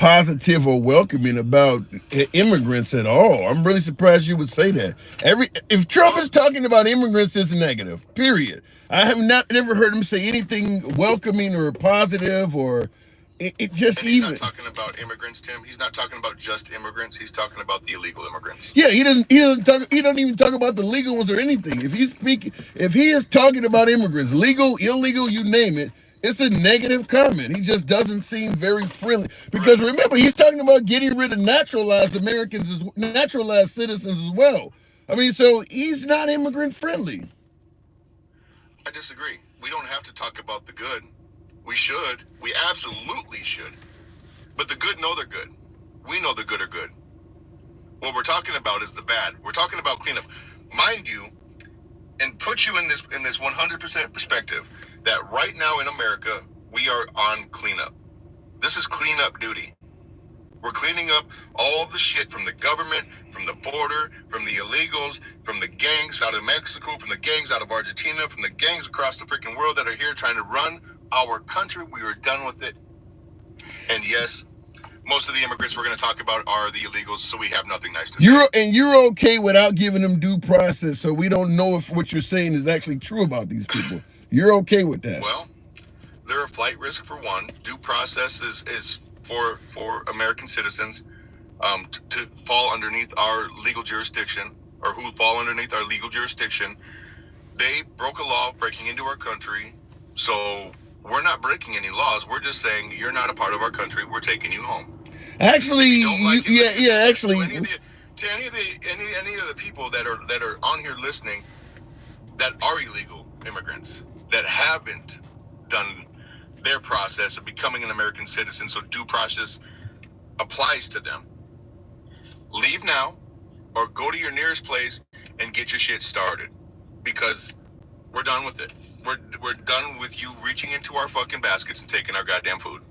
positive or welcoming about immigrants at all. I'm really surprised you would say that. If Trump Well, is talking about immigrants, it's negative. Period. I have not ever heard him say anything welcoming or positive or it just and he's not even. talking about immigrants, Tim. He's not talking about just immigrants. He's talking about the illegal immigrants. Yeah, he doesn't even talk about the legal ones or anything. If he is talking about immigrants, legal, illegal, you name it, it's a negative comment. He just doesn't seem very friendly. Right. Because remember, he's talking about getting rid of naturalized Americans, naturalized citizens as well. I mean, so he's not immigrant friendly. I disagree. We don't have to talk about the good. We should. We absolutely should. But the good know they're good. We know the good are good. What we're talking about is the bad. We're talking about cleanup. Mind you, and put you in this 100% perspective, that right now in America, we are on cleanup. This is cleanup duty. We're cleaning up all the shit from the government, from the border, from the illegals, from the gangs out of Mexico, from the gangs out of Argentina, from the gangs across the freaking world that are here trying to run our country. We are done with it. And yes, most of the immigrants we're going to talk about are the illegals, so we have nothing nice to say. You're okay without giving them due process, so we don't know if what you're saying is actually true about these people. You're okay with that. Well, they're a flight risk for one. Due process is for American citizens to fall underneath our legal jurisdiction, or who fall underneath our legal jurisdiction. They broke a law breaking into our country, so we're not breaking any laws. We're just saying you're not a part of our country. We're taking you home. Actually, Like actually, to any of the people that are on here listening that are illegal immigrants that haven't done their process of becoming an American citizen, so due process applies to them. Leave now, or go to your nearest place and get your shit started, because we're done with it. We're done with you reaching into our fucking baskets and taking our goddamn food.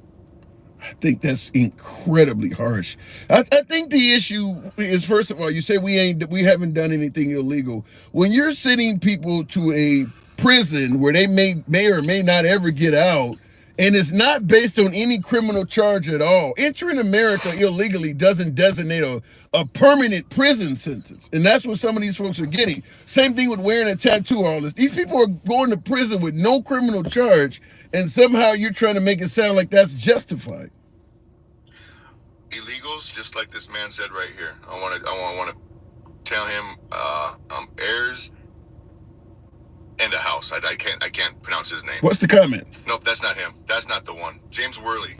I think that's incredibly harsh. I think the issue is, first of all, you say we haven't done anything illegal. When you're sending people to a prison where they may or may not ever get out, and it's not based on any criminal charge at all. Entering America illegally doesn't designate a permanent prison sentence. And that's what some of these folks are getting. Same thing with wearing a tattoo, all this. These people are going to prison with no criminal charge, and somehow you're trying to make it sound like that's justified. Illegals, just like this man said right here. I want to tell him heirs and a house. I can't pronounce his name. What's the comment? Nope, that's not him. That's not the one. James Worley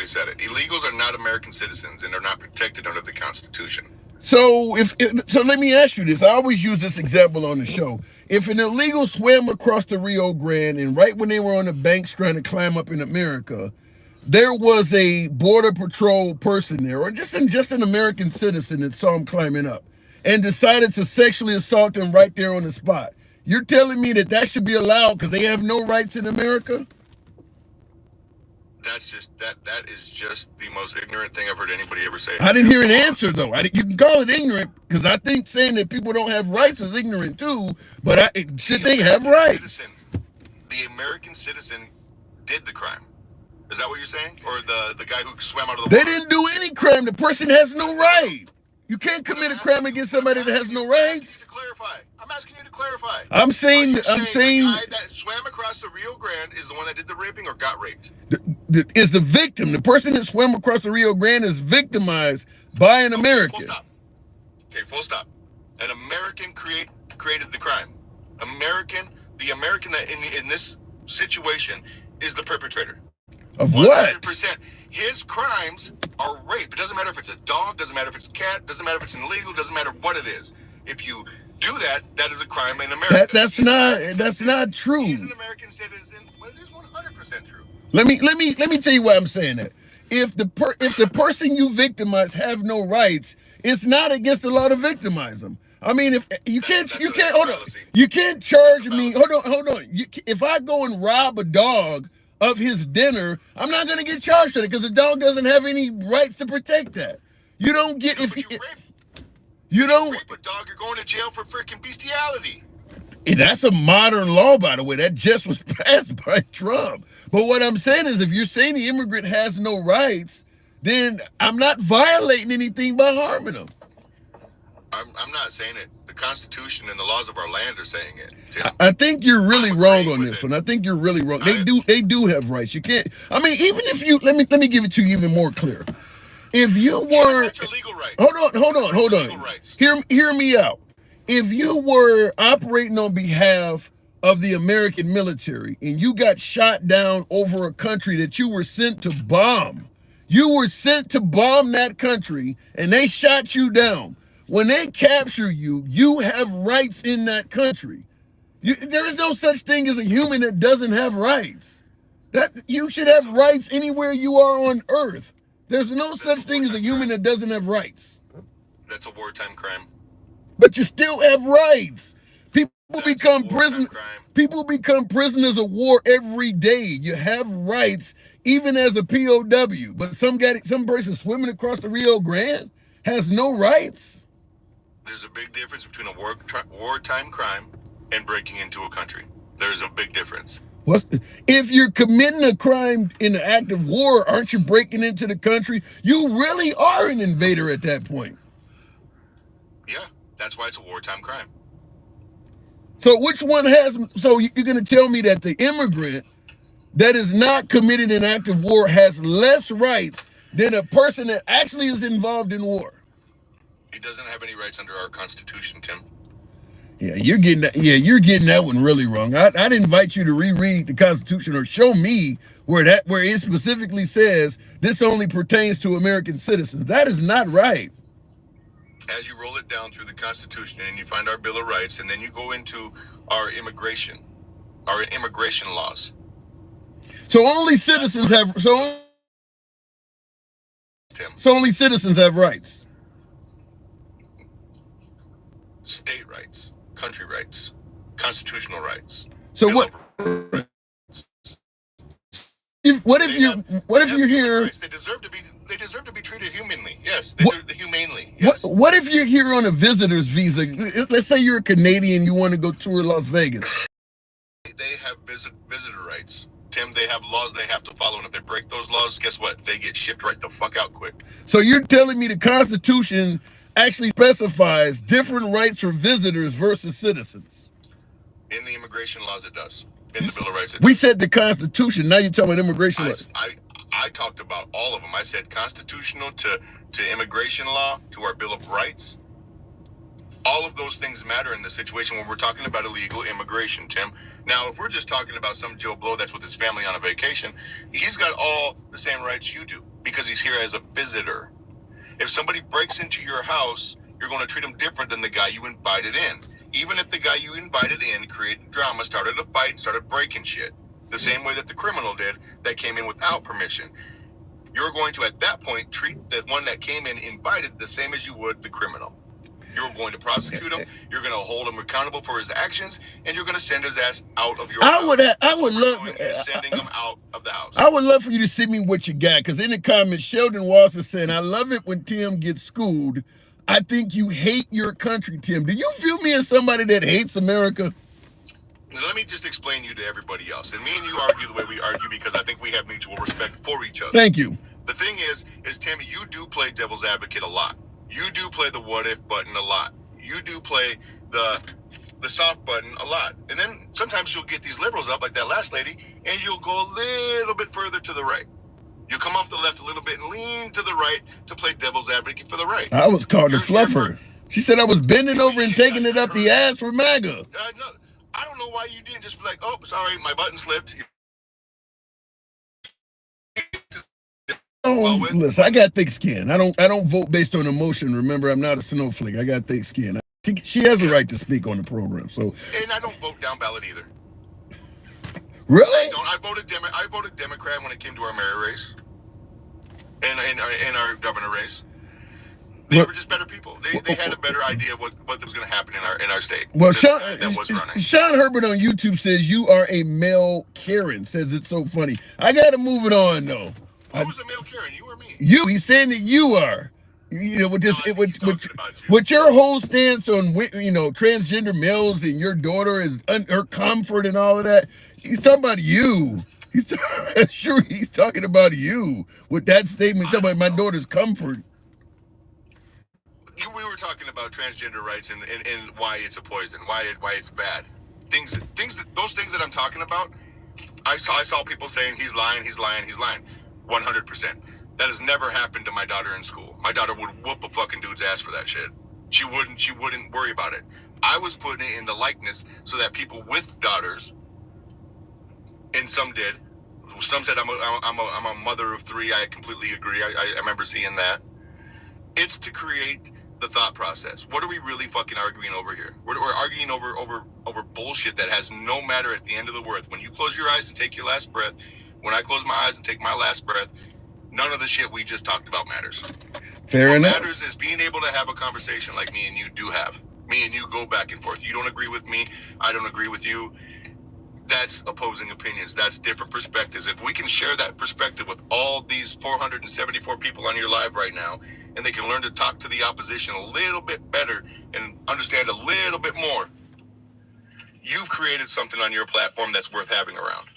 said it. Illegals are not American citizens and are not protected under the Constitution. So so let me ask you this. I always use this example on the show. If an illegal swam across the Rio Grande, and right when they were on the banks trying to climb up in America, there was a border patrol person there, or just an American citizen that saw him climbing up and decided to sexually assault him right there on the spot. You're telling me that should be allowed because they have no rights in America? That is just the most ignorant thing I've heard anybody ever say. I didn't hear an answer though. You can call it ignorant because I think saying that people don't have rights is ignorant too. But should they have rights? The American citizen did the crime. Is that what you're saying? Or the guy who swam out of the water? They didn't do any crime. The person has no right. You can't commit a crime against somebody that has no rights. I'm asking you to clarify. I'm saying the guy that swam across the Rio Grande is the one that did the raping or got raped? Is the victim. The person that swam across the Rio Grande is victimized by an American. Full stop. An American created the crime. The American that in this situation is the perpetrator. Of what? 100%. His crimes are rape. It doesn't matter if it's a dog, doesn't matter if it's a cat, doesn't matter if it's illegal, doesn't matter what it is. If you do that, that is a crime in America. That's not true. He's an American citizen. Well, it is 100% true. Let me tell you why I'm saying that. If the person you victimize have no rights, it's not against the law to victimize them. I mean, if you can't charge me. Hold on. If I go and rob a dog of his dinner, I'm not going to get charged for it because the dog doesn't have any rights to protect that. You don't get you don't rape a dog, you're going to jail for freaking bestiality. And that's a modern law, by the way. That just was passed by Trump. But what I'm saying is, if you're saying the immigrant has no rights, then I'm not violating anything by harming them. I'm not saying it. The Constitution and the laws of our land are saying it, Tim. I think you're really I'm wrong agreeing on with this it. one. I think you're really wrong. I, They do have rights. You can't. I mean, even if you let me give it to you even more clear. If you human were rights are legal rights. hold Legal on. rights. Hear me out. If you were operating on behalf of the American military and you got shot down over a country that you were sent to bomb, you were sent to bomb that country and they shot you down. When they capture you, you have rights in that country. There is no such thing as a human that doesn't have rights. That you should have rights anywhere you are on Earth. There's no such thing as a human that doesn't have rights. That's a wartime crime. But you still have rights. People That's become a wartime prisoners. crime. People become prisoners of war every day. You have rights, even as a POW. But some person swimming across the Rio Grande has no rights. There's a big difference between a wartime crime and breaking into a country. There's a big difference. If you're committing a crime in the act of war, aren't you breaking into the country? You really are an invader at that point. Yeah, that's why it's a wartime crime. So which one has? So you're going to tell me that the immigrant that is not committed an act of war has less rights than a person that actually is involved in war? He doesn't have any rights under our Constitution, Tim. Yeah, you're getting that one really wrong. I'd invite you to reread the Constitution or show me where it specifically says this only pertains to American citizens. That is not right. As you roll it down through the Constitution and you find our Bill of Rights, and then you go into our immigration laws. So only citizens have only citizens have rights. State rights, country rights, constitutional rights. So what? What if you're here? Rights. They deserve to be treated humanly. Yes, they do humanely. Yes. What if you're here on a visitor's visa? Let's say you're a Canadian, you want to go tour Las Vegas. They have visitor rights. Tim, they have laws they have to follow, and if they break those laws, guess what? They get shipped right the fuck out quick. So you're telling me the Constitution actually specifies different rights for visitors versus citizens? In the immigration laws, it does. In the Bill of Rights, it does. We said the Constitution. Now you're talking about immigration laws. I talked about all of them. I said constitutional to immigration law to our Bill of Rights. All of those things matter in the situation when we're talking about illegal immigration, Tim. Now, if we're just talking about some Joe Blow that's with his family on a vacation, he's got all the same rights you do because he's here as a visitor. If somebody breaks into your house, you're going to treat them different than the guy you invited in. Even if the guy you invited in created drama, started a fight, and started breaking shit. The same way that the criminal did that came in without permission. You're going to, at that point, treat the one that came in invited the same as you would the criminal. You're going to prosecute him. You're going to hold him accountable for his actions, and you're going to send his ass out of your house. I would love sending him out of the house. I would love for you to send me what you got, because in the comments, Sheldon Walsh is saying, "I love it when Tim gets schooled. I think you hate your country, Tim." Do you feel me as somebody that hates America? Let me just explain you to everybody else. And me and you argue the way we argue because I think we have mutual respect for each other. Thank you. The thing is Tim, you do play devil's advocate a lot. You do play the what if button a lot. You do play the soft button a lot. And then sometimes you'll get these liberals up like that last lady, and you'll go a little bit further to the right. You come off the left a little bit and lean to the right to play devil's advocate for the right. I was called a fluffer. She said I was bending over and taking it up the ass for MAGA. No, I don't know why you didn't just be like, "Oh, sorry, my button slipped." Oh, listen, I got thick skin. I don't vote based on emotion. Remember, I'm not a snowflake. I got thick skin. She has a right to speak on the program. So, and I don't vote down ballot either. Really? I voted Democrat when it came to our mayor race and our governor race. They were just better people. They had a better idea of what was going to happen in our state. Well, Sean Herbert on YouTube says you are a male Karen. Says it's so funny. I got to move it on though. Who's a male Karen? You or me? You. He's saying that you are. You know, with this, with your whole stance on transgender males and your daughter is her comfort and all of that. He's talking about you. He's sure he's talking about you with that statement. Talking about my daughter's comfort. We were talking about transgender rights and why it's a poison, why it's bad. Those things that I'm talking about. I saw people saying he's lying, he's lying, he's lying. 100%. That has never happened to my daughter in school. My daughter would whoop a fucking dude's ass for that shit. She wouldn't worry about it. I was putting it in the likeness so that people with daughters, and some did. Some said I'm a mother of three. I completely agree. I remember seeing that. It's to create the thought process. What are we really fucking arguing over here? We're arguing over bullshit that has no matter at the end of the word. When you close your eyes and take your last breath, when I close my eyes and take my last breath, none of the shit we just talked about matters. Fair enough. What matters is being able to have a conversation like me and you do have. Me and you go back and forth. You don't agree with me. I don't agree with you. That's opposing opinions. That's different perspectives. If we can share that perspective with all these 474 people on your live right now, and they can learn to talk to the opposition a little bit better and understand a little bit more, you've created something on your platform that's worth having around.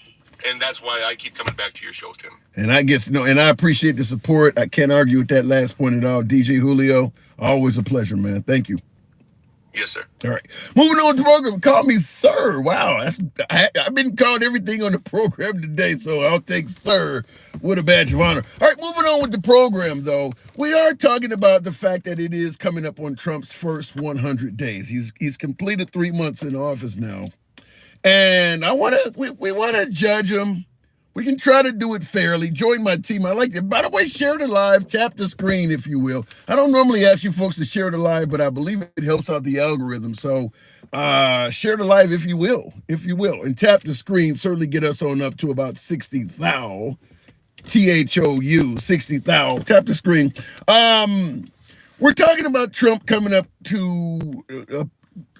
And that's why I keep coming back to your shows, Tim. And I guess, and I appreciate the support. I can't argue with that last point at all. DJ Julio, always a pleasure, man. Thank you. Yes, sir. All right. Moving on to the program. Call me sir. Wow. I've been called everything on the program today, so I'll take sir with a badge of honor. All right. Moving on with the program, though. We are talking about the fact that it is coming up on Trump's first 100 days. He's completed 3 months in office now. And we want to judge him. We can try to do it fairly. Join my team. I like it. By the way, share the live. Tap the screen, if you will. I don't normally ask you folks to share the live, but I believe it helps out the algorithm. So share the live if you will. And tap the screen. Certainly get us on up to about 60,000. THOU, 60,000. Tap the screen. We're talking about Trump coming up to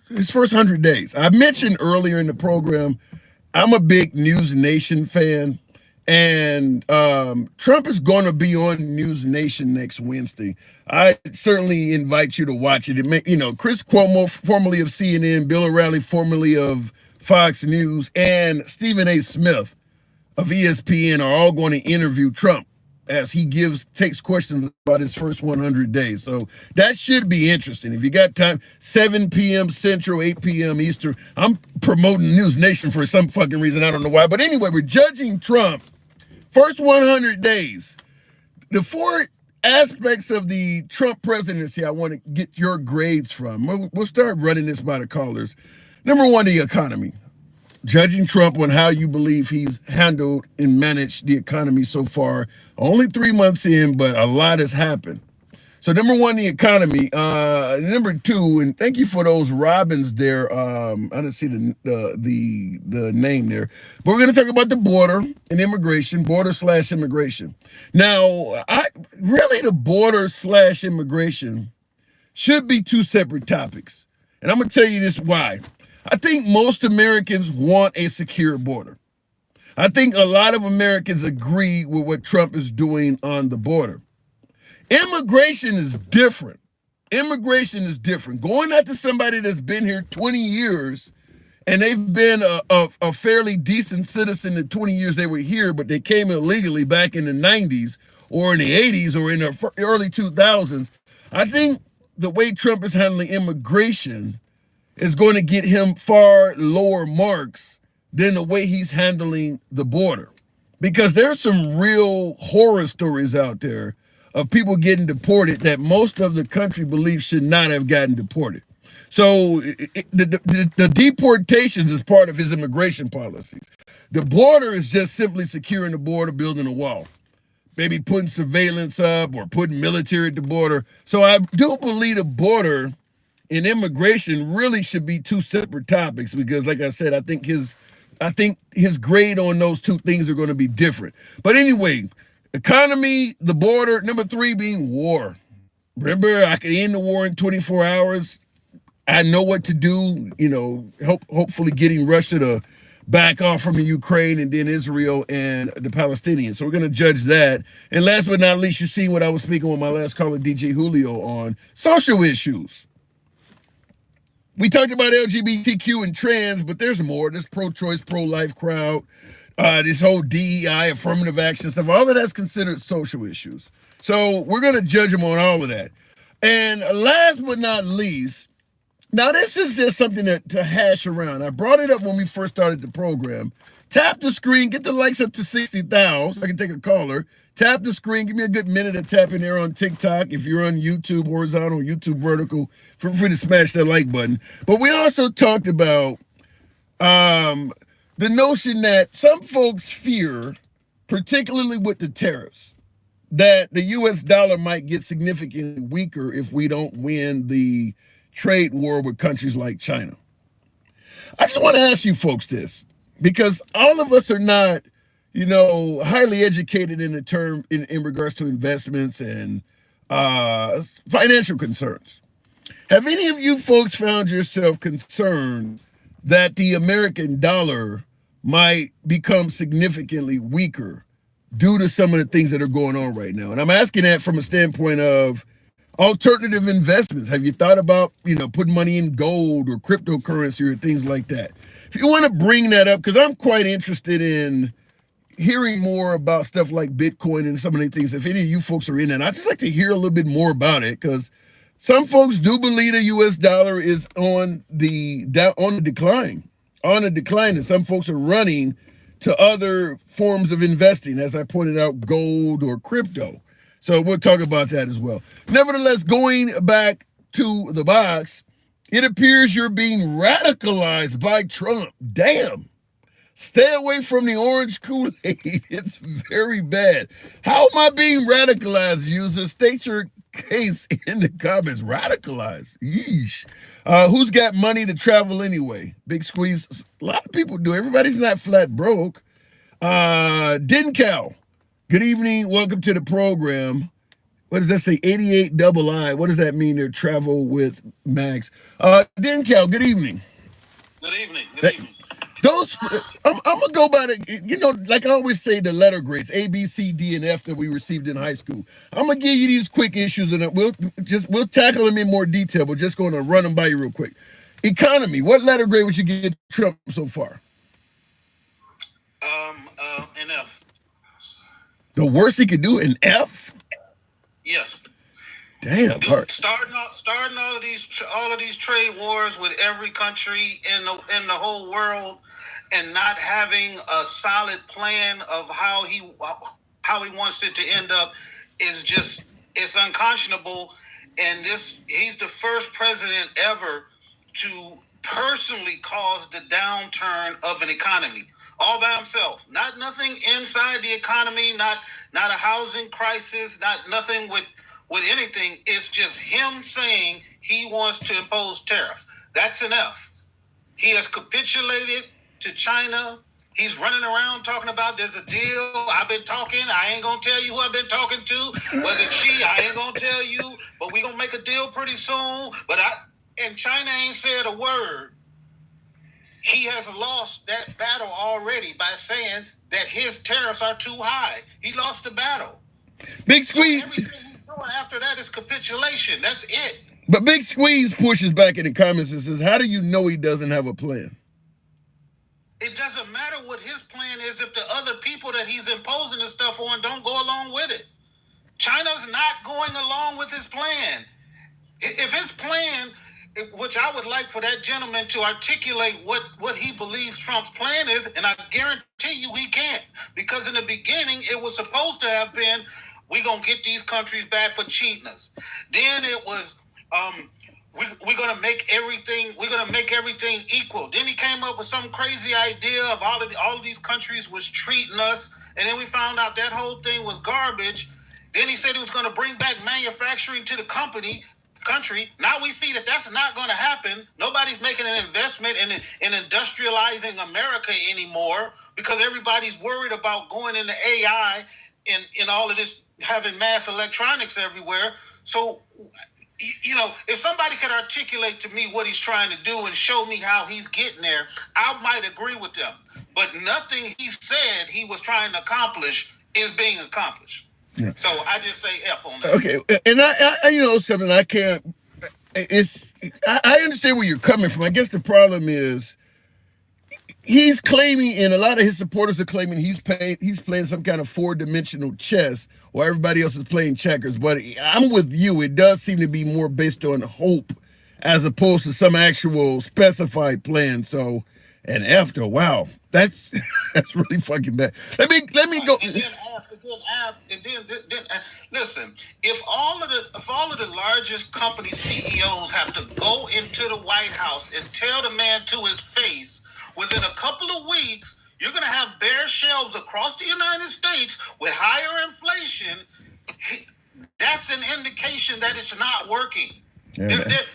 his first 100 days. I mentioned earlier in the program, I'm a big News Nation fan. And Trump is going to be on News Nation next Wednesday. I certainly invite you to watch it. Chris Cuomo, formerly of CNN, Bill O'Reilly, formerly of Fox News, and Stephen A. Smith of ESPN are all going to interview Trump as he takes questions about his first 100 days. So that should be interesting. If you got time, 7 p.m. Central, 8 p.m. Eastern. I'm promoting News Nation for some fucking reason. I don't know why. But anyway, we're judging Trump. First 100 days. The 4 aspects of the Trump presidency I want to get your grades from. We'll start running this by the callers. Number 1, the economy. Judging Trump on how you believe he's handled and managed the economy so far. Only 3 months in, but a lot has happened. So number 1, the economy. Number 2, and thank you for those Robins there. I didn't see the name there, but we're going to talk about the border and immigration, border/immigration. Now, the border/immigration should be 2 separate topics, and I'm going to tell you this why. I think most Americans want a secure border. I think a lot of Americans agree with what Trump is doing on the border. Immigration is different. Going after somebody that's been here 20 years and they've been a fairly decent citizen in 20 years they were here, but they came illegally back in the 90s or in the 80s or in the early 2000s. I think the way Trump is handling immigration is going to get him far lower marks than the way he's handling the border. Because there's some real horror stories out there of people getting deported that most of the country believes should not have gotten deported. So the deportations is part of his immigration policies. The border is just simply securing the border, building a wall, maybe putting surveillance up or putting military at the border. So I do believe the border and immigration really should be 2 separate topics because, like I said, I think his grade on those 2 things are going to be different. But anyway, economy, the border, number 3 being war. Remember, I could end the war in 24 hours. I know what to do, hopefully getting Russia to back off from the Ukraine and then Israel and the Palestinians. So we're going to judge that. And last but not least, you see what I was speaking with my last caller, DJ Julio, on social issues. We talked about LGBTQ and trans, but there's more. There's pro-choice, pro-life crowd. This whole DEI, affirmative action stuff, all of that's considered social issues. So we're going to judge them on all of that. And last but not least, now this is just something to hash around. I brought it up when we first started the program. Tap the screen, get the likes up to 60,000 so I can take a caller. Tap the screen, give me a good minute of tapping there on TikTok. If you're on YouTube horizontal, YouTube vertical, feel free to smash that like button. But we also talked about the notion that some folks fear, particularly with the tariffs, that the U.S. dollar might get significantly weaker if we don't win the trade war with countries like China. I just want to ask you folks this, because all of us are not, highly educated in the term in regards to investments and financial concerns. Have any of you folks found yourself concerned that the American dollar might become significantly weaker due to some of the things that are going on right now? And I'm asking that from a standpoint of alternative investments. Have you thought about, putting money in gold or cryptocurrency or things like that? If you want to bring that up, because I'm quite interested in hearing more about stuff like Bitcoin and some of the things. If any of you folks are in that, I'd just like to hear a little bit more about it, because some folks do believe the U.S. dollar is on the decline, and some folks are running to other forms of investing, as I pointed out, gold or crypto. So we'll talk about that as well. Nevertheless, going back to the box, it appears you're being radicalized by Trump. Damn. Stay away from the orange Kool-Aid. It's very bad. How am I being radicalized, user? State your case in the comments. Radicalized. Yeesh. Who's got money to travel anyway? Big squeeze. A lot of people do. Everybody's not flat broke. Dincal. Good evening. Welcome to the program. What does that say? 88 double I. What does that mean there? Travel with Max. Dincal, good evening. Good evening. Good evening. I'm gonna go by the, like I always say, the letter grades, A, B, C, D, and F that we received in high school. I'm gonna give you these quick issues, and we'll tackle them in more detail. But just going to run them by you real quick. Economy. What letter grade would you give Trump so far? An F. The worst he could do, an F? Yes. Damn. Starting all of these trade wars with every country in the whole world, and not having a solid plan of how he wants it to end up it's unconscionable. And he's the first president ever to personally cause the downturn of an economy all by himself. Nothing inside the economy, not a housing crisis, nothing with anything. It's just him saying he wants to impose tariffs. That's an F. He has capitulated to China. He's running around talking about there's a deal. I've been talking. I ain't going to tell you who I've been talking to. Was it she? I ain't going to tell you. But we going to make a deal pretty soon. And China ain't said a word. He has lost that battle already by saying that his tariffs are too high. He lost the battle. Big Squeeze. So everything he's doing after that is capitulation. That's it. But Big Squeeze pushes back in the comments and says, how do you know he doesn't have a plan? It doesn't matter what his plan is if the other people that he's imposing this stuff on don't go along with it. China's not going along with his plan. If his plan, which I would like for that gentleman to articulate what he believes Trump's plan is, and I guarantee you he can't. Because in the beginning, it was supposed to have been, we're going to get these countries back for cheating us. Then it was, we're going to make everything equal. Then he came up with some crazy idea of all of these countries was treating us. And then we found out that whole thing was garbage. Then he said he was going to bring back manufacturing to the country. Now we see that that's not going to happen. Nobody's making an investment in industrializing America anymore because everybody's worried about going into AI and all of this, having mass electronics everywhere. So, if somebody could articulate to me what he's trying to do and show me how he's getting there, I might agree with them. But nothing he said he was trying to accomplish is being accomplished. Yeah. So I just say F on that. Okay, and I something I can't. I understand where you're coming from. I guess the problem is he's claiming, and a lot of his supporters are claiming he's playing some kind of four-dimensional chess while everybody else is playing checkers. But I'm with you. It does seem to be more based on hope as opposed to some actual specified plan. So, and after, wow, that's that's really fucking bad. Let me go. Listen. If all of the largest company CEOs have to go into the White House and tell the man to his face, within a couple of weeks, you're going to have bare shelves across the United States with higher inflation. That's an indication that it's not working. Yeah.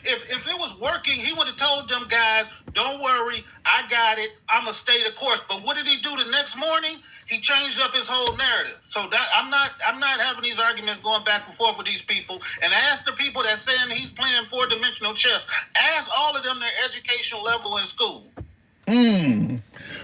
If it was working, he would have told them guys, "Don't worry, I got it. I'm gonna stay the course." But what did he do the next morning? He changed up his whole narrative. So that I'm not having these arguments going back and forth with these people. And ask the people that saying he's playing four-dimensional chess. Ask all of them their educational level in school.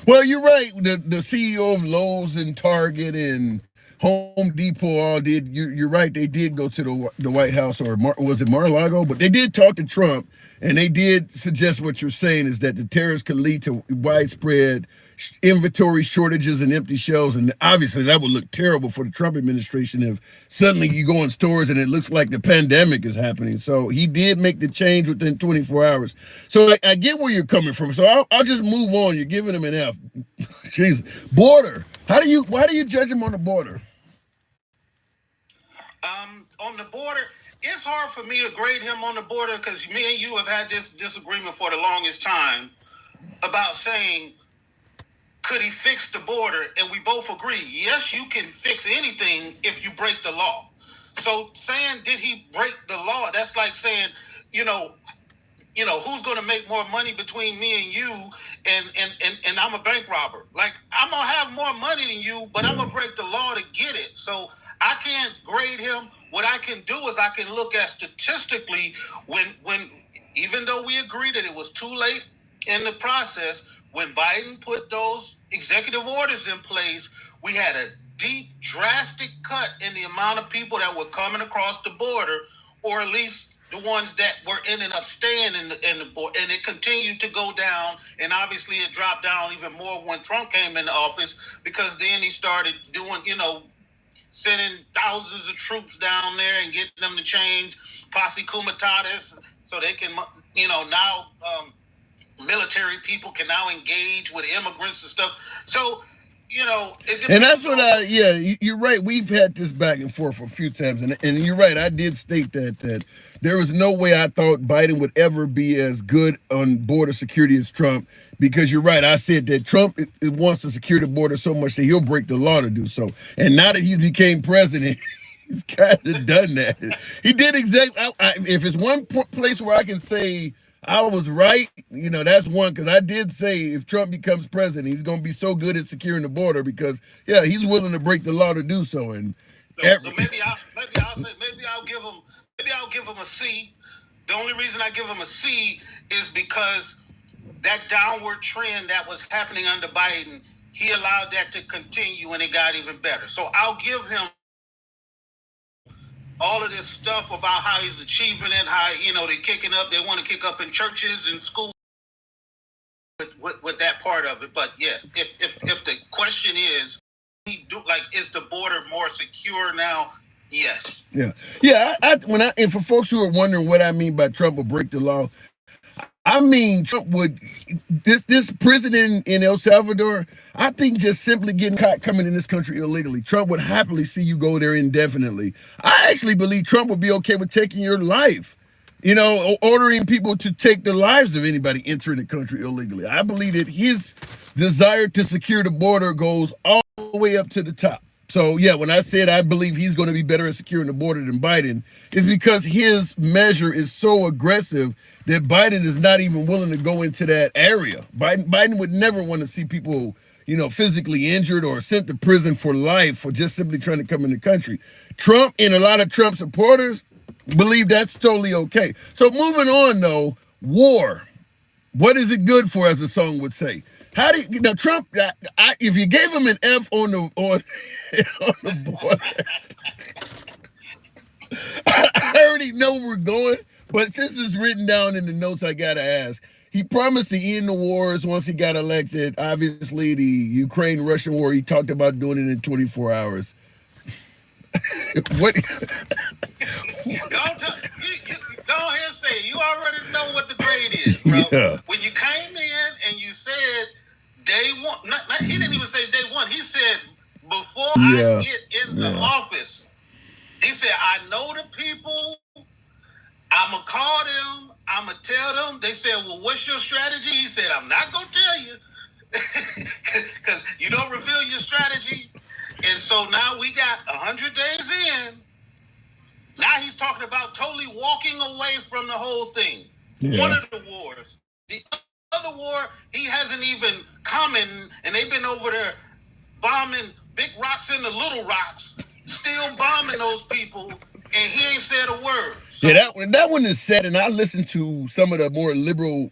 Well, you're right. The CEO of Lowe's and Target and Home Depot all did. You're right. They did go to the White House, or was it Mar-a-Lago? But they did talk to Trump, and they did suggest what you're saying is that the tariffs could lead to widespread inventory shortages and empty shelves. And obviously, that would look terrible for the Trump administration if suddenly you go in stores and it looks like the pandemic is happening. So he did make the change within 24 hours. So I get where you're coming from. So I'll just move on. You're giving him an F. Jesus. Border. Why do you judge him on the border? On the border, it's hard for me to grade him on the border because me and you have had this disagreement for the longest time about saying, could he fix the border? And we both agree, yes, you can fix anything if you break the law. So saying, did he break the law? That's like saying, who's going to make more money between me and you, and I'm a bank robber. Like, I'm going to have more money than you, but I'm going to break the law to get it. So I can't grade him. What I can do is I can look at statistically when even though we agree that it was too late in the process, when Biden put those executive orders in place, we had a deep, drastic cut in the amount of people that were coming across the border, or at least the ones that were ending up staying in the border, and it continued to go down. And obviously it dropped down even more when Trump came into office, because then he started doing, sending thousands of troops down there and getting them to change posse comitatus so they can, now military people can now engage with immigrants and stuff. So, and that's what you're right. We've had this back and forth a few times, and you're right. I did state that there was no way I thought Biden would ever be as good on border security as Trump, because you're right. I said that Trump it wants to secure the border so much that he'll break the law to do so. And now that he became president, he's kind of done that. He did exactly. If it's one place where I can say I was right, that's one, because I did say if Trump becomes president, he's going to be so good at securing the border because, he's willing to break the law to do so. And so maybe I'll give him a C. The only reason I give him a C is because that downward trend that was happening under Biden, he allowed that to continue and it got even better. So I'll give him all of this stuff about how he's achieving it, how, they want to kick up in churches and schools with that part of it. But yeah, if the question is, is the border more secure now? Yes. Yeah. And for folks who are wondering what I mean by Trump will break the law, I mean, Trump would, this president in El Salvador, I think just simply getting caught coming in this country illegally, Trump would happily see you go there indefinitely. I actually believe Trump would be okay with taking your life, ordering people to take the lives of anybody entering the country illegally. I believe that his desire to secure the border goes all the way up to the top. So, when I said I believe he's going to be better at securing the border than Biden, it's because his measure is so aggressive that Biden is not even willing to go into that area. Biden would never want to see people, physically injured or sent to prison for life for just simply trying to come in the country. Trump and a lot of Trump supporters believe that's totally okay. So moving on, though, war. What is it good for, as the song would say? How do you, now Trump? If you gave him an F on the border, I already know where we're going. But since it's written down in the notes, I gotta ask. he promised to end the wars once he got elected. Obviously, the Ukraine-Russian war, he talked about doing it in 24 hours. What? Go ahead and say it. You already know what the grade is, bro. Yeah. When you came in and you said day one, he didn't even say day one. He said before I get in the office, he said, I know the people. I'm going to call them. I'm going to tell them. They said, well, what's your strategy? He said, I'm not going to tell you because you don't reveal your strategy. And so now we got 100 days in. Now he's talking about totally walking away from the whole thing. Yeah. One of the wars. The other war, he hasn't even commented, and they've been over there bombing big rocks into little rocks, still bombing those people, and he ain't said a word. So, yeah, that one is sad, and I listen to some of the more liberal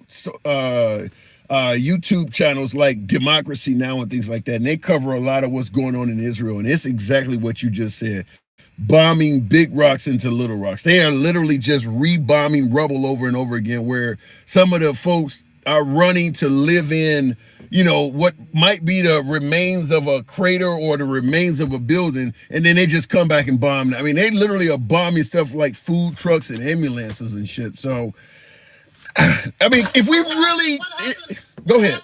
YouTube channels like Democracy Now! And things like that, and they cover a lot of what's going on in Israel, and it's exactly what you just said. Bombing big rocks into little rocks. They are literally just rebombing rubble over and over again, where some of the folks are running to live in, you know, what might be the remains of a crater or the remains of a building, and then they just come back and bomb. I mean, they literally are bombing stuff like food trucks and ambulances and shit. So, I mean, if we really... Go ahead.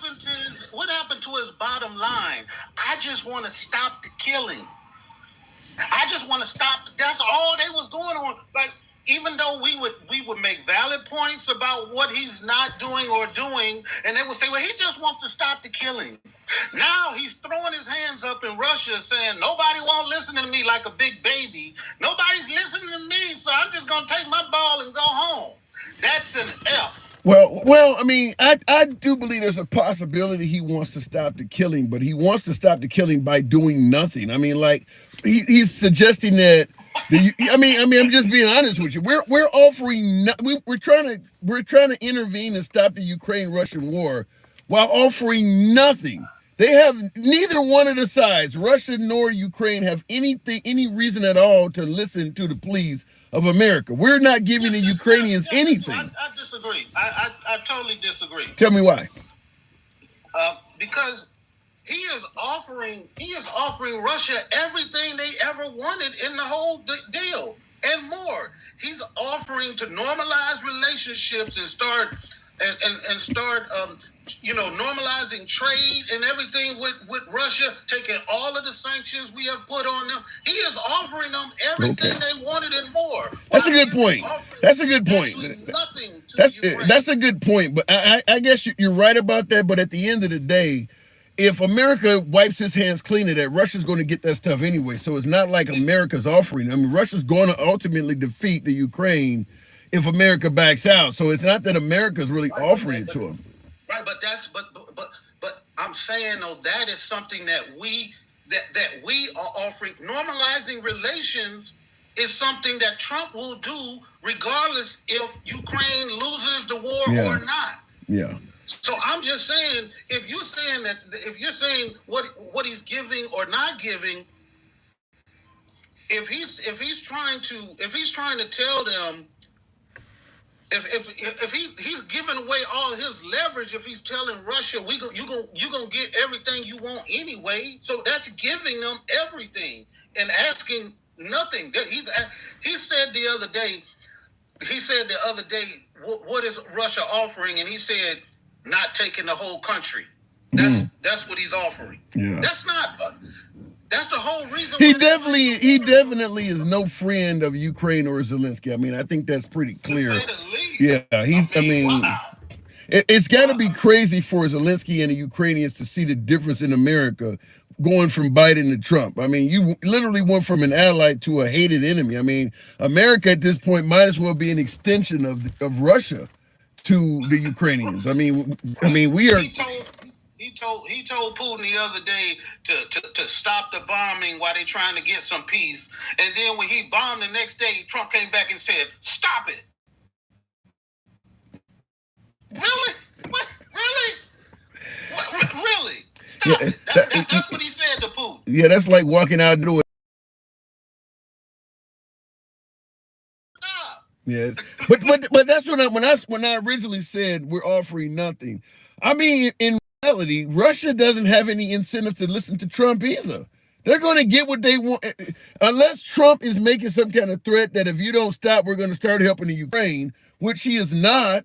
What happened to his bottom line? I just want to stop the killing. I just want to stop. That's all they was going on. Like, even though we would make valid points about what he's not doing or doing, and they would say, well, he just wants to stop the killing. Now he's throwing his hands up in Russia saying, nobody won't listen to me like a big baby. Nobody's listening to me, so I'm just going to take my ball and go home. That's an F. Well, I mean, I do believe there's a possibility he wants to stop the killing, but he wants to stop the killing by doing nothing. I mean, like, he's suggesting that I mean, I'm just being honest with you. We're offering we're trying to intervene and stop the Ukraine-Russian war while offering nothing. They have neither one of the sides, Russia nor Ukraine, have any reason at all to listen to the pleas of America. We're not giving the Ukrainians anything. I disagree. I totally disagree. Tell me why. Because he is offering Russia everything they ever wanted in the whole deal and more. He's offering to normalize relationships and start normalizing trade and everything with Russia, taking all of the sanctions we have put on them. He is offering them everything they wanted and more. That's a good point. That's a good point. That's a good point. But I guess you're right about that. But at the end of the day, if America wipes its hands clean of that, Russia's going to get that stuff anyway. So it's not like America's offering. I mean, Russia's going to ultimately defeat the Ukraine if America backs out. So it's not that America's really offering it to them. Right, but I'm saying though that is something that we are offering. Normalizing relations is something that Trump will do regardless if Ukraine loses the war or not. Yeah. So I'm just saying, if you're saying what he's giving or not giving, if he's trying to tell them. If he's giving away all his leverage, if he's telling Russia you gonna get everything you want anyway, so that's giving them everything and asking nothing. He said the other day, what is Russia offering? And he said not taking the whole country. That's what he's offering. Yeah. That's the whole reason. He definitely is no friend of Ukraine or Zelensky. I mean, I think that's pretty clear. Yeah, it's got to be crazy for Zelensky and the Ukrainians to see the difference in America going from Biden to Trump. I mean, you literally went from an ally to a hated enemy. I mean, America at this point might as well be an extension of Russia to the Ukrainians. I mean, we are. He told Putin the other day to stop the bombing while they're trying to get some peace. And then when he bombed the next day, Trump came back and said, "Stop it." Really? What? Really? What? Really? Stop it. That's what he said to Putin. Yeah, that's like walking out the door. Stop. Yes, but that's when I originally said we're offering nothing. I mean, in reality, Russia doesn't have any incentive to listen to Trump either. They're going to get what they want, unless Trump is making some kind of threat that if you don't stop, we're going to start helping the Ukraine, which he is not.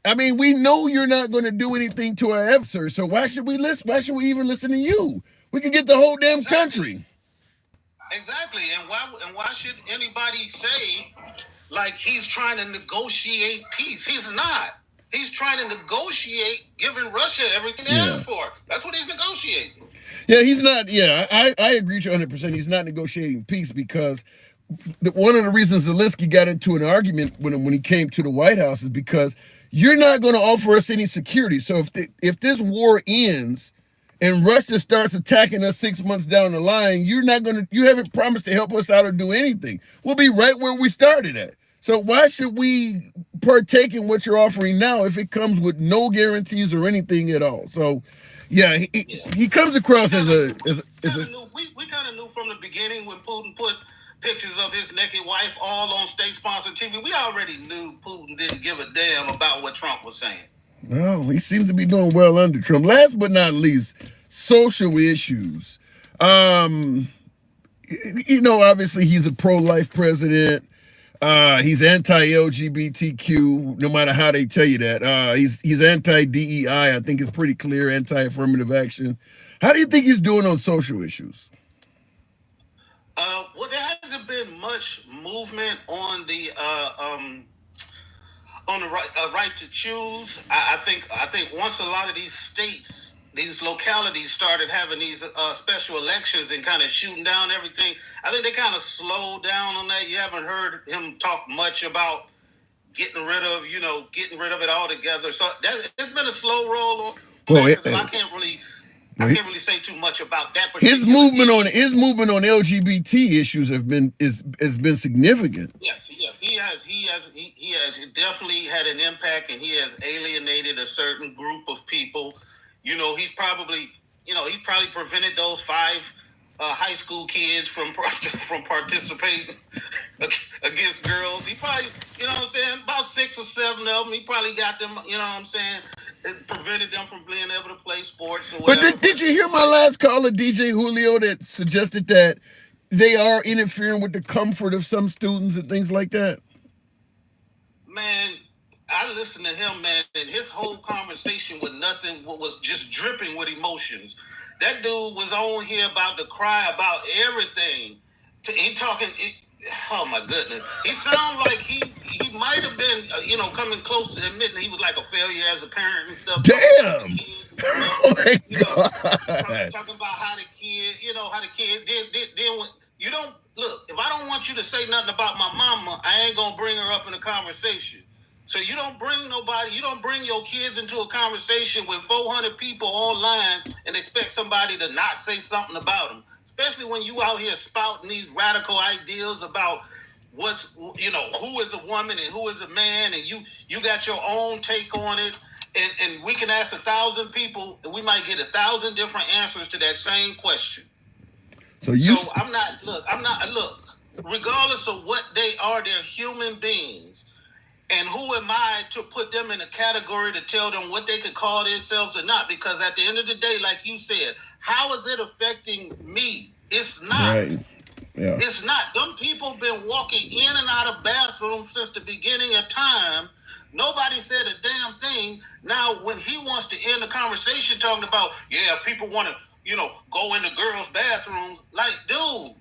I mean, we know you're not going to do anything to our adversary, so why should we listen? Why should we even listen to you? We can get the whole damn country. Exactly, and why should anybody say like he's trying to negotiate peace? He's not. He's trying to negotiate giving Russia everything they asked for. That's what he's negotiating. Yeah, he's not. Yeah, I agree with you 100%. He's not negotiating peace because one of the reasons Zelensky got into an argument when he came to the White House is because you're not going to offer us any security. So if this war ends and Russia starts attacking us 6 months down the line, you haven't promised to help us out or do anything. We'll be right where we started at. So why should we partake in what you're offering now if it comes with no guarantees or anything at all? So, yeah, he comes across as a. We kind of knew from the beginning when Putin put pictures of his naked wife all on state-sponsored TV. We already knew Putin didn't give a damn about what Trump was saying. No, he seems to be doing well under Trump. Last but not least, social issues. Obviously he's a pro-life president. He's anti-LGBTQ, no matter how they tell you that. He's anti-DEI. I think it's pretty clear, anti-affirmative action. How do you think he's doing on social issues? Well, there hasn't been much movement on the right to choose. I think once a lot of these states, these localities started having these special elections and kind of shooting down everything, I think they kind of slowed down on that. You haven't heard him talk much about getting rid of it altogether. So it's been a slow roll on that, I can't really say too much about that. His movement on LGBT issues has been significant. Yes, he has definitely had an impact, and he has alienated a certain group of people. He's probably prevented those 5 high school kids from participating against girls. He probably, about 6 or 7 of them. He probably got them, it prevented them from being able to play sports or whatever. But did you hear my last caller, DJ Julio, that suggested that they are interfering with the comfort of some students and things like that? Man, I listened to him, man, and his whole conversation was just dripping with emotions. That dude was on here about to cry about everything. Oh my goodness. He sounded like he might have been, coming close to admitting he was like a failure as a parent and stuff. Damn. Oh my God. Talking about how the kid, then when you don't, look, if I don't want you to say nothing about my mama, I ain't going to bring her up in a conversation. So you don't bring your kids into a conversation with 400 people online and expect somebody to not say something about them. Especially when you out here spouting these radical ideas about who is a woman and who is a man, and you got your own take on it, and we can ask 1,000 people and we might get 1,000 different answers to that same question. So regardless of what they are, they're human beings. And who am I to put them in a category to tell them what they could call themselves or not? Because at the end of the day, like you said, how is it affecting me? It's not. Right. Yeah. It's not. Them people been walking in and out of bathrooms since the beginning of time. Nobody said a damn thing. Now, when he wants to end the conversation talking about, if people want to, go into girls' bathrooms, like, dude,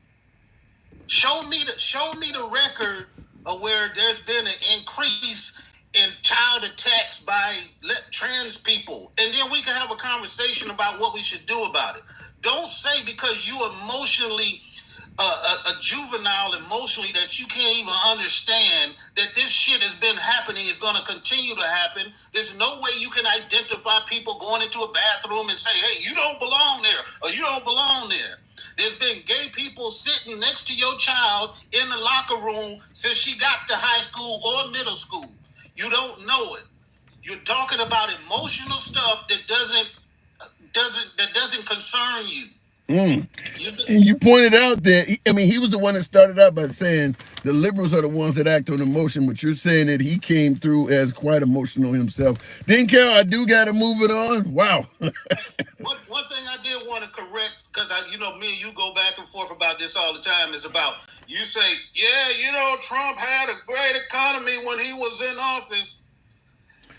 show me the record of where there's been an increase in child attacks by trans people. And then we can have a conversation about what we should do about it. Don't say because you emotionally, a juvenile emotionally, that you can't even understand that this shit has been happening, is going to continue to happen. There's no way you can identify people going into a bathroom and say, hey, you don't belong there, or you don't belong there. There's been gay people sitting next to your child in the locker room since she got to high school or middle school. You don't know it. You're talking about emotional stuff that doesn't concern you. Mm. And you pointed out that, he was the one that started out by saying the liberals are the ones that act on emotion, but you're saying that he came through as quite emotional himself. Then, Cal, I do got to move it on. Wow. One thing I did want to correct, because me and you go back and forth about this all the time, is about you say, yeah, Trump had a great economy when he was in office.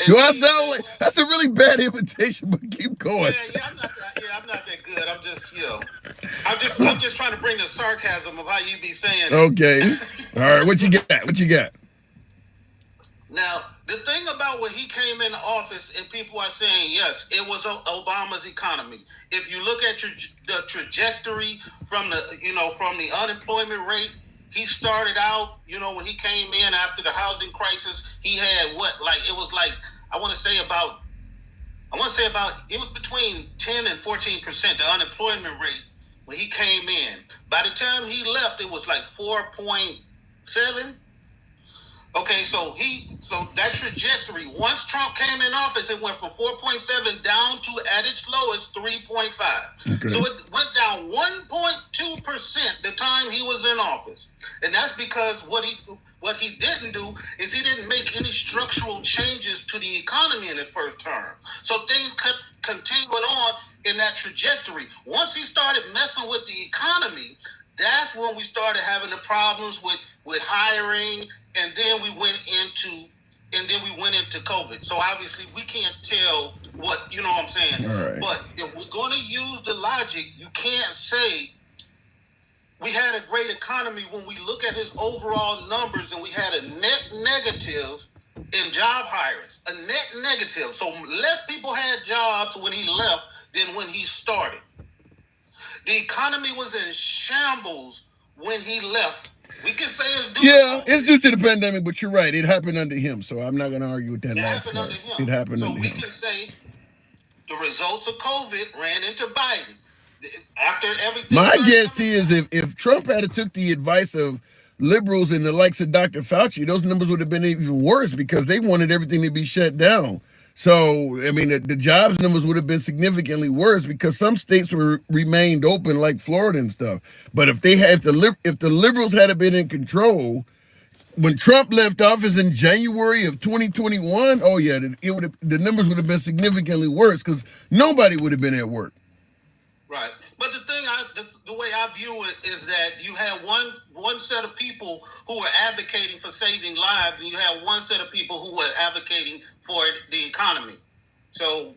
Do I sound like that's a really bad invitation? But keep going. I'm not that good. I'm just trying to bring the sarcasm of how you be saying it. Okay. All right. What you got? What you got? Now, the thing about when he came into office, and people are saying, yes, it was Obama's economy. If you look at the trajectory from the unemployment rate, he started out, when he came in after the housing crisis, he had I want to say about it was between 10 and 14%, the unemployment rate when he came in. By the time he left, it was like 4.7. Okay, so that trajectory, once Trump came in office, it went from 4.7 down to at its lowest 3.5. Okay. So it went down 1.2% the time he was in office. And that's because what he didn't do is he didn't make any structural changes to the economy in his first term. So things kept continuing on in that trajectory. Once he started messing with the economy, that's when we started having the problems with hiring, and then we went into COVID. So obviously we can't tell what I'm saying. All right. But if we're going to use the logic, you can't say we had a great economy when we look at his overall numbers and we had a net negative in job hires, a net negative. So less people had jobs when he left than when he started. The economy was in shambles when he left. We can say it's due. Yeah, it's due to the pandemic, but you're right. It happened under him, so I'm not going to argue with that last part. It happened under him. So we can say the results of COVID ran into Biden. After everything. My guess is if Trump had took the advice of liberals and the likes of Dr. Fauci, those numbers would have been even worse because they wanted everything to be shut down. So, the jobs numbers would have been significantly worse because some states remained open, like Florida and stuff. But if the liberals had been in control, when Trump left office in January of 2021, oh yeah, the numbers would have been significantly worse because nobody would have been at work. Right. But the way I view it is that you have one set of people who are advocating for saving lives, and you have one set of people who are advocating for the economy. So,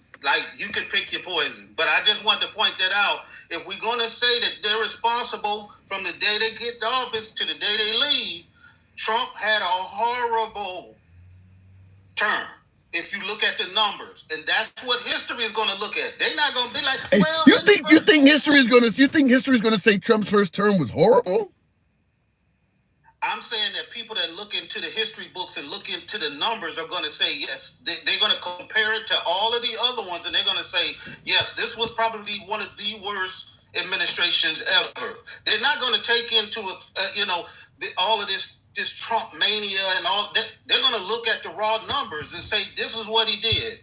you can pick your poison. But I just want to point that out. If we're going to say that they're responsible from the day they get to office to the day they leave, Trump had a horrible term. If you look at the numbers, and that's what history is going to look at. They're not going to be like, well, you think history is going to say Trump's first term was horrible? I'm saying that people that look into the history books and look into the numbers are going to say yes. They're going to compare it to all of the other ones, and they're going to say yes, this was probably one of the worst administrations ever. They're not going to take into all of this Trump mania and all that. They're going to look at the raw numbers and say this is what he did.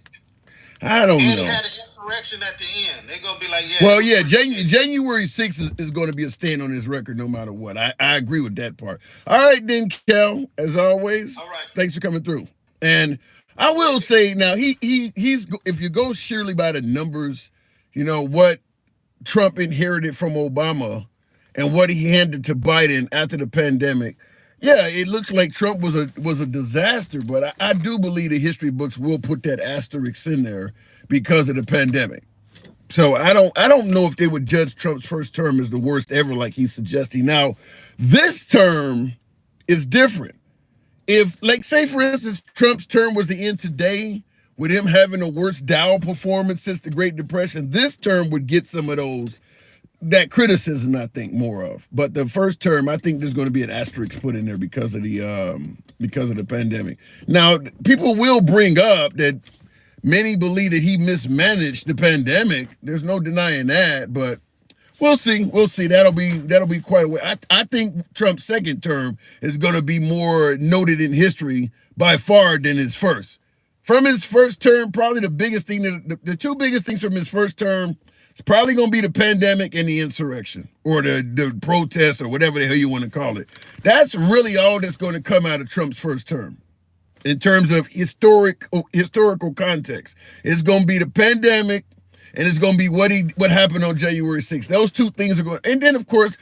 I don't know. And he had an insurrection at the end. They're going to be like, yeah. Well, yeah, January 6th is going to be a stand on his record no matter what. I agree with that part. All right, then, Kel, as always. All right. Thanks for coming through. And I will say now, he's if you go surely by the numbers, what Trump inherited from Obama and what he handed to Biden after the pandemic. Yeah, it looks like Trump was a disaster, but I do believe the history books will put that asterisk in there because of the pandemic. So I don't know if they would judge Trump's first term as the worst ever, like he's suggesting. Now, this term is different. If, say for instance, Trump's term was the end today, with him having the worst Dow performance since the Great Depression, this term would get some of that criticism, I think, more of. But the first term, I think there's going to be an asterisk put in there because of the pandemic. Now, people will bring up that many believe that he mismanaged the pandemic. There's no denying that, but we'll see. That'll be quite a way. I think Trump's second term is going to be more noted in history by far than his first. From his first term, probably the biggest thing, the two biggest things from his first term, It's probably going to be the pandemic and the insurrection or the protest or whatever the hell you want to call it. That's really all that's going to come out of Trump's first term in terms of historical context. It's going to be the pandemic, and it's going to be what happened on January 6th. Those two things are going. And then, of course,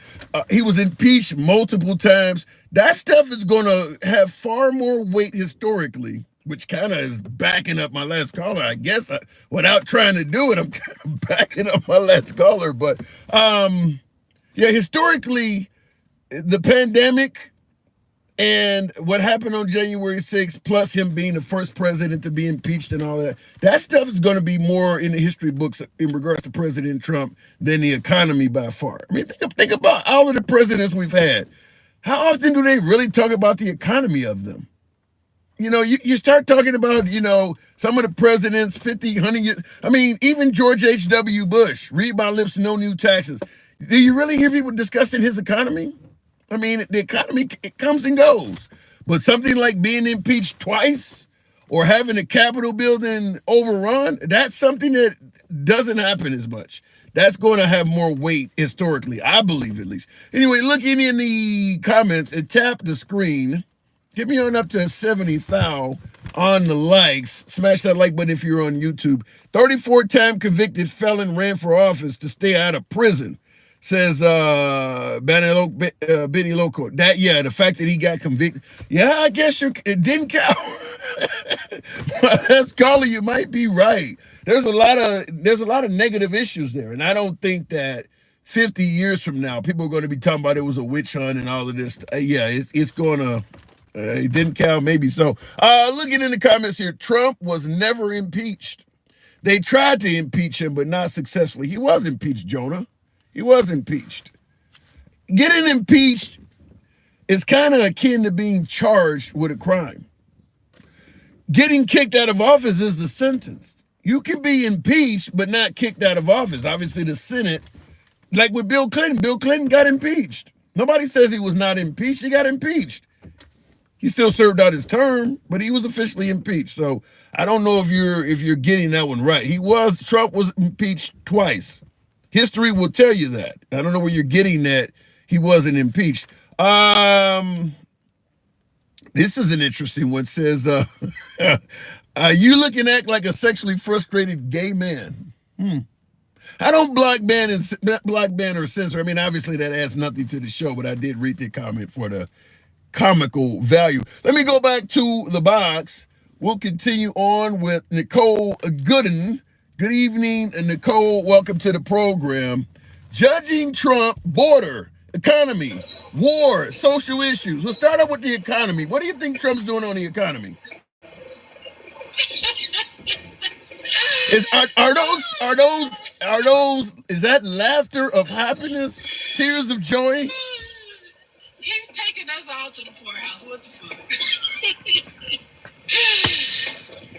he was impeached multiple times. That stuff is going to have far more weight historically, which kind of is backing up my last caller. I guess without trying to do it, I'm kind of backing up my last caller. But yeah, historically, the pandemic and what happened on January 6th, plus him being the first president to be impeached and all that stuff is going to be more in the history books in regards to President Trump than the economy by far. I mean, think about all of the presidents we've had. How often do they really talk about the economy of them? You know, you start talking about, some of the presidents, 50, 100 years. I mean, even George H.W. Bush, read my lips, no new taxes. Do you really hear people discussing his economy? I mean, the economy, it comes and goes. But something like being impeached twice or having a Capitol building overrun, that's something that doesn't happen as much. That's going to have more weight historically, I believe at least. Anyway, looking in the comments and tap the screen. Get me on up to 70,000 on the likes. Smash that like button if you're on YouTube. 34-time convicted felon ran for office to stay out of prison. Says Benny Loco. The fact that he got convicted. Yeah, I guess it didn't count. That's Carly, you might be right. There's a lot of negative issues there, and I don't think that 50 years from now people are going to be talking about it was a witch hunt and all of this. It's going to. It didn't count, maybe so. Looking in the comments here, Trump was never impeached. They tried to impeach him, but not successfully. He was impeached, Jonah. He was impeached. Getting impeached is kind of akin to being charged with a crime. Getting kicked out of office is the sentence. You can be impeached, but not kicked out of office. Obviously, the Senate, like with Bill Clinton got impeached. Nobody says he was not impeached. He got impeached. He still served out his term, but he was officially impeached. So I don't know if you're getting that one right. Trump was impeached twice. History will tell you that. I don't know where you're getting that he wasn't impeached. This is an interesting one. It says, you look and act like a sexually frustrated gay man. I don't block ban or censor. I mean, obviously that adds nothing to the show, but I did read the comment for the comical value. Let me go back to the box. We'll continue on with Nicole Gooden. Good evening, Nicole. Welcome to the program. Judging Trump, border, economy, war, social issues. We'll start out with the economy. What do you think Trump's doing on the economy? Is that laughter of happiness, tears of joy? He's taking us all to the poorhouse. What the fuck?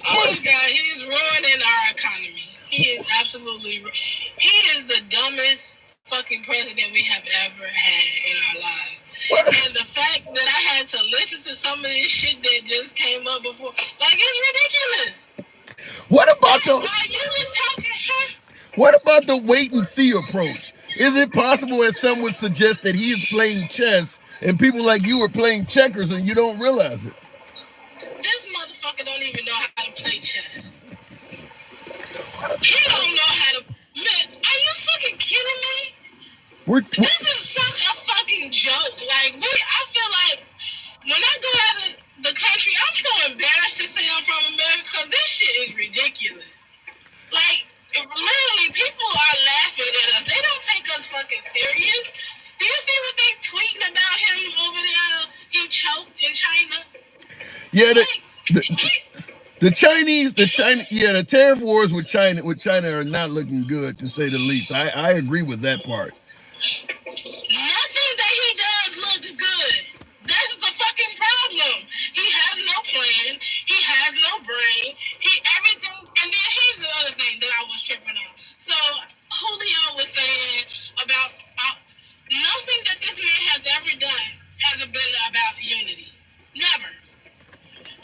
Oh God, he's ruining our economy. He is absolutely. He is the dumbest fucking president we have ever had in our lives. What? And the fact that I had to listen to some of this shit that just came up before, it's ridiculous. What about you was talking? What about the wait and see approach? Is it possible, as some would suggest, that he is playing chess and people like you are playing checkers and you don't realize it? This motherfucker don't even know how to play chess. He don't know how to. Man, are you fucking kidding me? This is such a fucking joke. I feel like when I go out of the country, I'm so embarrassed to say I'm from America because this shit is ridiculous. Literally, people are laughing at us. They don't take us fucking serious. Do you see what they tweeting about him over there? He choked in China. Yeah, the tariff wars with China are not looking good, to say the least. I agree with that part. Nothing that he does looks good. That's the fucking problem. He has no plan. He has no brain. Everything. And then here's the other thing that I was tripping on. So Julio was saying about nothing that this man has ever done has been about unity. Never.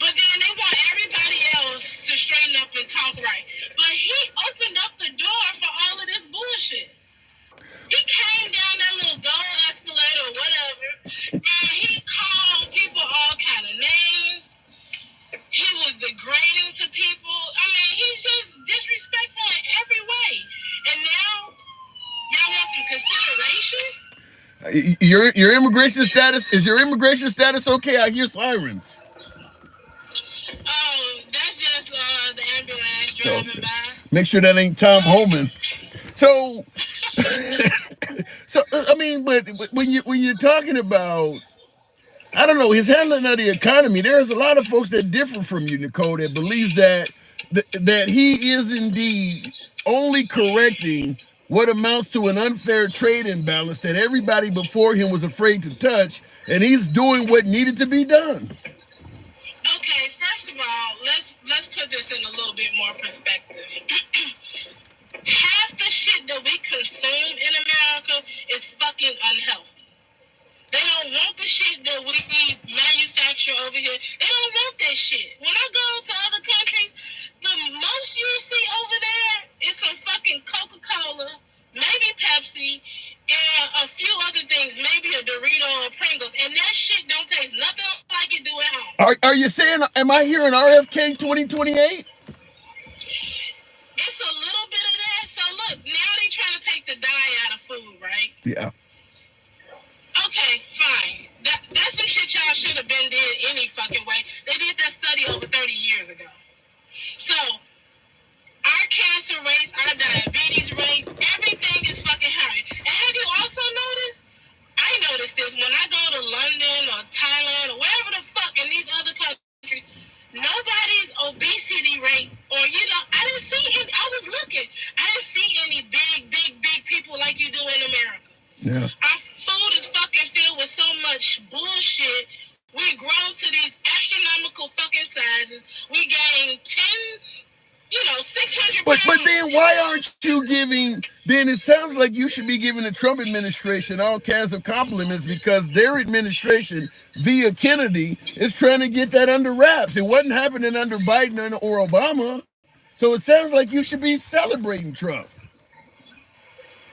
But then they want everybody else to straighten up and talk right. But he opened up the door for all of this bullshit. Your immigration status, is your immigration status okay? I hear sirens. Oh, that's just the ambulance driving Okay. by. Make sure that ain't Tom Homan. So, I mean, but when you're talking about, I don't know, his handling of the economy, there's a lot of folks that differ from you, Nicole, that believes that he is indeed only correcting what amounts to an unfair trade imbalance that everybody before him was afraid to touch, and he's doing what needed to be done. Okay, first of all, let's put this in a little bit more perspective. Half the shit that we consume in America is fucking unhealthy. They don't want the shit that we manufacture over here. They don't want that shit. When I go to other countries, the most you see over there is some fucking Coca-Cola, maybe Pepsi, and a few other things, maybe a Dorito or Pringles, and that shit don't taste nothing like it do at home. Are you saying, am I hearing RFK 2028? It's a little bit of that. So look, now they trying to take the dye out of food, right? Yeah. Okay, fine. That's some shit y'all should have been did any fucking way. They did that study over 30 years ago. So, our cancer rates, our diabetes rates, everything is fucking high. And have you also noticed? I noticed this when I go to London or Thailand or wherever the fuck in these other countries, nobody's obesity rate, or I didn't see any. I was looking. I didn't see any big people like you do in America. Yeah. Our food is fucking filled with so much bullshit. We grow to these astronomical fucking sizes. We gain 600 But pounds. then why aren't you giving, then it sounds like you should be giving the Trump administration all kinds of compliments because their administration via Kennedy is trying to get that under wraps. It wasn't happening under Biden or Obama. So it sounds like you should be celebrating Trump.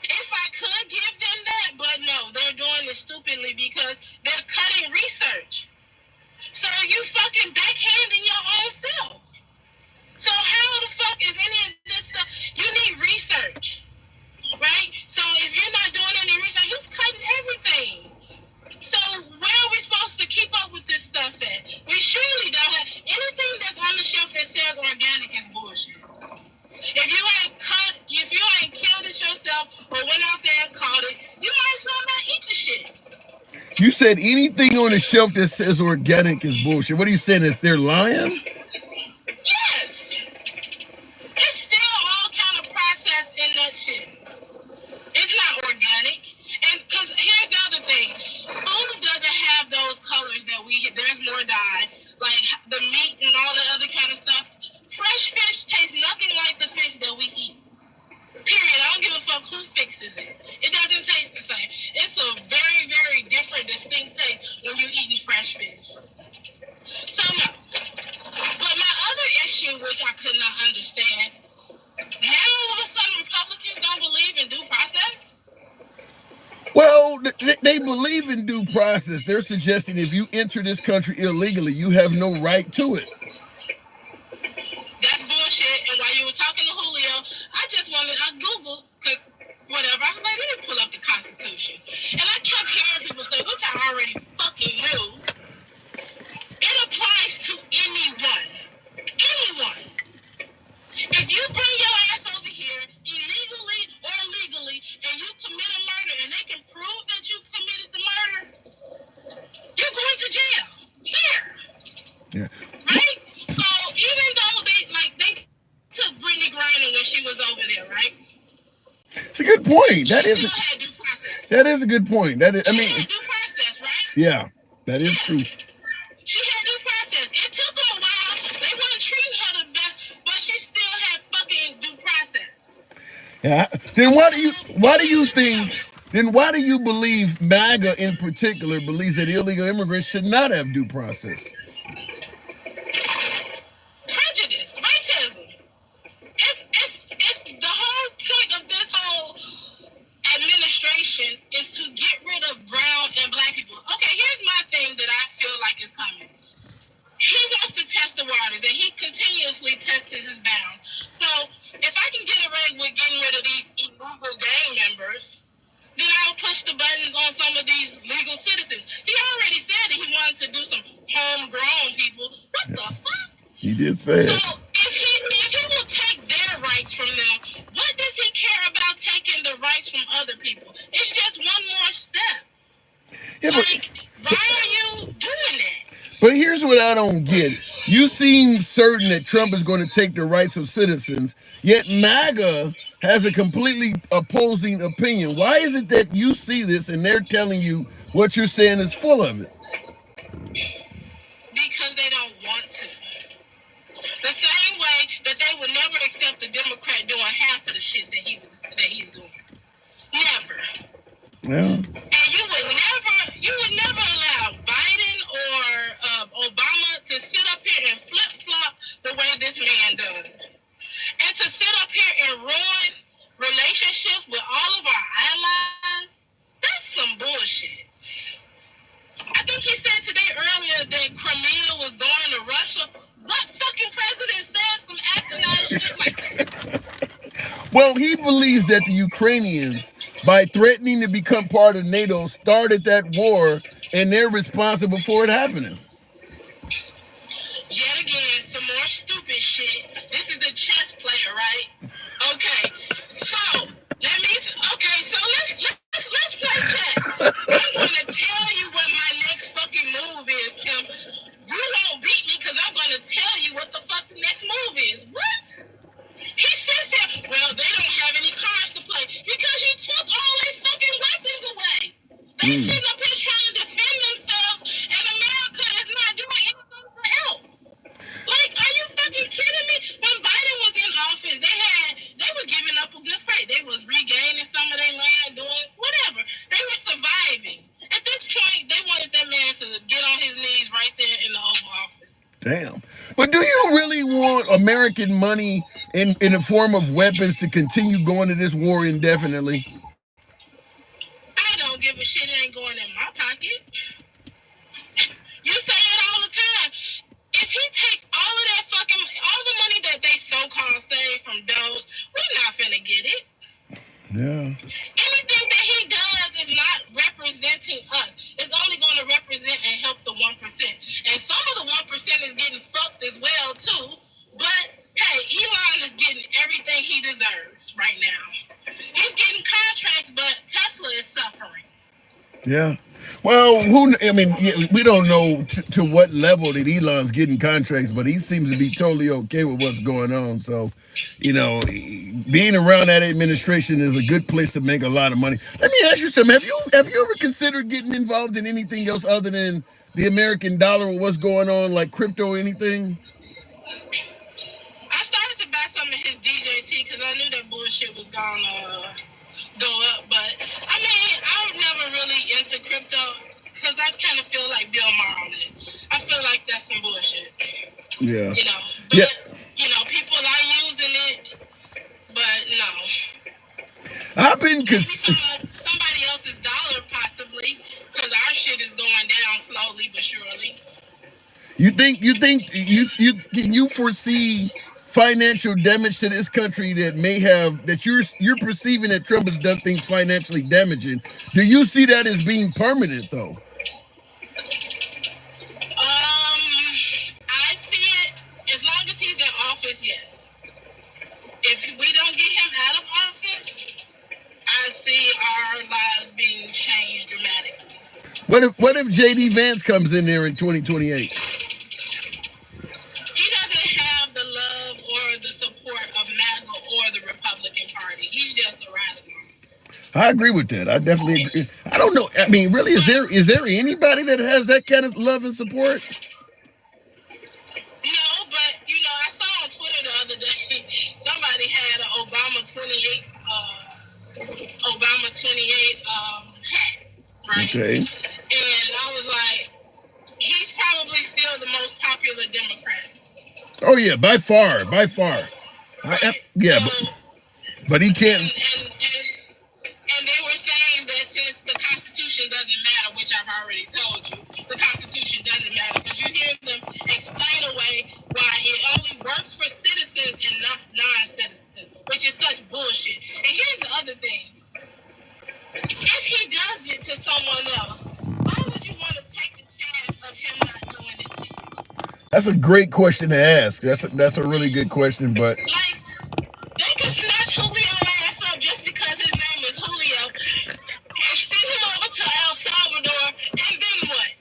If I could give them that, but no, they're doing it stupidly because they're cutting research. So you fucking backhanding your own self. So how the fuck is any of this stuff? You need research, right? So if you're not doing any research, he's cutting everything. So where are we supposed to keep up with this stuff at? We surely don't have anything that's on the shelf that says organic is bullshit. If you ain't killed it yourself or went out there and caught it, you might as well not eat the shit. You said anything on the shelf that says organic is bullshit. What are you saying? Is they're lying? Yes. It's still all kind of processed in that shit. It's not organic. And because here's the other thing. Food doesn't have those colors that there's more dye. Like the meat and all that other kind of stuff. Fresh fish tastes nothing like the fish that we eat. Period. I don't give a fuck who fixes it. It doesn't taste the same. It's a very, very different, distinct taste when you're eating fresh fish. So no. But my other issue, which I could not understand, now all of a sudden Republicans don't believe in due process? Well, they believe in due process. They're suggesting if you enter this country illegally, you have no right to it. That's bullshit. And while you were talking to Julio, I Googled, because whatever, I was like, let me pull up the Constitution. And I kept hearing people say, which I already fucking knew, it applies to anyone. Anyone. If you bring your ass over here illegally or legally and you commit a murder and they can prove that you committed the murder, you're going to jail. Here. Yeah. Right? So even though they took Brittany Griner when she was over there, right? It's a good point. She still had due process. That is a good point. That is, She had due process, right? Yeah, that is true. She had due process. It took them a while. They weren't treating her the best, but she still had fucking due process. Yeah. Then why do you believe MAGA in particular believes that illegal immigrants should not have due process? Prejudice, racism. It's the whole point of this whole administration is to get rid of brown and black people. Okay, here's my thing that I feel like is coming. He wants to test the waters, and he continuously tests his bounds. So if I can get away with getting rid of these illegal gang members, then I push the buttons on some of these legal citizens. He already said that he wanted to do some homegrown people. What the fuck? He did say it. So if he will take their rights from them, what does he care about taking the rights from other people? It's just one more step. Yeah, like, why are you doing that? But here's what I don't get. You seem certain that Trump is going to take the rights of citizens, yet MAGA has a completely opposing opinion. Why is it that you see this and they're telling you what you're saying is full of it? Because they don't want to. The same way that they would never accept a Democrat doing half of the shit that he's doing. Never. Yeah. And you would never allow Biden or Obama to sit up here and flip-flop the way this man does. And to sit up here and ruin relationships with all of our allies, that's some bullshit. I think he said today earlier that Crimea was going to Russia. What fucking president says some asinine shit like that? Well, he believes that the Ukrainians, by threatening to become part of NATO, started that war, and they're responsible for it happening. Yet again, some more stupid shit. This is the chess player, right? Okay. So let's play chess. I'm gonna tell you what my next fucking move is, Tim. You won't beat me because I'm gonna tell you what the fuck the next move is. What? He sits there. Well, they don't have any cards to play because you took all their fucking weapons away. They sitting up here trying to defend themselves, and America is not doing anything for help. Like, are you fucking kidding me? When Biden was in office, they were giving up a good fight. They was regaining some of their land, doing whatever. They were surviving. At this point, they wanted that man to get on his knees right there in the Oval Office. Damn. But do you really want American money in the form of weapons to continue going to this war indefinitely? I don't give a shit. It ain't going in my pocket. You say it all the time. If he takes all the money that they so-called save from those, we're not finna get it. Yeah. Anything that he does is not representing us. It's only going to represent and help the 1%. And some of the 1% is getting fucked as well, too. But, hey, Elon is getting everything he deserves right now. He's getting contracts, but Tesla is suffering. Yeah. Well, we don't know to what level that Elon's getting contracts, but he seems to be totally okay with what's going on. So, being around that administration is a good place to make a lot of money. Let me ask you something. Have you ever considered getting involved in anything else other than the American dollar or what's going on, like crypto or anything? I started to buy some of his DJT because I knew that bullshit was going to go up, but I was never really into crypto because I kind of feel like Bill Maher on it. I feel like that's some bullshit. Yeah. But, people are using it, but no. I've been somebody else's dollar possibly because our shit is going down slowly but surely. You think can you foresee financial damage to this country that you're perceiving that Trump has done things financially damaging? Do you see that as being permanent though? I see it as long as he's in office, yes. If we don't get him out of office, I see our lives being changed dramatically. What if J.D. Vance comes in there in 2028? He doesn't have the love or the support of MAGA or the Republican Party. He's just a radical. I agree with that. I definitely agree. I don't know. I mean, really, is there anybody that has that kind of love and support? No, but I saw on Twitter the other day somebody had an Obama 28 hat, right? Okay. And I was like, he's probably still the most popular Democrat. Oh yeah, by far. But he can't. And they were saying that since the Constitution doesn't matter, which I've already told you, the Constitution doesn't matter, because you hear them explain away why it only works for citizens and not non-citizens, which is such bullshit. And here's the other thing. If he That's a great question to ask. That's a really good question, but Like, they could snatch Julio ass up just because his name is Julio and send him over to El Salvador, and then what?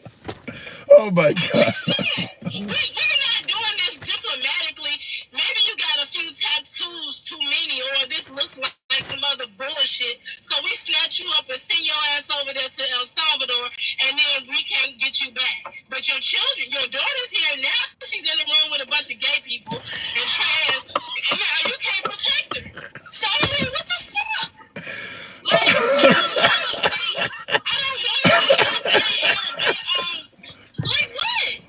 oh my I'm God. just saying. We're not doing this diplomatically. Maybe you got a few tattoos too many, or this looks like some other bullshit. So we snatch you up and send your ass over there to El Salvador, and then we can't get you back. But your children, your daughter's here now. She's in the room with a bunch of gay people and trans, and now you can't protect her. So I mean, what the fuck? Like, I don't want to be like what?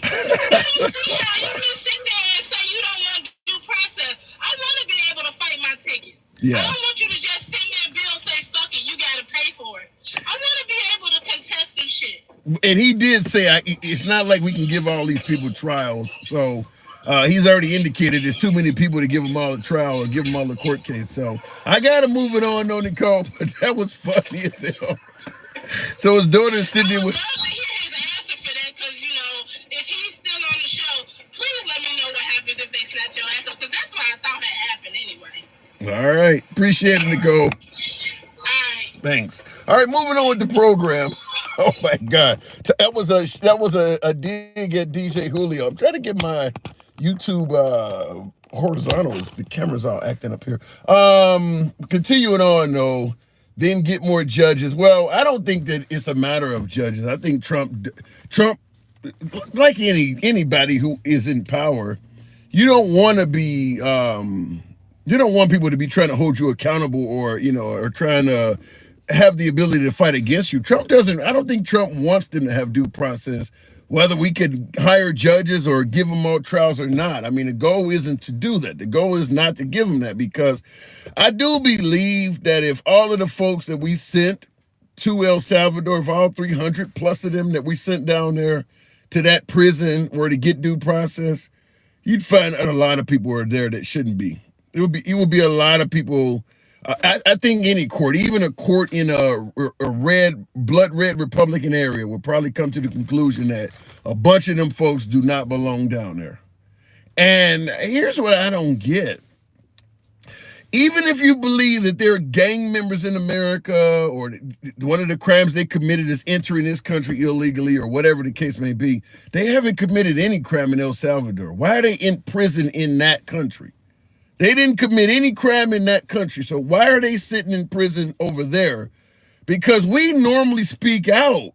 I don't see how you can sit there and say you don't want due process. I want to be able to fight my ticket. I Yeah. don't want you to just send me a bill and say, fuck it, you got to pay for it. I want to be able to contest some shit. And he did say it's not like we can give all these people trials. So he's already indicated there's too many people to give them all a trial or give them all a court case. So I got to move it on, though, Nicole. But that was funny as hell. So his daughter's sitting there I would with. love to hear his answer for that because, you know, if he's still on the show, please let me know what happens if they snatch your ass up because that's what I thought had happened anyway. All right. Appreciate it, Nicole. All right. Thanks. All right, moving on with the program. Oh my God, that was a dig at DJ Julio. I'm trying to get my YouTube horizontals. The camera's all acting up here. Continuing on though, then get more judges. Well, I don't think that it's a matter of judges. I think Trump, like anybody who is in power, you don't want to be. You don't want people to be trying to hold you accountable or or trying to have the ability to fight against you. Trump doesn't. I don't think Trump wants them to have due process, whether we could hire judges or give them all trials or not. I mean, the goal isn't to do that. The goal is not to give them that, because I do believe that if all of the folks that we sent to El Salvador, if all 300 plus of them that we sent down there to that prison were to get due process, you'd find out a lot of people are there that shouldn't be. It would be a lot of people. I think any court, even a court in a blood red Republican area, will probably come to the conclusion that a bunch of them folks do not belong down there. And here's what I don't get. Even if you believe that they're gang members in America, or one of the crimes they committed is entering this country illegally, or whatever the case may be, they haven't committed any crime in El Salvador. Why are they in prison in that country? They didn't commit any crime in that country. So why are they sitting in prison over there? Because we normally speak out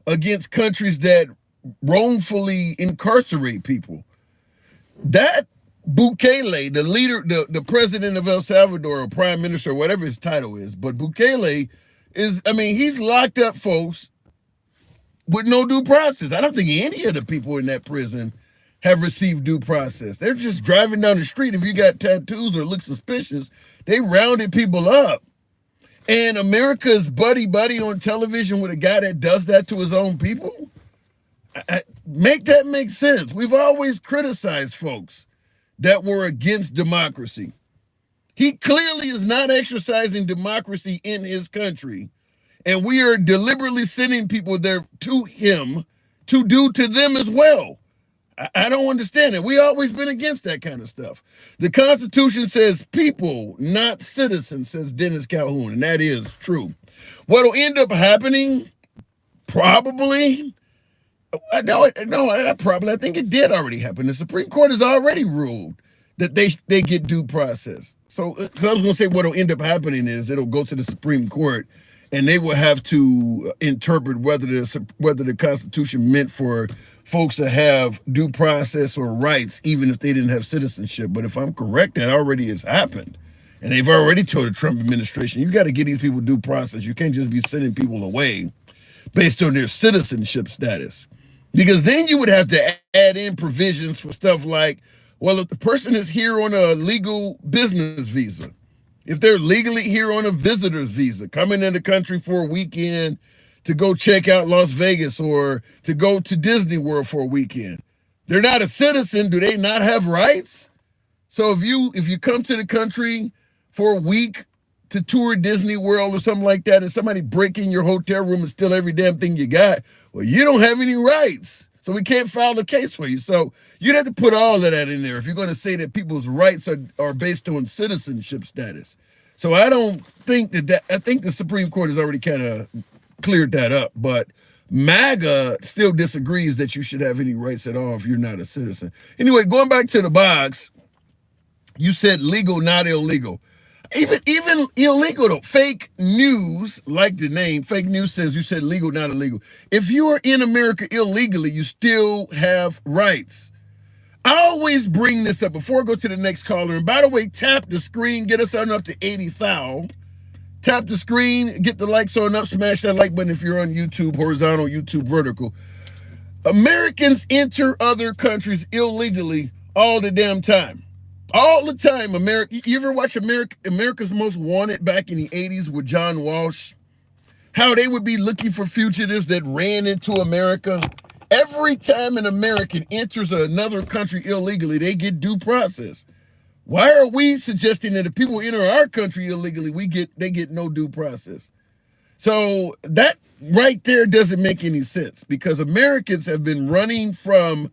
against countries that wrongfully incarcerate people. That Bukele, the leader, the president of El Salvador, or prime minister, or whatever his title is, but Bukele he's locked up folks with no due process. I don't think any of the people in that prison have received due process. They're just driving down the street. If you got tattoos or look suspicious, they rounded people up. And America's buddy on television with a guy that does that to his own people? Make that make sense. We've always criticized folks that were against democracy. He clearly is not exercising democracy in his country, and we are deliberately sending people there to him to do to them as well. I don't understand it. We always been against that kind of stuff. The Constitution says people, not citizens, says Dennis Calhoun, and that is true. What'll end up happening? Probably. I think it did already happen. The Supreme Court has already ruled that they get due process. So I was going to say what'll end up happening is it'll go to the Supreme Court, and they will have to interpret whether the Constitution meant for folks to have due process or rights, even if they didn't have citizenship. But if I'm correct, that already has happened. And they've already told the Trump administration, you got to get these people due process. You can't just be sending people away based on their citizenship status. Because then you would have to add in provisions for stuff like, well, if the person is here on a legal business visa, if they're legally here on a visitor's visa, coming in the country for a weekend to go check out Las Vegas or to go to Disney World for a weekend, they're not a citizen. Do they not have rights? So if you come to the country for a week to tour Disney World or something like that, and somebody break in your hotel room and steal every damn thing you got, well, you don't have any rights. So we can't file the case for you. So you'd have to put all of that in there if you're going to say that people's rights are based on citizenship status. So I don't think that I think the Supreme Court has already kind of cleared that up. But MAGA still disagrees that you should have any rights at all if you're not a citizen. Anyway, going back to the box, you said legal, not illegal. Even illegal though. Fake news, like the name, fake news says you said legal, not illegal. If you are in America illegally, you still have rights. I always bring this up before I go to the next caller. And by the way, tap the screen, get us on up to 80,000. Tap the screen, get the likes on up, smash that like button if you're on YouTube, horizontal, YouTube, vertical. Americans enter other countries illegally all the damn time. All the time. America. You ever watch America's Most Wanted back in the 80s with John Walsh? How they would be looking for fugitives that ran into America. Every time an American enters another country illegally, they get due process. Why are we suggesting that if people enter our country illegally, they get no due process? So that right there doesn't make any sense because Americans have been running from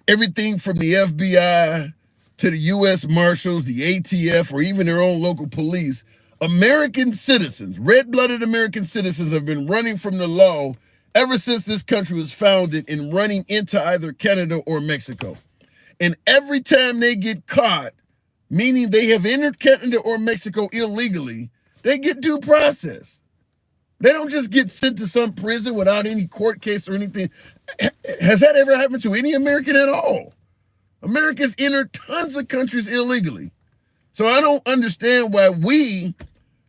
everything from the FBI to the U.S. Marshals, the ATF, or even their own local police. American citizens, red-blooded American citizens, have been running from the law ever since this country was founded and running into either Canada or Mexico. And every time they get caught, meaning they have entered Canada or Mexico illegally, they get due process. They don't just get sent to some prison without any court case or anything. Has that ever happened to any American at all? Americans enter tons of countries illegally. So I don't understand why we,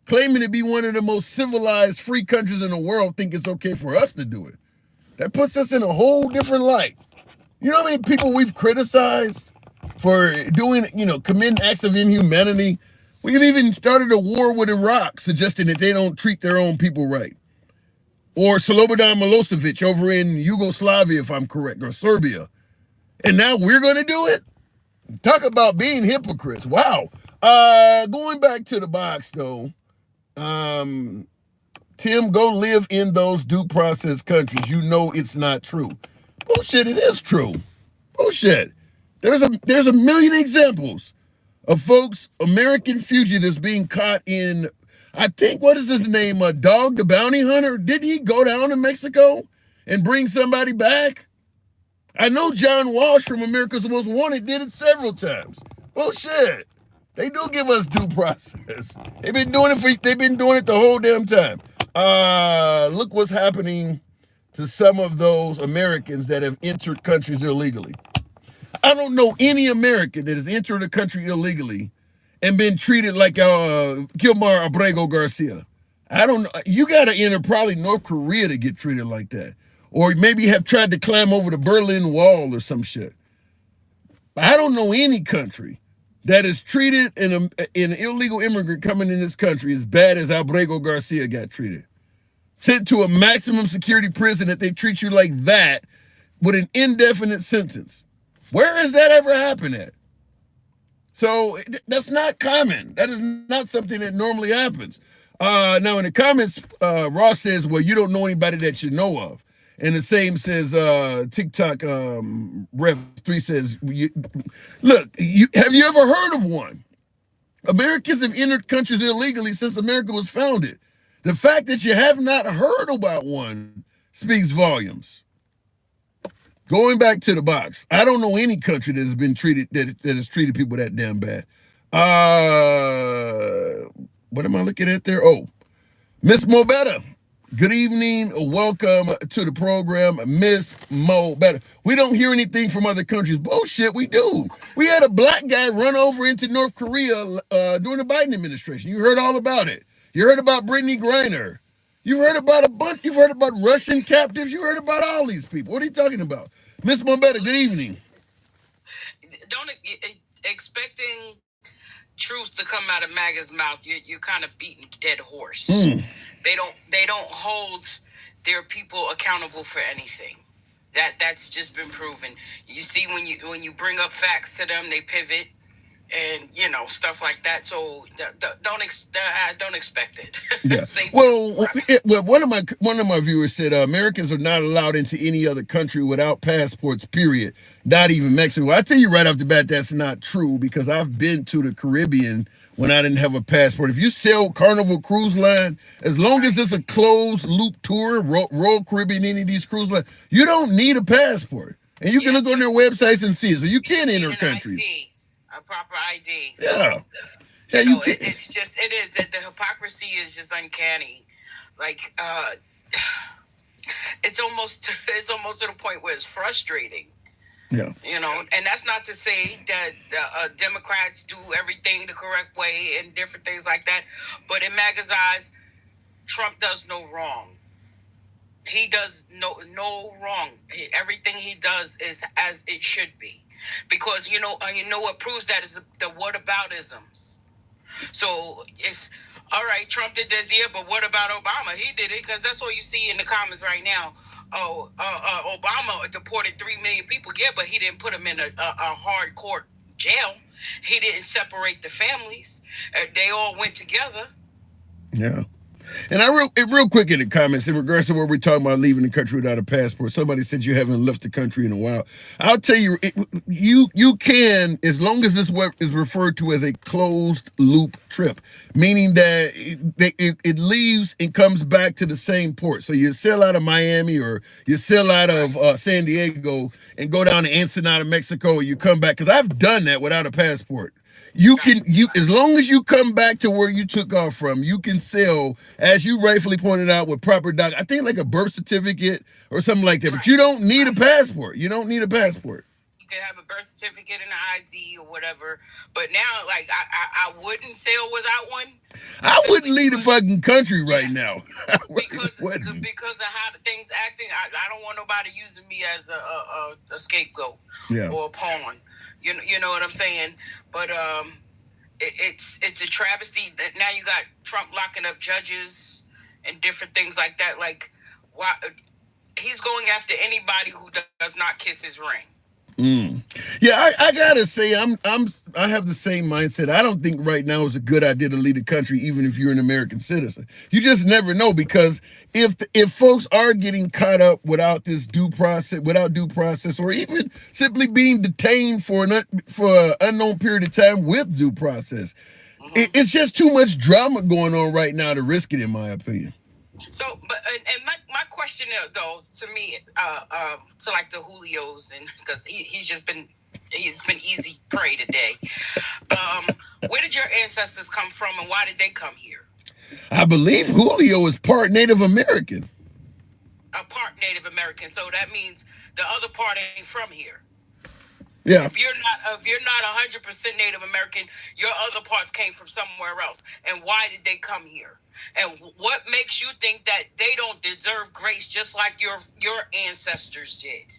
claiming to be one of the most civilized, free countries in the world, think it's okay for us to do it. That puts us in a whole different light. You know how many people we've criticized for doing, committing acts of inhumanity? We've even started a war with Iraq, suggesting that they don't treat their own people right. Or Slobodan Milosevic over in Yugoslavia, if I'm correct, or Serbia. And now we're going to do it? Talk about being hypocrites. Wow. Going back to the box, though. Tim, go live in those due process countries. You know it's not true. Bullshit, it is true. Bullshit. There's a million examples of folks, American fugitives being caught in, I think, what is his name? Dog the Bounty Hunter? Did he go down to Mexico and bring somebody back? I know John Walsh from America's Most Wanted did it several times. Bullshit. They do give us due process. They've been doing it the whole damn time. Look what's happening to some of those Americans that have entered countries illegally. I don't know any American that has entered a country illegally and been treated like Gilmar Abrego Garcia. I don't know. You got to enter probably North Korea to get treated like that. Or maybe have tried to climb over the Berlin Wall or some shit. I don't know any country that has treated an illegal immigrant coming in this country as bad as Abrego Garcia got treated. Sent to a maximum security prison that they treat you like that with an indefinite sentence. Where has that ever happened at? So that's not common. That is not something that normally happens. Now in the comments, Ross says, well, you don't know anybody that you know of. And the same says TikTok Ref 3 says, look, have you ever heard of one? Americans have entered countries illegally since America was founded. The fact that you have not heard about one speaks volumes. Going back to the box, I don't know any country that has been treated that has treated people that damn bad. What am I looking at there? Oh, Miss Mobetta. Good evening. Welcome to the program, Miss Mobetta. We don't hear anything from other countries. Bullshit, we do. We had a black guy run over into North Korea during the Biden administration. You heard all about it. You heard about Brittany Griner. You heard about a bunch. You've heard about Russian captives. You heard about all these people. What are you talking about? Miss Mobetta, good evening. Don't expecting truth to come out of MAGA's mouth. You're kind of beating a dead horse. They don't hold their people accountable for anything. That's just been proven. You see, when you bring up facts to them, they pivot and stuff like that. So don't expect it. Yeah. Save your Well, breath. well, one of my viewers said Americans are not allowed into any other country without passports. Period. Not even Mexico. I tell you right off the bat, that's not true because I've been to the Caribbean when I didn't have a passport. If you sell Carnival Cruise Line, as long as it's a closed loop tour, Royal Caribbean, any of these cruise lines, you don't need a passport, and you can look on their websites and see it. So you can enter countries. ID, a proper ID. So, Yeah. Yeah, you can. it is that the hypocrisy is just uncanny. Like, it's almost to the point where it's frustrating. Yeah. And that's not to say that Democrats do everything the correct way and different things like that. But in MAGA's eyes, Trump does no wrong. He does no wrong. Everything he does is as it should be, because what proves that is the whataboutisms. So it's all right. Trump did this, yeah, but what about Obama? He did it because that's all you see in the comments right now. Oh, Obama deported 3 million people, yeah, but he didn't put them in a hardcore jail. He didn't separate the families. They all went together. Yeah. And real quick in the comments, in regards to what we're talking about leaving the country without a passport, somebody said you haven't left the country in a while. I'll tell you, you can, as long as this what is referred to as a closed loop trip, meaning that it leaves and comes back to the same port. So you sail out of Miami or you sail out of San Diego and go down to Ensenada, Mexico, or you come back. Because I've done that without a passport. You as long as you come back to where you took off from, you can sail, as you rightfully pointed out, with proper I think like a birth certificate or something like that. But you don't need a passport. You don't need a passport. You could have a birth certificate and an ID or whatever. But now, like, I wouldn't sail without one. I wouldn't leave the fucking country right now. because of how the things acting. I don't want nobody using me as a scapegoat or a pawn. You know what I'm saying? But it's a travesty that now you got Trump locking up judges and different things like that. Like, why he's going after anybody who does not kiss his ring. Yeah, I gotta say, I have the same mindset. I don't think right now is a good idea to leave the country, even if you're an American citizen. You just never know, because if folks are getting caught up without due process, or even simply being detained for an unknown period of time with due process, it's just too much drama going on right now to risk it, in my opinion. So, but and my question though to me, to like the Julios, and because he's been easy prey today. Where did your ancestors come from, and why did they come here? I believe Julio is part Native American. A part Native American, so that means the other part ain't from here. Yeah. If you're not 100% Native American, your other parts came from somewhere else. And why did they come here? And what makes you think that they don't deserve grace just like your ancestors did?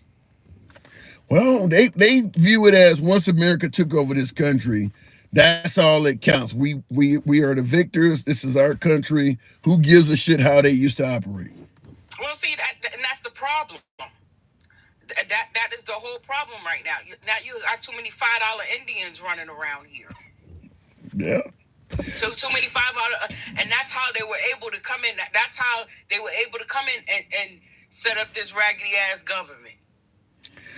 Well, they view it as once America took over this country, that's all that counts. We are the victors. This is our country. Who gives a shit how they used to operate? Well, see, and that's the problem. That is the whole problem right now. Now you got too many $5 Indians running around here. Yeah. So too many $5, and that's how they were able to come in. That's how they were able to come in and set up this raggedy ass government.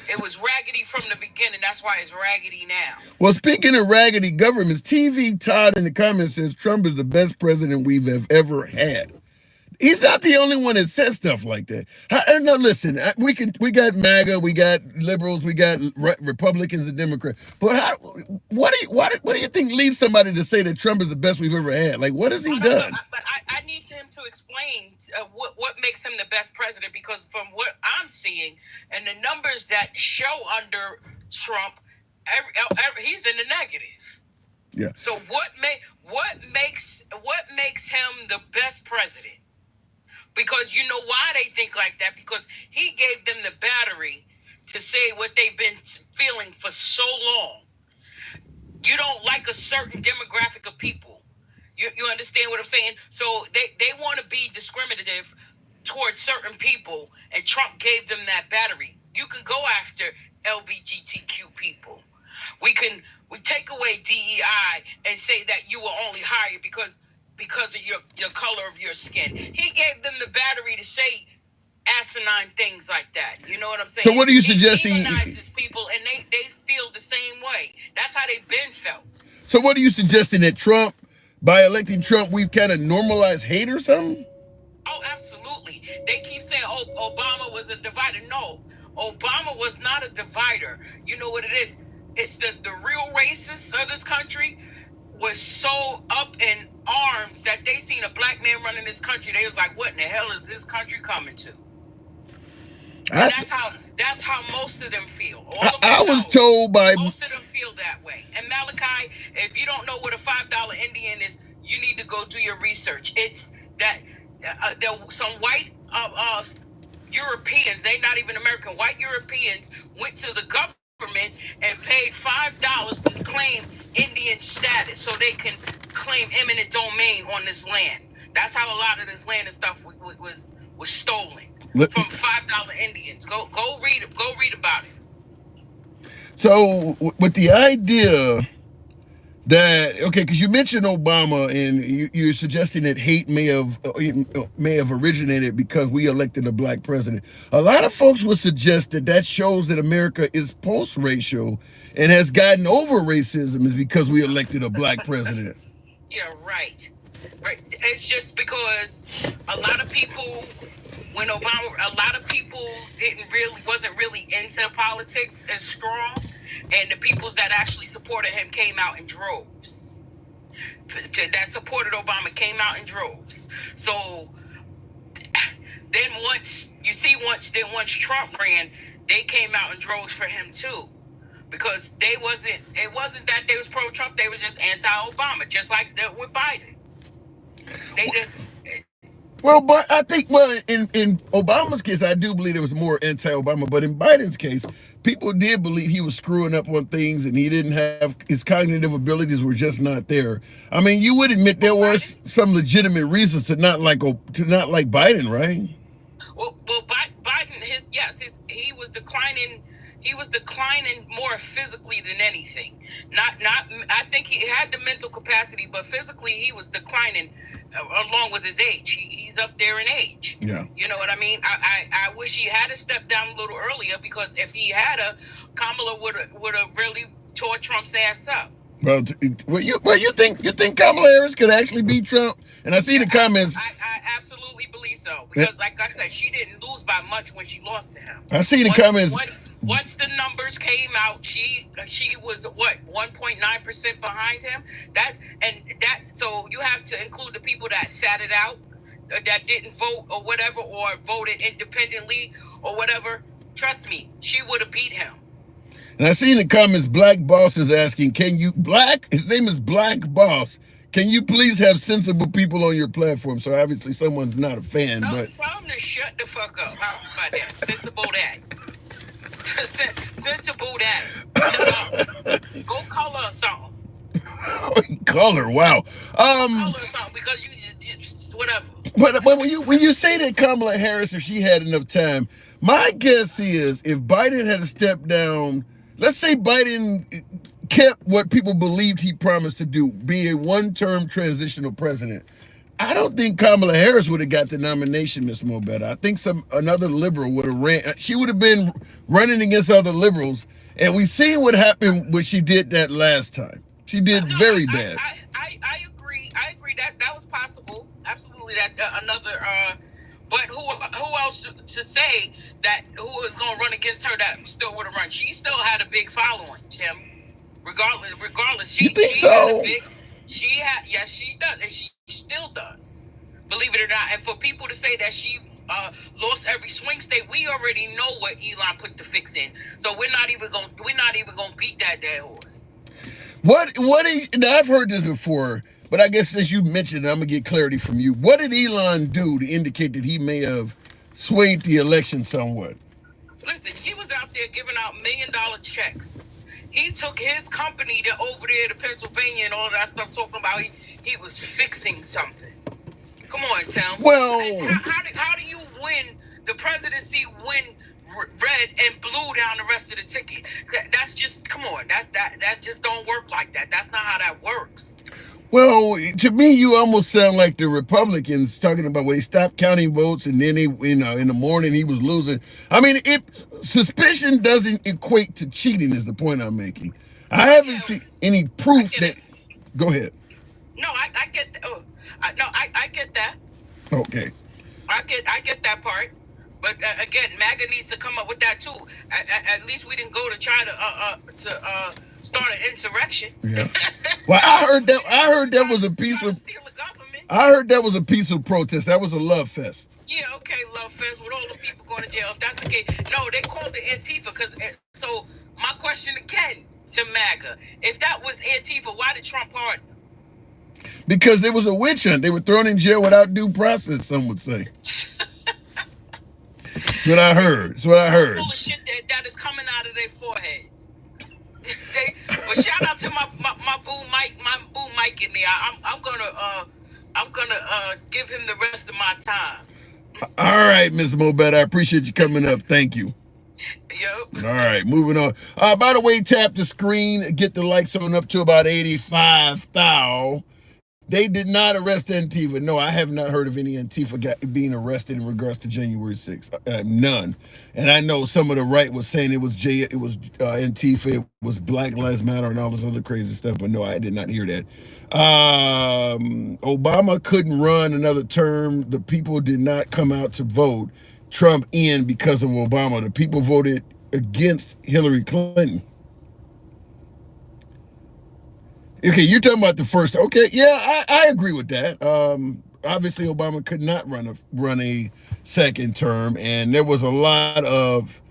It was raggedy from the beginning. That's why it's raggedy now. Well, speaking of raggedy governments, TV Todd in the comments says Trump is the best president we've ever had. He's not the only one that says stuff like that. No, listen, we got MAGA, we got liberals, we got Republicans and Democrats. But what do you think leads somebody to say that Trump is the best we've ever had? Like, what has he done? But I need him to explain what makes him the best president, because from what I'm seeing and the numbers that show under Trump, he's in the negative. Yeah. So what makes him the best president? Because you know why they think like that? Because he gave them the battery to say what they've been feeling for so long. You don't like a certain demographic of people. You understand what I'm saying? So they want to be discriminative towards certain people, and Trump gave them that battery. You can go after LGBTQ people. We take away DEI and say that you were only hired because of your color of your skin. He gave them the battery to say asinine things like that. You know what I'm saying? So what are you He suggesting? demonizes people, and they feel the same way. That's how they've been felt. So what are you suggesting, that Trump, by electing Trump, we've kind of normalized hate or something? Oh, absolutely. They keep saying, "Oh, Obama was a divider." No, Obama was not a divider. You know what it is? It's the real racists of this country was so up in arms that they seen a black man running this country. They was like, "What in the hell is this country coming to?" And that's how most of them feel. I was told by most of them feel that way. And Malachi, if you don't know what a $5 Indian is, you need to go do your research. It's that there some white Europeans, they not even American, white Europeans went to the government and paid $5 to claim Indian status so they can claim eminent domain on this land. That's how a lot of this land and stuff was stolen from $5 Indians. Go read about it. So with the idea that, okay, because you mentioned Obama and you're suggesting that hate may have originated because we elected a black president. A lot of folks would suggest that shows that America is post-racial and has gotten over racism is because we elected a black president. Yeah, right. It's just because a lot of people, when Obama, a lot of people wasn't really into politics as strong, and the peoples that actually supported him came out in droves. That supported Obama came out in droves. So then once Trump ran, they came out in droves for him too. Because it wasn't that they was pro-Trump, they were just anti-Obama, just like with Biden. They did. Well, but I think, in Obama's case, I do believe there was more anti-Obama, but in Biden's case, people did believe he was screwing up on things and he didn't have, his cognitive abilities were just not there. I mean, you would admit there were some legitimate reasons to not like Biden, right? Well, Biden, he was declining. He was declining more physically than anything. Not. I think he had the mental capacity, but physically he was declining along with his age. He's up there in age. Yeah. You know what I mean? I wish he had stepped down a little earlier, because if he had Kamala would have really tore Trump's ass up. Well, you think Kamala Harris could actually beat Trump? And I see the comments. I absolutely believe so, because, like I said, she didn't lose by much when she lost to him. I see the comments. Once the numbers came out, she was 1.9% behind him. So you have to include the people that sat it out, that didn't vote or whatever, or voted independently or whatever. Trust me, she would have beat him. And I see in the comments, Black Boss is asking, his name is Black Boss, can you please have sensible people on your platform? So obviously someone's not a fan, but tell him to shut the fuck up. How about that? Sensible that. Sensible that. Go color something. Color, wow. Color something, because you whatever. But when you say that Kamala Harris, if she had enough time, my guess is if Biden had stepped down, let's say Biden kept what people believed he promised to do, be a one-term transitional president, I don't think Kamala Harris would have got the nomination, Ms. Mobetta. I think another liberal would have ran. She would have been running against other liberals, and we seen what happened when she did that last time. She did very bad. I agree. I agree that was possible. Absolutely, that another. But who else to say that who was going to run against her that still would have run? She still had a big following, Tim. Regardless, she so? Yes, she does, and she still does. Believe it or not, and for people to say that she lost every swing state, we already know what Elon put the fix in. So we're not even gonna beat that dead horse. Now I've heard this before, but I guess since you mentioned it, I'm gonna get clarity from you. What did Elon do to indicate that he may have swayed the election somewhat? Listen, he was out there giving out $1 million checks. He took his company over there to Pennsylvania and all that stuff, talking about he was fixing something. Come on, Tim. Well, how do you win the presidency when red and blue down the rest of the ticket. That's just, come on, that just don't work like that. That's not how that works. Well, to me, you almost sound like the Republicans talking about when they stopped counting votes and then in the morning he was losing. I mean, suspicion doesn't equate to cheating is the point I'm making. I haven't seen any proof that. Go ahead. No, I get. I get that. Okay. I get that part. But again, MAGA needs to come up with that too. At least we didn't go to try to start an insurrection. Yeah. Well, I heard that was a peaceful. I heard that was a peaceful protest. That was a love fest. Yeah, okay, love fest with all the people going to jail. If that's the case, no, they called it Antifa because. So my question again to MAGA: if that was Antifa, why did Trump pardon? Because there was a witch hunt. They were thrown in jail without due process. Some would say. That's what I heard. That's what I heard. All the shit that is coming out of their forehead. But shout out to my boo Mike in there. I'm gonna give him the rest of my time. All right, Miss Mobet, I appreciate you coming up. Thank you. Yep. All right, moving on. By the way, tap the screen, get the likes on up to about 85,000. They did not arrest Antifa. No, I have not heard of any Antifa being arrested in regards to January 6th. None. And I know some of the right was saying it was Antifa, it was Black Lives Matter and all this other crazy stuff. But no, I did not hear that. Obama couldn't run another term. The people did not come out to vote Trump in because of Obama. The people voted against Hillary Clinton. Okay, you're talking about the first. Okay, yeah, I agree with that. Obviously, Obama could not run a second term, and there was a lot of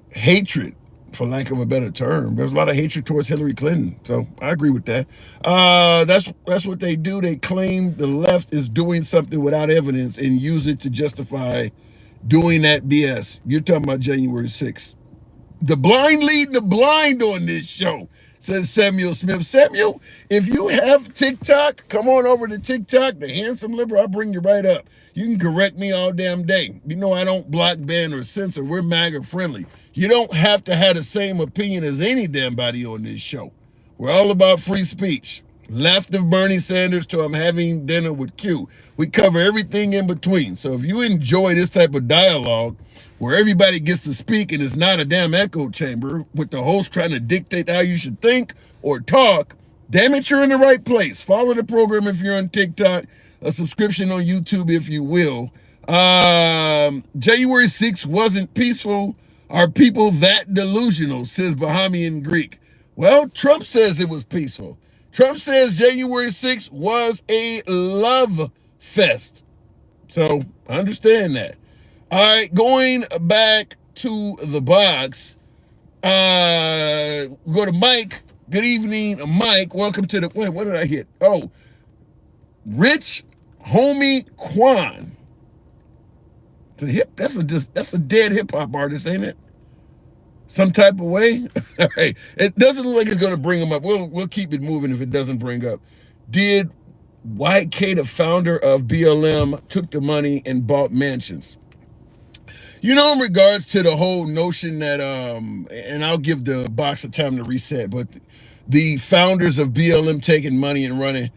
hatred, for lack of a better term. There's a lot of hatred towards Hillary Clinton, so I agree with that. That's what they do. They claim the left is doing something without evidence and use it to justify doing that BS. You're talking about January 6th. The blind leading the blind on this show, says Samuel Smith. Samuel, if you have TikTok, come on over to TikTok, the handsome liberal. I'll bring you right up. You can correct me all damn day. You know I don't block, ban, or censor. We're MAGA friendly. You don't have to have the same opinion as any damn body on this show. We're all about free speech. Left of Bernie Sanders to I'm having dinner with Q. We cover everything in between. So if you enjoy this type of dialogue, where everybody gets to speak and it's not a damn echo chamber with the host trying to dictate how you should think or talk, damn it, you're in the right place. Follow the program if you're on TikTok, a subscription on YouTube if you will. January 6th wasn't peaceful. Are people that delusional, says Bahamian Greek. Well, Trump says it was peaceful. Trump says January 6th was a love fest. So understand that. All right, going back to the box, we go to Mike. Good evening, Mike. Welcome to the, wait, what did I hit? Oh, Rich Homie Quan. That's a dead hip hop artist, ain't it? Some type of way. All right, it doesn't look like it's gonna bring him up. We'll keep it moving if it doesn't bring up. Did YK, the founder of BLM, took the money and bought mansions? You know, in regards to the whole notion that, and I'll give the box a time to reset, but the founders of BLM taking money and running,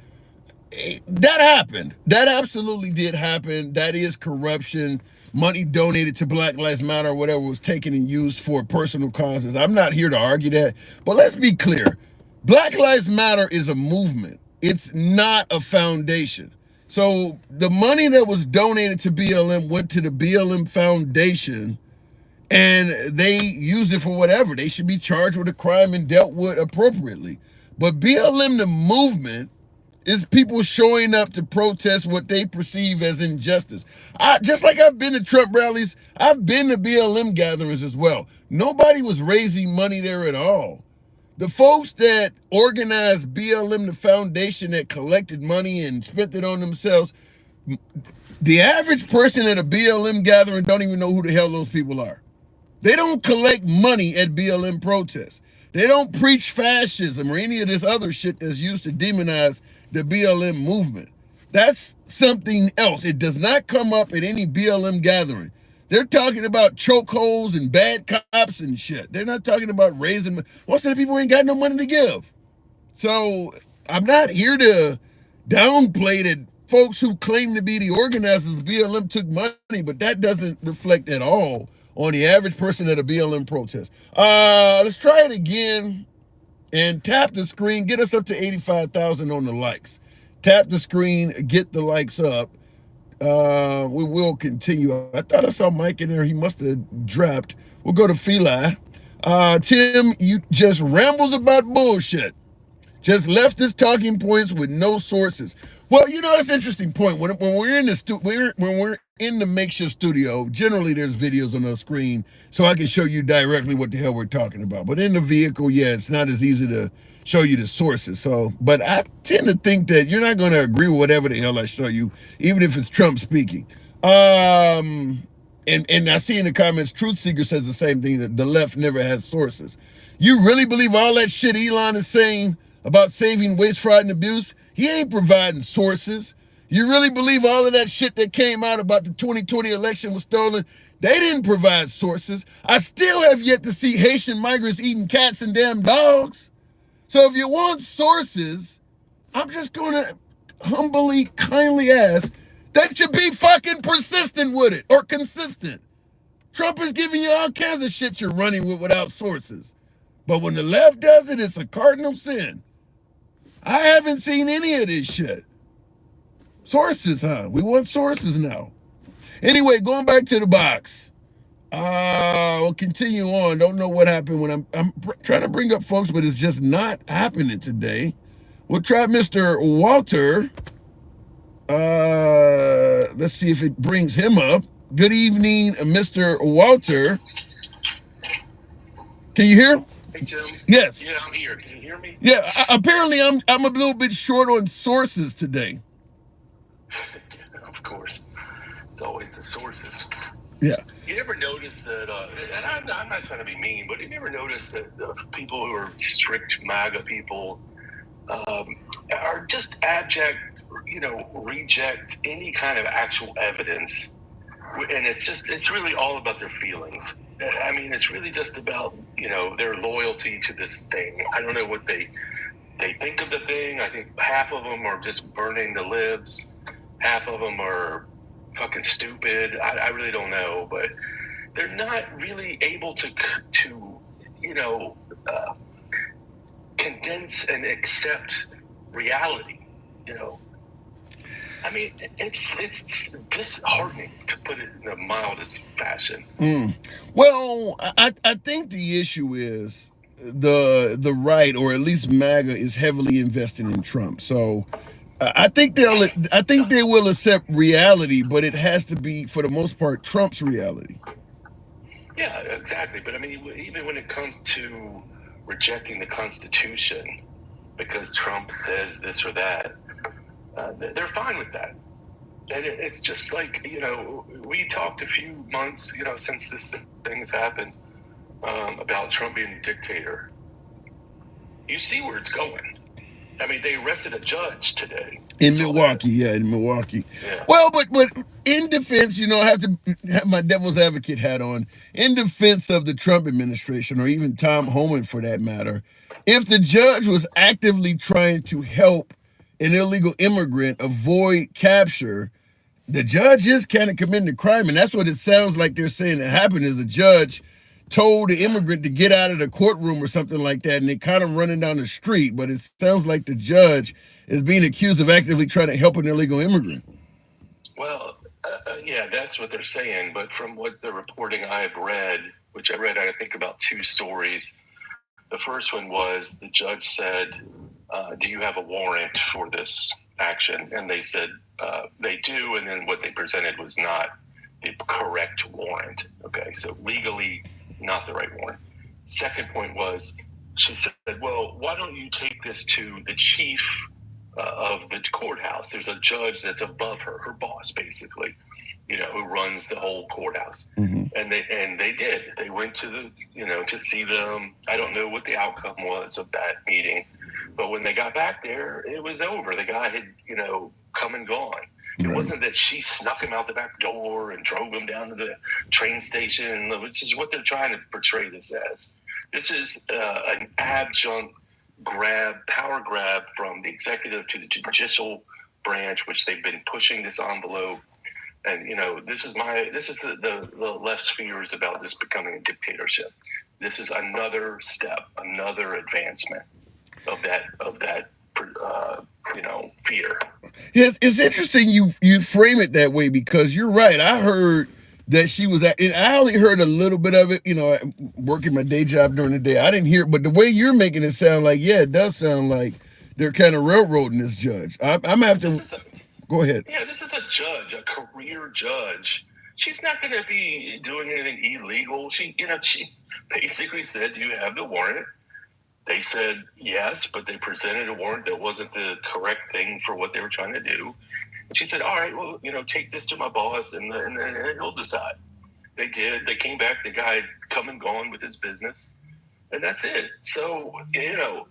that happened. That absolutely did happen. That is corruption. Money donated to Black Lives Matter or whatever was taken and used for personal causes. I'm not here to argue that, but let's be clear. Black Lives Matter is a movement. It's not a foundation. So the money that was donated to BLM went to the BLM Foundation, and they used it for whatever. They should be charged with a crime and dealt with appropriately. But BLM, the movement, is people showing up to protest what they perceive as injustice. Just like I've been to Trump rallies, I've been to BLM gatherings as well. Nobody was raising money there at all. The folks that organized BLM, the foundation that collected money and spent it on themselves, the average person at a BLM gathering don't even know who the hell those people are. They don't collect money at BLM protests. They don't preach fascism or any of this other shit that's used to demonize the BLM movement. That's something else. It does not come up at any BLM gathering. They're talking about chokeholds and bad cops and shit. They're not talking about raising. Most of the people ain't got no money to give. So I'm not here to downplay that folks who claim to be the organizers of BLM took money, but that doesn't reflect at all on the average person at a BLM protest. Let's try it again and tap the screen. Get us up to 85,000 on the likes. Tap the screen, get the likes up. We will continue. I thought I saw Mike in there. He must have dropped. We'll go to Feli. Tim, you just rambles about bullshit. Just left his talking points with no sources. Well, you know that's an interesting point. When we're in the when we're in the makeshift studio, generally there's videos on the screen so I can show you directly what the hell we're talking about. But in the vehicle, yeah, it's not as easy to show you the sources. So, but I tend to think that you're not going to agree with whatever the hell I show you, even if it's Trump speaking. And I see in the comments, Truth Seeker says the same thing, that the left never has sources. You really believe all that shit Elon is saying about saving waste, fraud, and abuse? He ain't providing sources. You really believe all of that shit that came out about the 2020 election was stolen? They didn't provide sources. I still have yet to see Haitian migrants eating cats and damn dogs. So if you want sources, I'm just going to humbly, kindly ask that you be fucking persistent with it or consistent. Trump is giving you all kinds of shit you're running with without sources. But when the left does it, it's a cardinal sin. I haven't seen any of this shit. Sources, huh? We want sources now. Anyway, going back to the box. We'll continue on. Don't know what happened when I'm trying to bring up folks, but it's just not happening today. We'll try Mr. Walter. Let's see if it brings him up. Good evening, Mr. Walter. Can you hear? Hey, Tim. Yes. Yeah, I'm here. Can you hear me? Yeah. Apparently, I'm a little bit short on sources today. Of course, it's always the sources. Yeah. You ever notice that? And I'm not trying to be mean, but you never notice that the people who are strict MAGA people are just abject, reject any kind of actual evidence, and it's really all about their feelings. I mean, it's really just about their loyalty to this thing. I don't know what they think of the thing. I think half of them are just burning the libs. Half of them are fucking stupid. I really don't know, but they're not really able to condense and accept reality. I mean, it's disheartening, to put it in the mildest fashion. Well, I think the issue is the right, or at least MAGA, is heavily invested in Trump. So I think they will accept reality, but it has to be, for the most part, Trump's reality. Yeah, exactly. But I mean, even when it comes to rejecting the Constitution because Trump says this or that, they're fine with that. And it's just like, we talked a few months, since this thing's happened, about Trump being a dictator. You see where it's going. I mean, they arrested a judge today. In Milwaukee. Yeah. Well, but in defense, I have to have my devil's advocate hat on. In defense of the Trump administration, or even Tom Homan for that matter, if the judge was actively trying to help an illegal immigrant avoid capture, the judge is kind of committing a crime. And that's what it sounds like they're saying that happened, is the judge told the immigrant to get out of the courtroom or something like that, and they kind of running down the street. But it sounds like the judge is being accused of actively trying to help an illegal immigrant. Well, yeah, that's what they're saying. But from what the reporting I've read, which I read, I think, about 2 stories. The first one was the judge said, do you have a warrant for this action? And they said they do. And then what they presented was not the correct warrant. Okay, so legally not the right warrant. Second point was, she said, well, why don't you take this to the chief of the courthouse? There's a judge that's above her boss, basically, who runs the whole courthouse. Mm-hmm. And they did. They went to to see them. I don't know what the outcome was of that meeting, but when they got back there, it was over. The guy had, come and gone. It wasn't that she snuck him out the back door and drove him down to the train station, which is what they're trying to portray this as. This is an adjunct power grab from the executive to the judicial branch, which they've been pushing this envelope. And this is the left's fears about this becoming a dictatorship. This is another step, another advancement of that fear. Yes, it's interesting you frame it that way, because you're right. I heard that she was at, and I only heard a little bit of it, working my day job during the day. I didn't hear it, but the way you're making it sound like, yeah, it does sound like they're kind of railroading this judge. I'm gonna have to go ahead. Yeah, this is a judge, a career judge. She's not going to be doing anything illegal. She basically said, "Do you have the warrant?" They said yes, but they presented a warrant that wasn't the correct thing for what they were trying to do. And she said, "All right, well, take this to my boss, and he'll decide." They did. They came back. The guy had come and gone with his business, and that's it. So,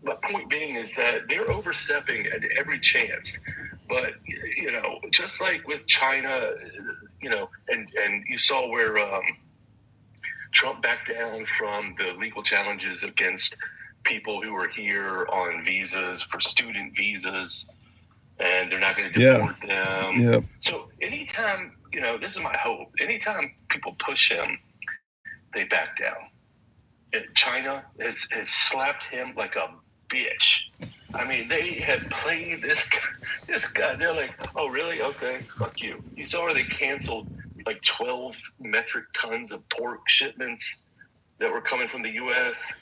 my point being is that they're overstepping at every chance. But, just like with China, and you saw where Trump backed down from the legal challenges against people who were here on visas, for student visas, and they're not going to deport them. Yeah. So anytime, this is my hope, anytime people push him, they back down. And China has slapped him like a bitch. I mean, they have played this guy. They're like, "Oh, really? Okay, fuck you." You saw where they canceled like 12 metric tons of pork shipments that were coming from the U.S.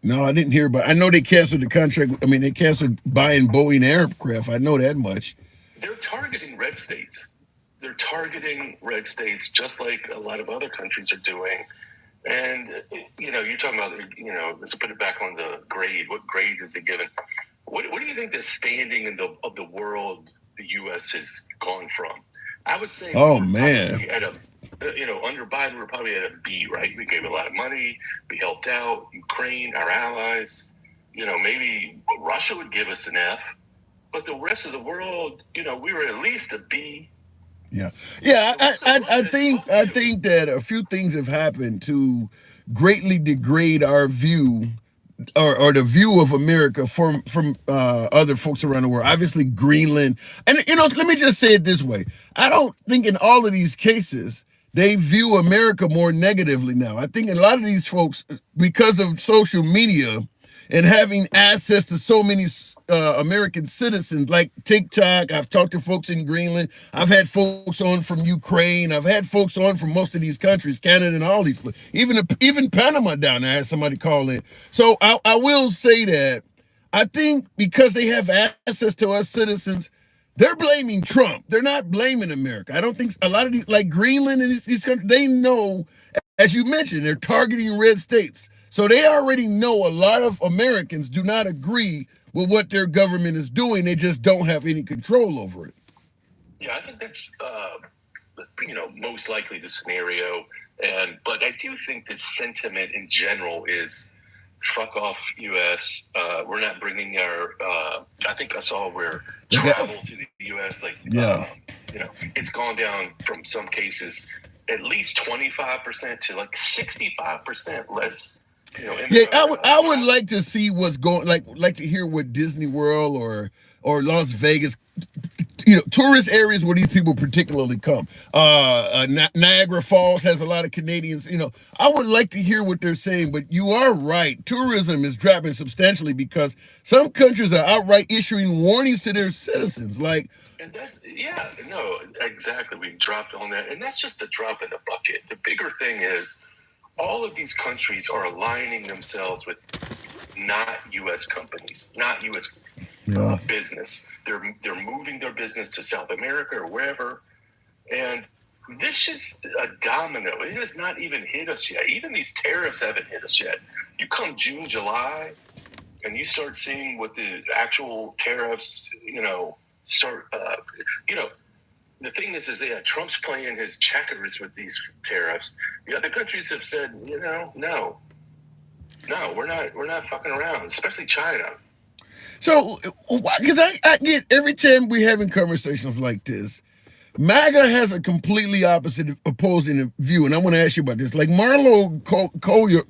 No, I didn't hear about. I know they canceled the contract. I mean, they canceled buying Boeing aircraft. I know that much. They're targeting red states. They're targeting red states, just like a lot of other countries are doing. And you're talking about, let's put it back on the grade. What grade is it given? What do you think the standing of the world the U.S. has gone from? I would say, man, at a, under Biden, we're probably at a B, right? We gave a lot of money, we helped out Ukraine, our allies. Maybe Russia would give us an F, but the rest of the world, we were at least a B. Yeah. I think that a few things have happened to greatly degrade our view, or the view of America from other folks around the world. Obviously, Greenland, and let me just say it this way: I don't think in all of these cases they view America more negatively now. I think a lot of these folks, because of social media and having access to so many American citizens, like TikTok. I've talked to folks in Greenland. I've had folks on from Ukraine. I've had folks on from most of these countries, Canada and all these, but even Panama down there, I had somebody call in. So I will say that I think because they have access to us citizens, they're blaming Trump. They're not blaming America. I don't think a lot of these, like Greenland and these countries, they know, as you mentioned, they're targeting red states. So they already know a lot of Americans do not agree with what their government is doing. They just don't have any control over it. Yeah, I think that's most likely the scenario. But I do think the sentiment in general is fuck off, U.S. We're not bringing our. I think I saw where travel to the U.S. It's gone down from some cases at least 25% to like 65% less. I would like to see what's going, like to hear what Disney World or Las Vegas, tourist areas where these people particularly come. Niagara Falls has a lot of Canadians. I would like to hear what they're saying, but you are right. Tourism is dropping substantially because some countries are outright issuing warnings to their citizens. And exactly. We dropped on that, and that's just a drop in the bucket. The bigger thing is, all of these countries are aligning themselves with not U.S. companies, not U.S. Business. They're moving their business to South America or wherever, and this is a domino. It has not even hit us yet. Even these tariffs haven't hit us yet. You come June, July, and you start seeing what the actual tariffs, start. The thing is that Trump's playing his checkers with these tariffs. The other countries have said, no, we're not fucking around, especially China. So, because I get every time we're having conversations like this, MAGA has a completely opposite, opposing view, and I want to ask you about this. Like Marlo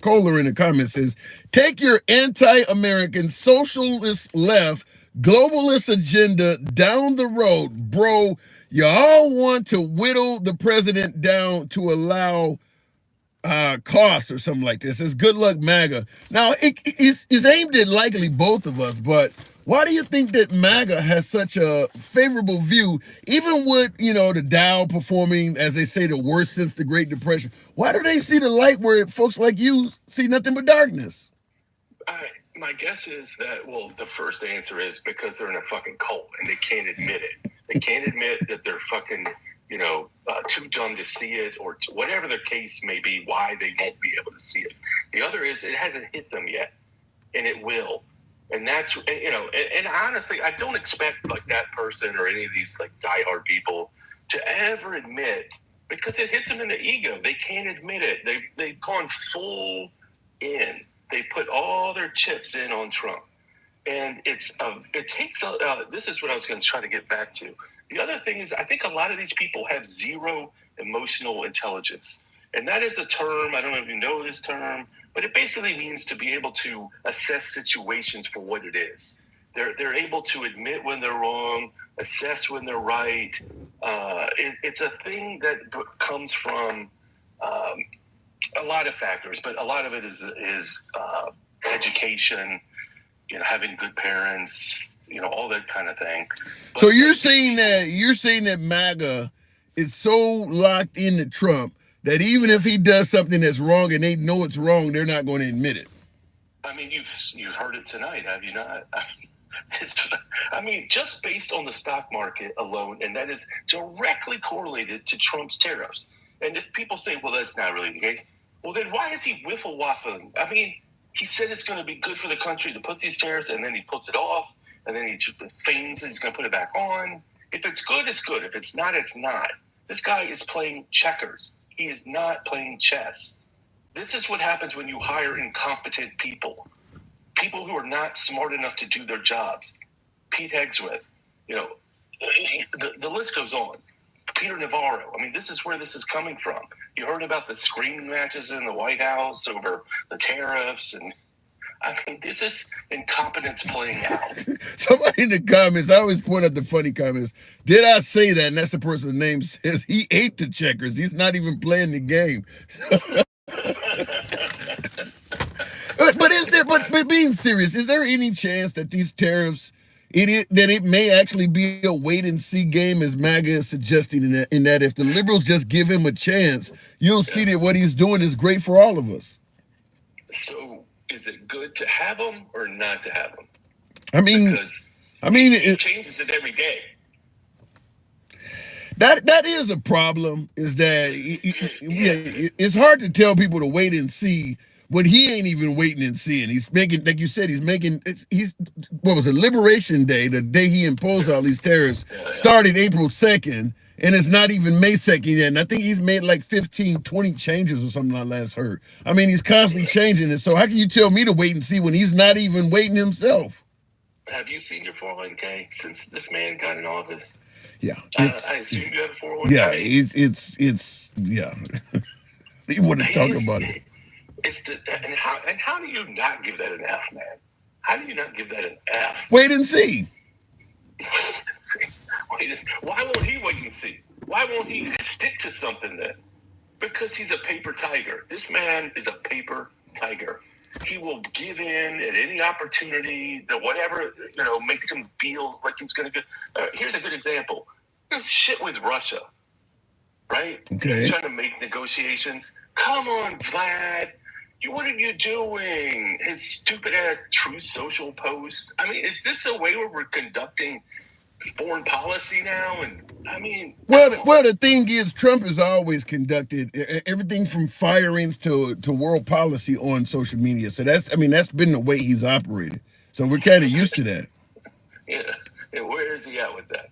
Kohler in the comments says, take your anti-American socialist left globalist agenda down the road, bro. You all want to whittle the president down to allow cost or something like this. It's good luck, MAGA. Now, it's aimed at likely both of us, but why do you think that MAGA has such a favorable view, even with, the Dow performing, as they say, the worst since the Great Depression? Why do they see the light where folks like you see nothing but darkness? My guess is that, well, the first answer is because they're in a fucking cult and they can't admit it. They can't admit that they're fucking, too dumb to see it, or whatever the case may be, why they won't be able to see it. The other is it hasn't hit them yet, and it will. And that's, and honestly, I don't expect like that person or any of these like diehard people to ever admit, because it hits them in the ego. They can't admit it. They've gone full in. They put all their chips in on Trump. And it takes, this is what I was going to try to get back to. The other thing is, I think a lot of these people have zero emotional intelligence. And that is a term, I don't know if you know this term, but it basically means to be able to assess situations for what it is. They're able to admit when they're wrong, assess when they're right. It's a thing that comes from a lot of factors, but a lot of it is education, having good parents, all that kind of thing. But so you're saying that MAGA is so locked into Trump that even if he does something that's wrong and they know it's wrong, they're not going to admit it. I mean, you've heard it tonight, have you not? Just based on the stock market alone, and that is directly correlated to Trump's tariffs. And if people say, well, that's not really the case, well, then why is he whiffle-waffling? I mean, he said it's going to be good for the country to put these tariffs, and then he puts it off, and then he feigns that he's going to put it back on. If it's good, it's good. If it's not, it's not. This guy is playing checkers. He is not playing chess. This is what happens when you hire incompetent people who are not smart enough to do their jobs. Pete Hegseth, the list goes on. Peter Navarro. I mean, this is where this is coming from. You heard about the screaming matches in the White House over the tariffs, and I mean, this is incompetence playing out. Somebody in the comments, I always point out the funny comments. Did I say that? And that's the person's name says he ate the checkers. He's not even playing the game. But being serious, is there any chance that these tariffs, it may actually be a wait and see game, as MAGA is suggesting, in that if the liberals just give him a chance, you'll see that what he's doing is great for all of us? So is it good to have them or not to have them? Because it changes it every day. That is a problem. Is that it's hard to tell people to wait and see when he ain't even waiting and seeing. He's making, like you said, what was it, Liberation Day, the day he imposed all these tariffs, started April 2nd, and it's not even May 2nd yet. And I think he's made like 15, 20 changes or something I last heard. I mean, he's constantly changing it. So how can you tell me to wait and see when he's not even waiting himself? Have you seen your 401k since this man got in office? Yeah. I assume you have a 401k. Yeah, it's yeah. He wouldn't talk about it. And how do you not give that an F, man? How do you not give that an F? Wait and see. Why won't he wait and see? Why won't he stick to something then? Because he's a paper tiger. This man is a paper tiger. He will give in at any opportunity that whatever makes him feel like he's going to go. Here's a good example. This shit with Russia, right? Okay. He's trying to make negotiations. Come on, Vlad. What are you doing? His stupid ass Truth Social posts. I mean, is this a way where we're conducting foreign policy now? And I mean, well, the thing is, Trump has always conducted everything from firings to world policy on social media. So that's been the way he's operated. So we're kind of used to that. Yeah. And where is he at with that?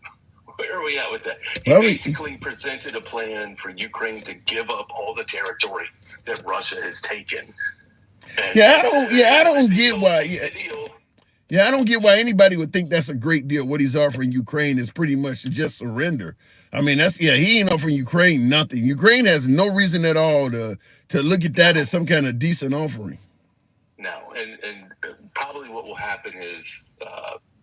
Where are we at with that? He basically presented a plan for Ukraine to give up all the territory that Russia has taken. I don't get why. Yeah, I don't get why anybody would think that's a great deal. What he's offering Ukraine is pretty much to just surrender. I mean, he ain't offering Ukraine nothing. Ukraine has no reason at all to look at that as some kind of decent offering. No, and probably what will happen is,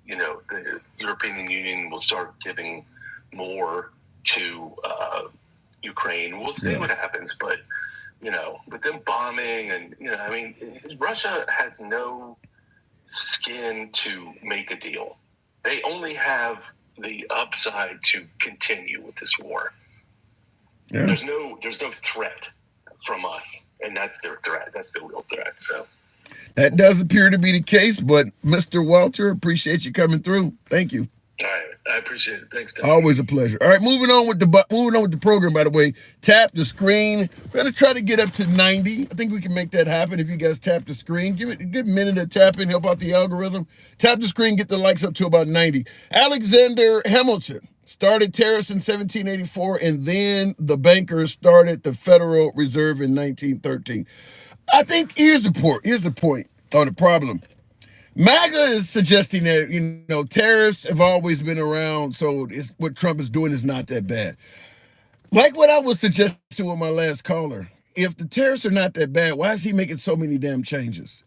the European Union will start giving more to Ukraine. We'll see what happens, but with them bombing and Russia has no skin to make a deal. They only have the upside to continue with this war. Yeah. There's no threat from us, and that's their threat. That's the real threat. So that does appear to be the case, but Mr. Walter, appreciate you coming through. Thank you. All right, I appreciate it. Thanks, Tom. Always a pleasure. All right, moving on with the program. By the way, tap the screen. We're gonna try to get up to 90. I think we can make that happen if you guys tap the screen. Give it a good minute of tapping, help out the algorithm. Tap the screen, get the likes up to about 90. Alexander Hamilton started tariffs in 1784, and then the bankers started the Federal Reserve in 1913. I think here's the point or the problem. MAGA is suggesting that, tariffs have always been around, so what Trump is doing is not that bad. Like what I was suggesting with my last caller, if the tariffs are not that bad, why is he making so many damn changes?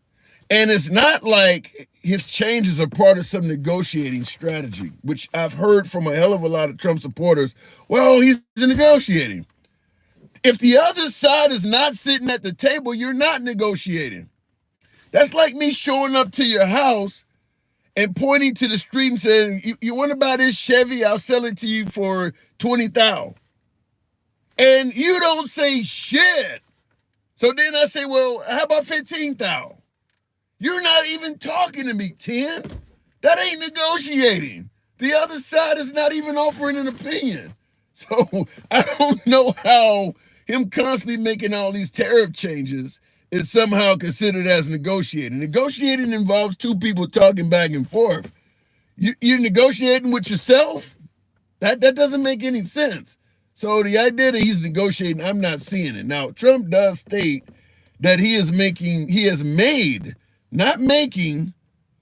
And it's not like his changes are part of some negotiating strategy, which I've heard from a hell of a lot of Trump supporters. Well, he's negotiating. If the other side is not sitting at the table, you're not negotiating. That's like me showing up to your house and pointing to the street and saying, you want to buy this Chevy? I'll sell it to you for $20,000. And you don't say shit. So then I say, well, how about $15,000? You're not even talking to me, 10. That ain't negotiating. The other side is not even offering an opinion. So I don't know how him constantly making all these tariff changes is somehow considered as negotiating. Negotiating involves two people talking back and forth. You're negotiating with yourself? That doesn't make any sense. So the idea that he's negotiating, I'm not seeing it. Now, Trump does state that he has made, not making,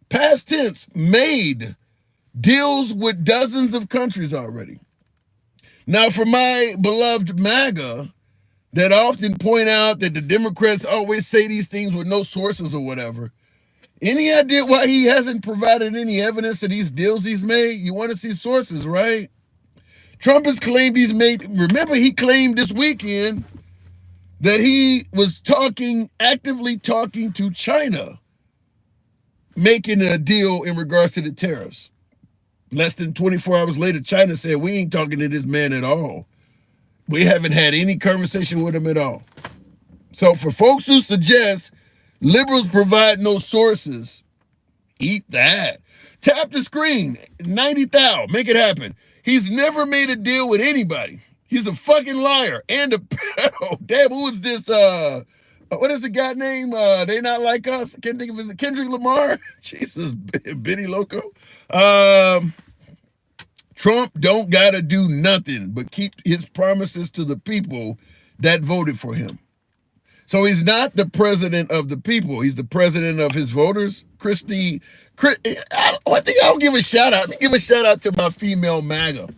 past tense, made deals with dozens of countries already. Now, for my beloved MAGA, that often point out that the Democrats always say these things with no sources or whatever. Any idea why he hasn't provided any evidence of these deals he's made? You want to see sources, right? Trump has claimed he's made, remember he claimed this weekend that he was actively talking to China, making a deal in regards to the tariffs. Less than 24 hours later, China said, we ain't talking to this man at all. We haven't had any conversation with him at all. So for folks who suggest liberals provide no sources, eat that. Tap the screen, 90,000, make it happen. He's never made a deal with anybody. He's a fucking liar and a pedo. Damn, who is this? What is the guy name? They Not Like Us. I can't think of it. Kendrick Lamar. Jesus, Benny Loco. Trump don't gotta do nothing but keep his promises to the people that voted for him. So he's not the president of the people. He's the president of his voters. I think I'll give a shout out. Let me give a shout out to my female MAGA.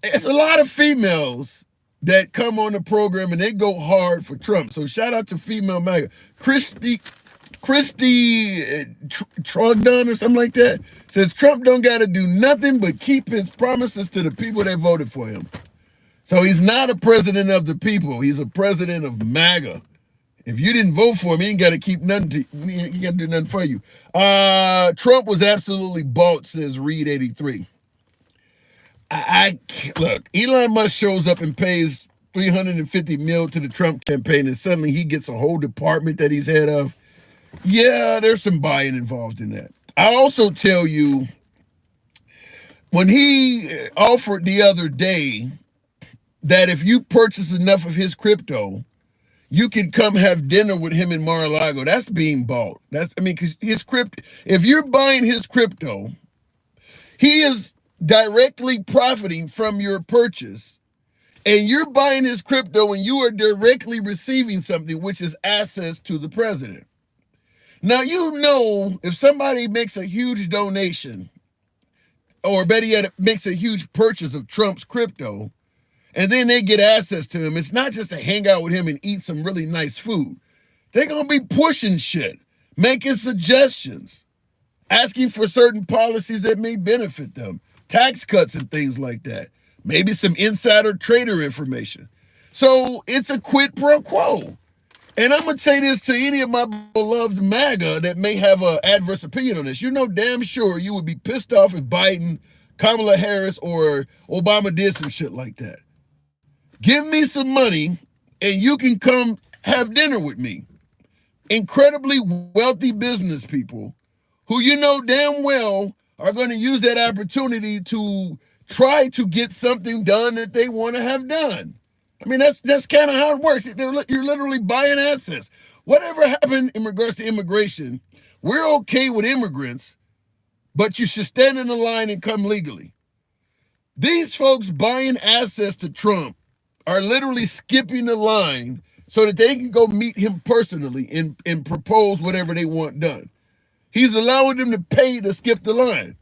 It's a lot of females that come on the program and they go hard for Trump. So shout out to female MAGA. Christy Trogdon or something like that says Trump don't got to do nothing but keep his promises to the people that voted for him. So he's not a president of the people. He's a president of MAGA. If you didn't vote for him, he ain't got to keep nothing. He got to do nothing for you. Trump was absolutely bought, says Reed 83. Look, Elon Musk shows up and pays $350 million to the Trump campaign, and suddenly he gets a whole department that he's head of. Yeah, there's some buying involved in that. I also tell you, when he offered the other day that if you purchase enough of his crypto, you can come have dinner with him in Mar-a-Lago, that's being bought. Because if you're buying his crypto, he is directly profiting from your purchase. And you're buying his crypto and you are directly receiving something, which is access to the president. Now, if somebody makes a huge donation, or better yet, makes a huge purchase of Trump's crypto, and then they get access to him, it's not just to hang out with him and eat some really nice food. They're going to be pushing shit, making suggestions, asking for certain policies that may benefit them, tax cuts and things like that, maybe some insider trader information. So it's a quid pro quo. And I'm going to say this to any of my beloved MAGA that may have an adverse opinion on this. You know damn sure you would be pissed off if Biden, Kamala Harris, or Obama did some shit like that. Give me some money and you can come have dinner with me. Incredibly wealthy business people who you know damn well are going to use that opportunity to try to get something done that they want to have done. I mean, that's kind of how it works. You're literally buying assets. Whatever happened in regards to immigration, we're okay with immigrants, but you should stand in the line and come legally. These folks buying assets to Trump are literally skipping the line so that they can go meet him personally and propose whatever they want done. He's allowing them to pay to skip the line.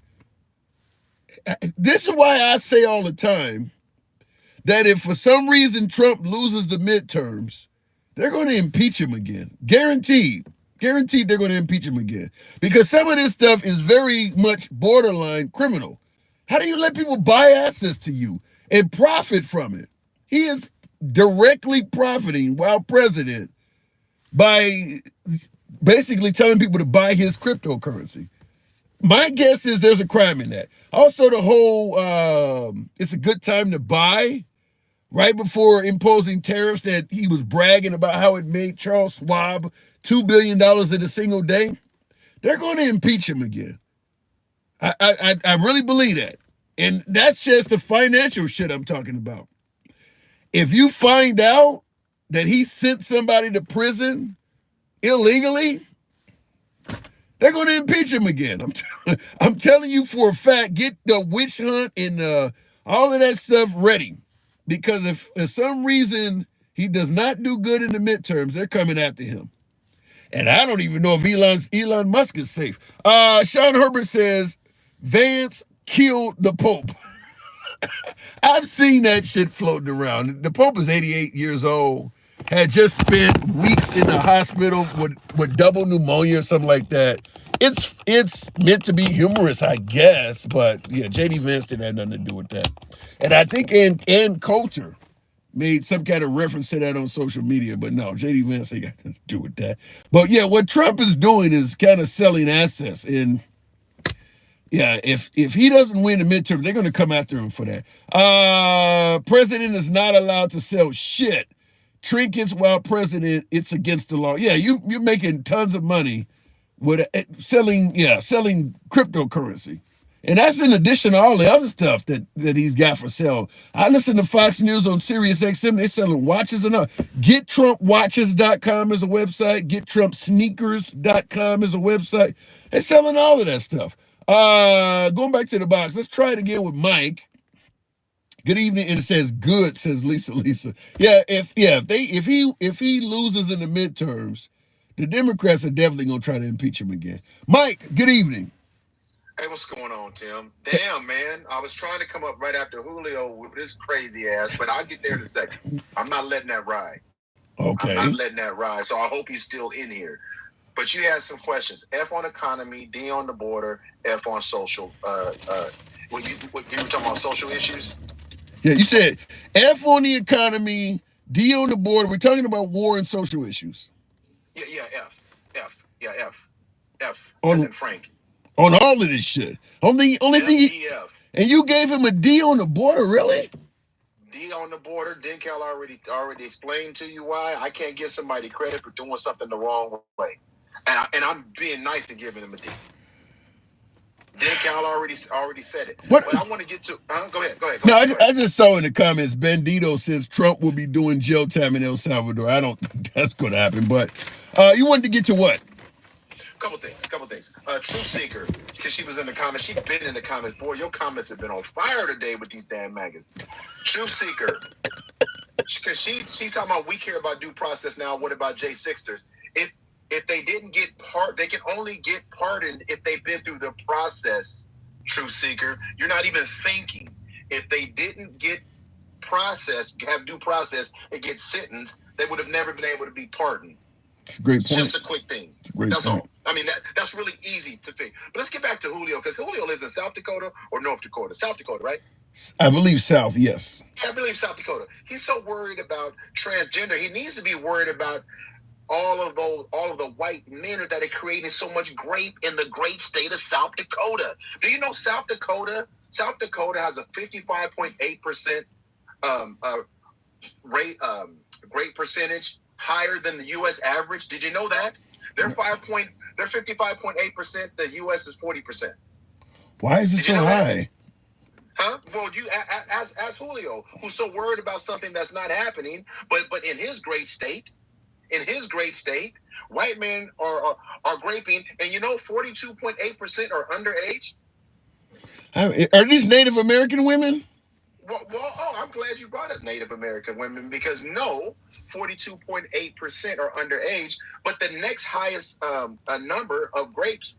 This is why I say all the time that if for some reason Trump loses the midterms, they're going to impeach him again. Guaranteed. Guaranteed they're going to impeach him again. Because some of this stuff is very much borderline criminal. How do you let people buy assets to you and profit from it? He is directly profiting while president by basically telling people to buy his cryptocurrency. My guess is there's a crime in that. Also, the whole it's a good time to buy right before imposing tariffs that he was bragging about how it made Charles Schwab $2 billion in a single day. They're going to impeach him again. I really believe that. And that's just the financial shit I'm talking about. If you find out that he sent somebody to prison illegally, they're going to impeach him again. I'm telling you for a fact, get the witch hunt and all of that stuff ready. Because if for some reason he does not do good in the midterms, they're coming after him. And I don't even know if Elon Musk is safe. Sean Herbert says, Vance killed the Pope. I've seen that shit floating around. The Pope is 88 years old, had just spent weeks in the hospital with double pneumonia or something like that. It's meant to be humorous, I guess, but yeah, J.D. Vance didn't have nothing to do with that. And I think Ann Coulter made some kind of reference to that on social media, but no, J.D. Vance ain't got nothing to do with that. But yeah, what Trump is doing is kind of selling assets. And yeah, if he doesn't win the midterm, they're going to come after him for that. President is not allowed to sell shit. Trinkets while president, it's against the law. Yeah, you're making tons of money with selling cryptocurrency. And that's in addition to all the other stuff that he's got for sale. I listen to Fox News on Sirius XM. They're selling watches and all. GetTrumpWatches.com is a website. GetTrumpSneakers.com is a website. They're selling all of that stuff. Going back to the box, let's try it again with Mike. Good evening, and it says good, says Lisa. Yeah, if he loses in the midterms, the Democrats are definitely gonna try to impeach him again. Mike, good evening. Hey, what's going on, Tim? Damn, man. I was trying to come up right after Julio with this crazy ass, but I'll get there in a second. I'm not letting that ride. Okay. I'm not letting that ride, so I hope he's still in here. But you had some questions. F on economy, D on the border, F on social. What you were talking about social issues? Yeah, you said F on the economy, D on the border. We're talking about war and social issues. Yeah, F. On, as in Frank. On all of this shit. Only thing and you gave him a D on the border, really? D on the border. Denkel already explained to you why I can't give somebody credit for doing something the wrong way. And I'm being nice to giving him a D. Denkel already said it. But I want to get to. Go ahead. I just saw in the comments, Bandito says Trump will be doing jail time in El Salvador. I don't think that's going to happen. But you wanted to get to what? Couple things. Truth Seeker, because she was in the comments. She's been in the comments. Boy, your comments have been on fire today with these damn maggots. Truth Seeker, because she's talking about we care about due process now. What about J6ers? If they didn't get they can only get pardoned if they've been through the process. Truth seeker, you're not even thinking. If they didn't get processed, have due process, and get sentenced, they would have never been able to be pardoned. Great point. Just a quick thing. That's all. I mean, that's really easy to think. But let's get back to Julio, because Julio lives in South Dakota or North Dakota. South Dakota, right? I believe South, yes. Yeah, I believe South Dakota. He's so worried about transgender. He needs to be worried about all of the white men that are creating so much grape in the great state of South Dakota. Do you know South Dakota has a 55.8% grape percentage, higher than the U.S. average? Did you know that? They're 55.8%. The U.S. is 40%. Why is it so high? Huh? Well, you as Julio, who's so worried about something that's not happening, but in his great state, white men are graping, and 42.8% are underage. Are these Native American women? Well, I'm glad you brought up Native American women, because 42.8% are underage, but the next highest number of grapes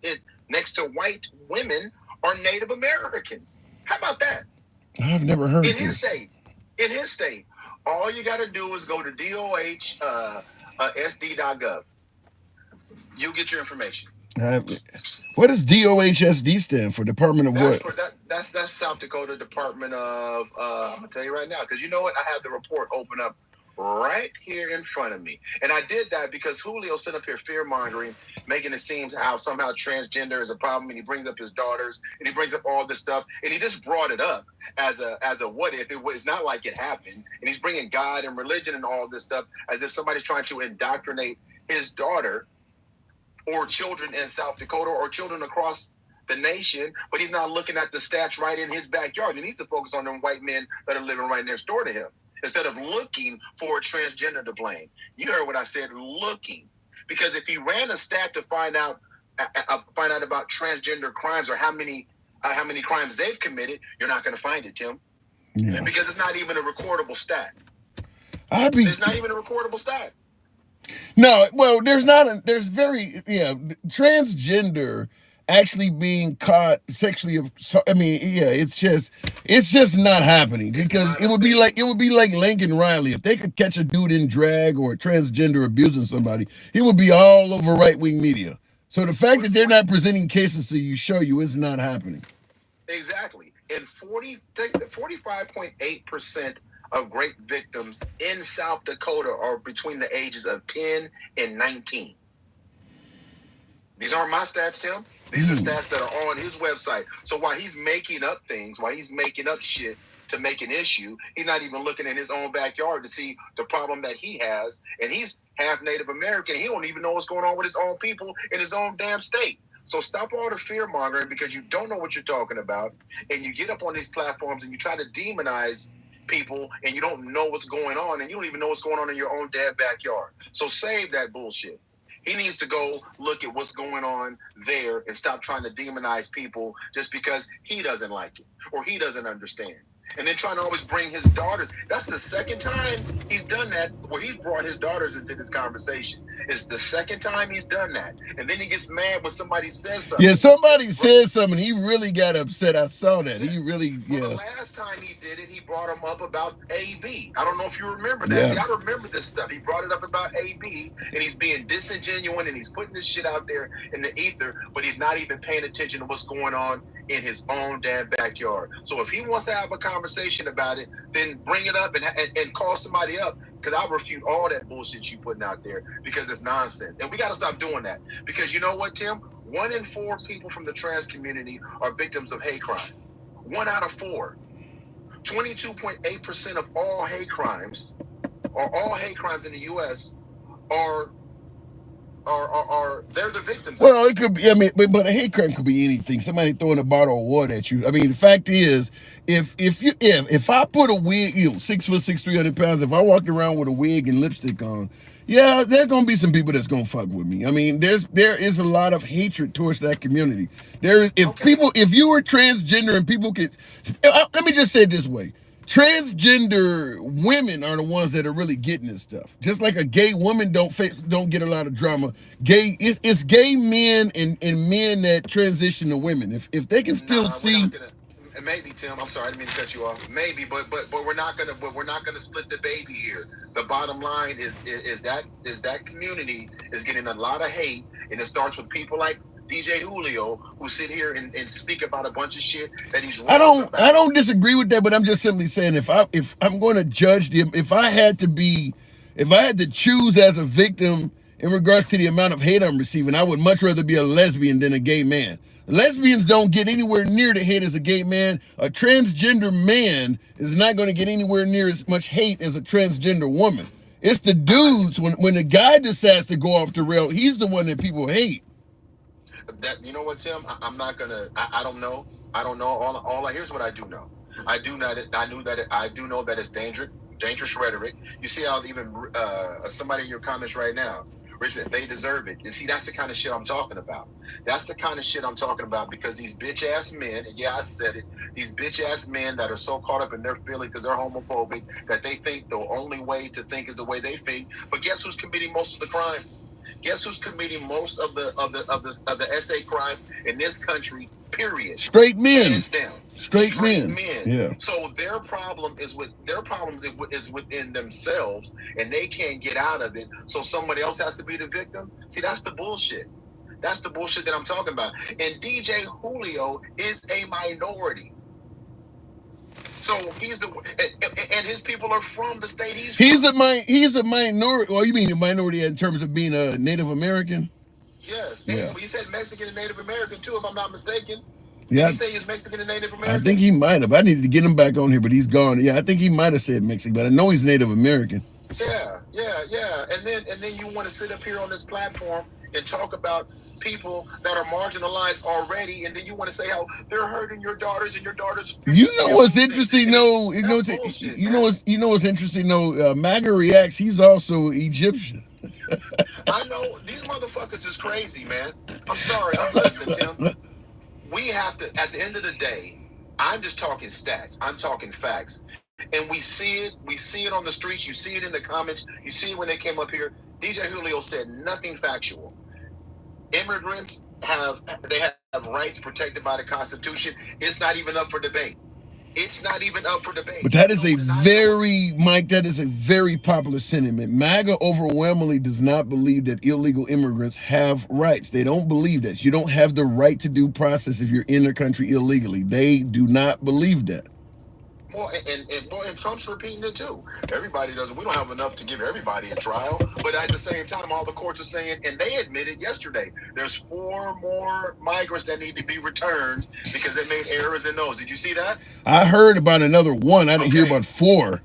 next to white women are Native Americans. How about that? I've never heard in his state. All you got to do is go to DOHSD.gov. You'll get your information. What does DOHSD stand for? Department of what? That's South Dakota Department of. I'm gonna tell you right now, because you know what? I have the report open up right here in front of me, and I did that because Julio sent up here fear mongering, making it seem how somehow transgender is a problem, and he brings up his daughters, and he brings up all this stuff, and he just brought it up as a what if. It's not like it happened, and he's bringing God and religion and all this stuff as if somebody's trying to indoctrinate his daughter or children in South Dakota or children across the nation, but he's not looking at the stats right in his backyard. He needs to focus on them white men that are living right next door to him instead of looking for a transgender to blame. You heard what I said, looking. Because if he ran a stat to find out about transgender crimes or how many crimes they've committed, you're not going to find it, Tim. Yeah. Because it's not even a recordable stat. It's not even a recordable stat. No, well, there's transgender actually being caught sexually. It's just not happening, because it would be like Lincoln Riley. If they could catch a dude in drag or a transgender abusing somebody, he would be all over right-wing media. So the fact that they're not presenting cases to you show you it's not happening. Exactly. And 45.8% of grape victims in South Dakota are between the ages of 10 and 19. These aren't my stats, Tim. These are stats that are on his website. So while he's making up things, while he's making up shit to make an issue, he's not even looking in his own backyard to see the problem that he has. And he's half Native American. He don't even know what's going on with his own people in his own damn state. So stop all the fear mongering, because you don't know what you're talking about. And you get up on these platforms and you try to demonize people, and you don't know what's going on, and you don't even know what's going on in your own damn backyard. So save that bullshit. He needs to go look at what's going on there and stop trying to demonize people just because he doesn't like it or he doesn't understand. And then trying to always bring his daughter. That's the second time he's done that, where he's brought his daughters into this conversation. It's the second time he's done that. And then he gets mad when somebody says something. Yeah, somebody said something. He really got upset. I saw that. He really, The last time he did it, he brought him up about AB. I don't know if you remember that. Yeah. See, I remember this stuff. He brought it up about AB, and he's being disingenuous, and he's putting this shit out there in the ether, but he's not even paying attention to what's going on in his own damn backyard. So if he wants to have a conversation about it, then bring it up and call somebody up, because I refute all that bullshit you putting out there, because it's nonsense. And we got to stop doing that, because you know what, Tim? 1 in 4 people from the trans community are victims of hate crime. 1 out of 4. 22.8% of all hate crimes, or all hate crimes in the U.S. are they're the victims. Well, it could be. I mean, but a hate crime could be anything. Somebody throwing a bottle of water at you. I mean, the fact is, if I put a wig, 6'6", 300 pounds, if I walked around with a wig and lipstick on, yeah, there's gonna be some people that's gonna fuck with me. I mean, there is a lot of hatred towards that community. If you were transgender and people could, let me just say it this way. transgender women are the ones that are really getting this stuff. Just like a gay woman don't get a lot of drama. It's gay men and men that transition to women. If they can still see. Maybe, Tim. I'm sorry, I didn't mean to cut you off. Maybe, but we're not gonna split the baby here. The bottom line is that community is getting a lot of hate, and it starts with people like DJ Julio, who sit here and speak about a bunch of shit that he's wrong about. I don't disagree with that, but I'm just simply saying if I'm going to judge them, if I had to choose as a victim in regards to the amount of hate I'm receiving, I would much rather be a lesbian than a gay man. Lesbians don't get anywhere near the hate as a gay man. A transgender man is not going to get anywhere near as much hate as a transgender woman. It's the dudes, when the guy decides to go off the rail, he's the one that people hate. That, you know what, Tim? I'm not gonna. I don't know. I don't know. All here's what I do know. I do know that it's dangerous rhetoric. You see how even somebody in your comments right now, Richard, they deserve it. And see, that's the kind of shit I'm talking about. That's the kind of shit I'm talking about, because these bitch ass men, and yeah, I said it, these bitch ass men that are so caught up in their feelings because they're homophobic that they think the only way to think is the way they think. But guess who's committing most of the crimes? Guess who's committing most of the SA crimes in this country? Period. Straight men. Hands down. Straight men. Yeah. So their problem is within themselves, and they can't get out of it. So somebody else has to be the victim. See, that's the bullshit. That's the bullshit that I'm talking about. And DJ Julio is a minority. So and his people are from the state he's from. He's a minority. Well, you mean a minority in terms of being a Native American? Yes. Yeah. He said Mexican and Native American too, if I'm not mistaken. Yeah. Did he say he's Mexican and Native American? I think he might have. I needed to get him back on here, but he's gone. Yeah, I think he might have said Mexican, but I know he's Native American. Yeah. And then you want to sit up here on this platform and talk about people that are marginalized already, and then you want to say how they're hurting your daughters and your daughters. You know what's interesting though? You know what's interesting though? MAGA reacts. He's also Egyptian. I know these motherfuckers is crazy, man. I'm sorry. Listen, Tim. We have to. At the end of the day, I'm just talking stats. I'm talking facts, and we see it. We see it on the streets. You see it in the comments. You see it when they came up here. DJ Julio said nothing factual. Immigrants have rights protected by the Constitution. It's not even up for debate. It's not even up for debate. But that is Mike, that is a very popular sentiment. MAGA overwhelmingly does not believe that illegal immigrants have rights. They don't believe that. You don't have the right to due process if you're in the country illegally. They do not believe that. Well, and Trump's repeating it too. Everybody does. We don't have enough to give everybody a trial. But at the same time, all the courts are saying, and they admitted yesterday, there's 4 more migrants that need to be returned because they made errors in those. Did you see that? I heard about another 1. I didn't hear about 4.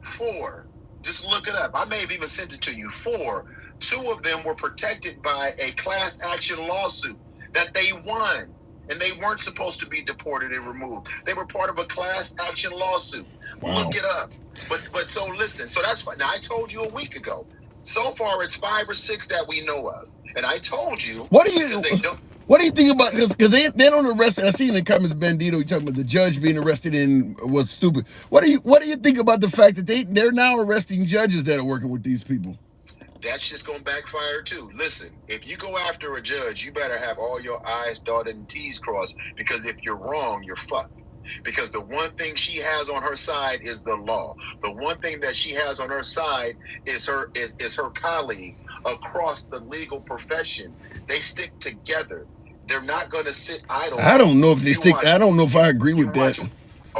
4. Just look it up. I may have even sent it to you. 4. 2 of them were protected by a class action lawsuit that they won. And they weren't supposed to be deported and removed. They were part of a class action lawsuit. Wow. Look it up. But so listen. So that's fine. Now I told you a week ago. So far it's 5 or 6 that we know of. And I told you. What do you think about this? Because they don't arrest. I see in the comments Bandito you talking about the judge being arrested and was stupid. What do you think about the fact that they're now arresting judges that are working with these people? That's just going to backfire too. Listen, if you go after a judge, you better have all your I's dotted and T's crossed, because if you're wrong, you're fucked. Because the one thing she has on her side is the law. The one thing that she has on her side is her colleagues across the legal profession. They stick together. They're not going to sit idle. I don't know if they stick. I don't know if I agree with that.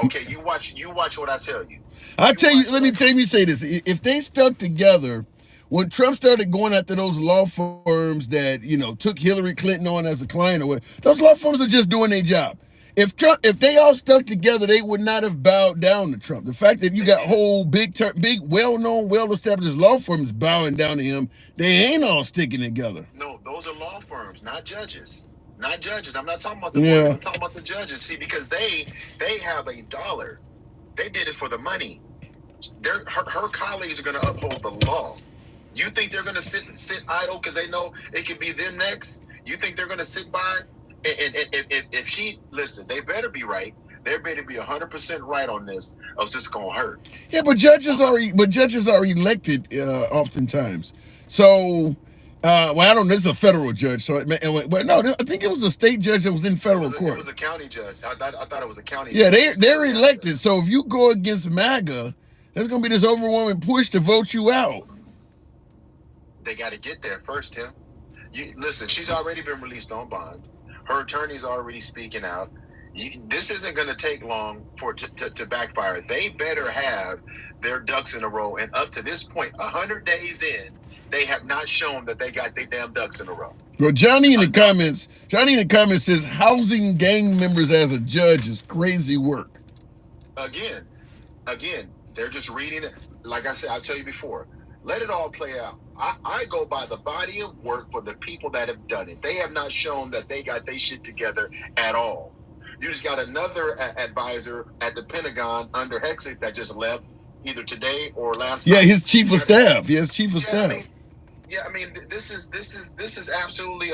Okay, you watch what I tell you. Let me say this. If they stuck together. When Trump started going after those law firms that, took Hillary Clinton on as a client or whatever, those law firms are just doing their job. If they all stuck together, they would not have bowed down to Trump. The fact that you got whole big, well-known, well-established law firms bowing down to him, they ain't all sticking together. No, those are law firms, not judges. Not judges. I'm not talking about the lawyers. I'm talking about the judges. See, because they have a dollar. They did it for the money. Her colleagues are going to uphold the law. You think they're going to sit idle because they know it could be them next? You think they're going to sit by? And if she, listen, they better be right. They better be 100% right on this, or it's just gonna hurt. Yeah, but judges are elected oftentimes. So, well, I don't know. This is a federal judge, so well, no, I think it was a state judge that was in federal court. It was a county judge. I thought it was a county. Yeah, judge. they're elected. So if you go against MAGA, there's gonna be this overwhelming push to vote you out. They got to get there first, Tim. You listen. She's already been released on bond. Her attorney's already speaking out. This isn't going to take long for to backfire. They better have their ducks in a row. And up to this point, 100 days in, they have not shown that they got their damn ducks in a row. Well, Johnny in the comments says housing gang members as a judge is crazy work. Again, they're just reading it. Like I said, I'll tell you before. Let it all play out. I go by the body of work for the people that have done it. They have not shown that they got their shit together at all. You just got another advisor at the Pentagon under Hegseth that just left either today or last night. Yeah, his chief of staff. Yes, chief of staff. I mean, this is absolutely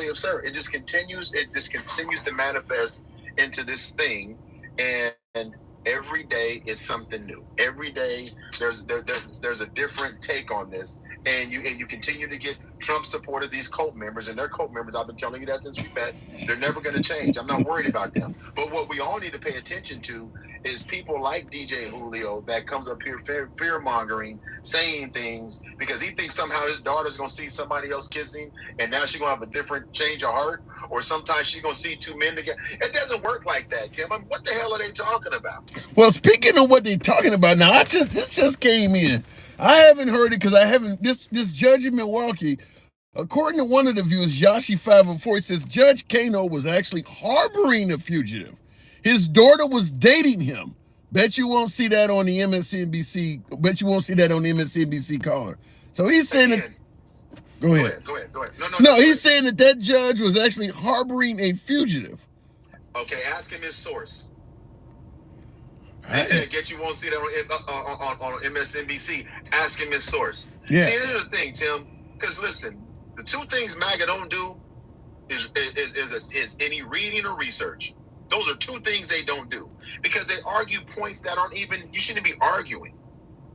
absurd. It just continues to manifest into this thing, and every day is something new. Every day there's a different take on this, and you continue to get Trump supported these cult members, and their cult members. I've been telling you that since we met. They're never going to change. I'm not worried about them. But what we all need to pay attention to is people like DJ Julio that comes up here fear mongering, saying things because he thinks somehow his daughter's going to see somebody else kissing, and now she's going to have a different change of heart, or sometimes she's going to see two men together. It doesn't work like that, Tim. I mean, what the hell are they talking about? Well, speaking of what they're talking about now, this just came in. I haven't heard it because I haven't. This judge in Milwaukee, according to one of the views, Yashi504, says Judge Kano was actually harboring a fugitive. His daughter was dating him. Bet you won't see that on the MSNBC. Bet you won't see that on the MSNBC caller. So he's saying that. Go ahead. No, he's saying that judge was actually harboring a fugitive. Okay, ask him his source. They said, "Get you won't see that on MSNBC." Ask him his source. Yeah. See, here's the thing, Tim. Because listen, the two things MAGA don't do is any reading or research. Those are two things they don't do because they argue points that aren't even. You shouldn't be arguing,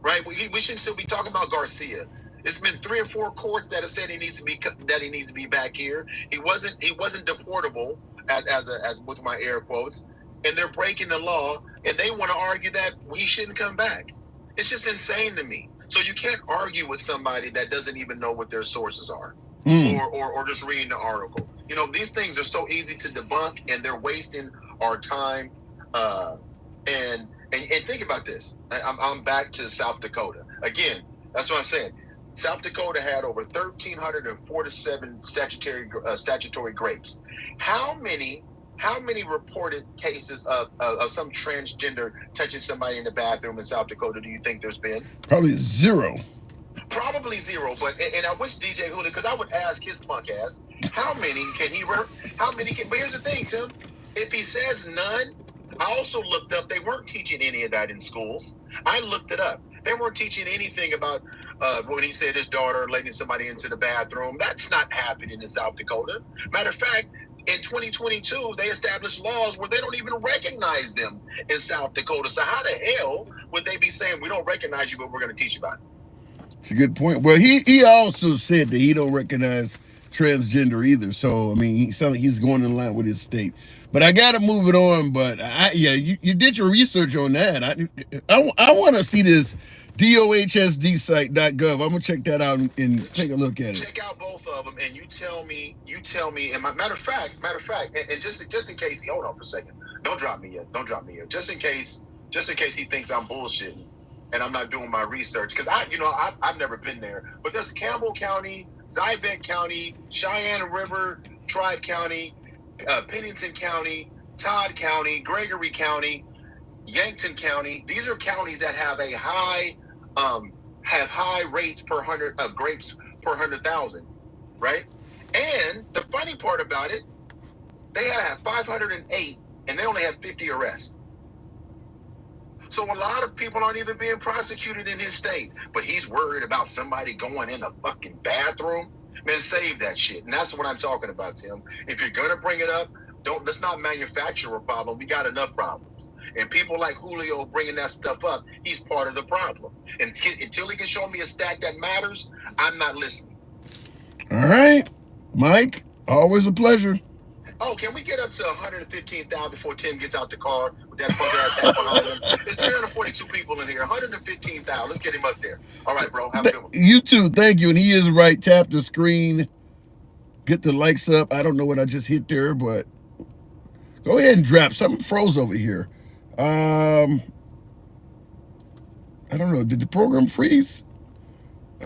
right? We shouldn't still be talking about Garcia. It's been 3 or 4 courts that have said he needs to be back here. He wasn't deportable as with my air quotes. And they're breaking the law, and they want to argue that he shouldn't come back. It's just insane to me. So you can't argue with somebody that doesn't even know what their sources are, or just reading the article. You know, these things are so easy to debunk, and they're wasting our time. And think about this. I'm back to South Dakota again. That's what I'm saying. South Dakota had over 1,347 statutory grapes. How many reported cases of some transgender touching somebody in the bathroom in South Dakota do you think there's been? Probably zero. But I wish DJ Julio, because I would ask his punk ass, but here's the thing, Tim. If he says none, I also looked up, they weren't teaching any of that in schools. I looked it up. They weren't teaching anything about when he said his daughter letting somebody into the bathroom. That's not happening in South Dakota. Matter of fact, in 2022, they established laws where they don't even recognize them in South Dakota. So how the hell would they be saying, we don't recognize you, but we're going to teach about it? It's a good point. Well, he also said that he don't recognize transgender either. So, I mean, he sounds like he's going in line with his state. But I got to move it on. But, you did your research on that. I want to see this dohsdsite.gov. I'm going to check that out and take a look at it. Check out both of them, and you tell me, and matter of fact, and just in case, hold on for a second. Don't drop me yet. Just in case he thinks I'm bullshitting and I'm not doing my research. Because I've never been there. But there's Campbell County, Zybeck County, Cheyenne River, Tribe County, Pennington County, Todd County, Gregory County, Yankton County. These are counties that have a high rates per 100 grapes per 100,000, right? And the funny part about it, they have 508 and they only have 50 arrests. So a lot of people aren't even being prosecuted in his state, but he's worried about somebody going in the fucking bathroom. Man, save that shit. And that's what I'm talking about, Tim. If you're going to bring it up, Let's not manufacture a problem. We got enough problems. And people like Julio bringing that stuff up, he's part of the problem. And until he can show me a stat that matters, I'm not listening. All right, Mike, always a pleasure. Oh, can we get up to 115,000 before Tim gets out the car with that punk ass hat behind him? There's 342 people in here. 115,000. Let's get him up there. All right, bro. Have a good one. You too. Thank you. And he is right. Tap the screen. Get the likes up. I don't know what I just hit there, but go ahead and drop. Something froze over here. I don't know. Did the program freeze?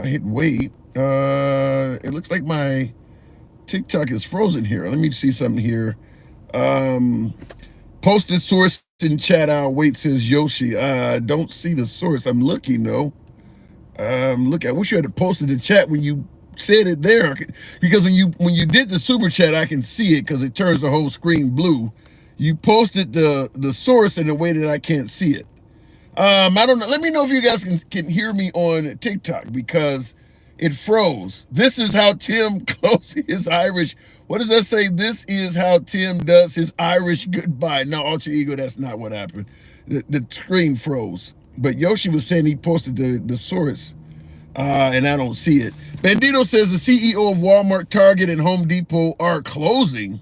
I hit wait. It looks like my TikTok is frozen here. Let me see something here. Posted source in chat. I'll wait, says Yoshi. I don't see the source. I'm looking though. Look, I wish you had posted the chat when you said it there, because when you did the super chat, I can see it because it turns the whole screen blue. You posted the source in a way that I can't see it. I don't know. Let me know if you guys can hear me on TikTok because it froze. This is how Tim closes his Irish. What does that say? This is how Tim does his Irish goodbye. No, alter ego, that's not what happened. The screen froze. But Yoshi was saying he posted the source, and I don't see it. Bandito says the CEO of Walmart, Target, and Home Depot are closing.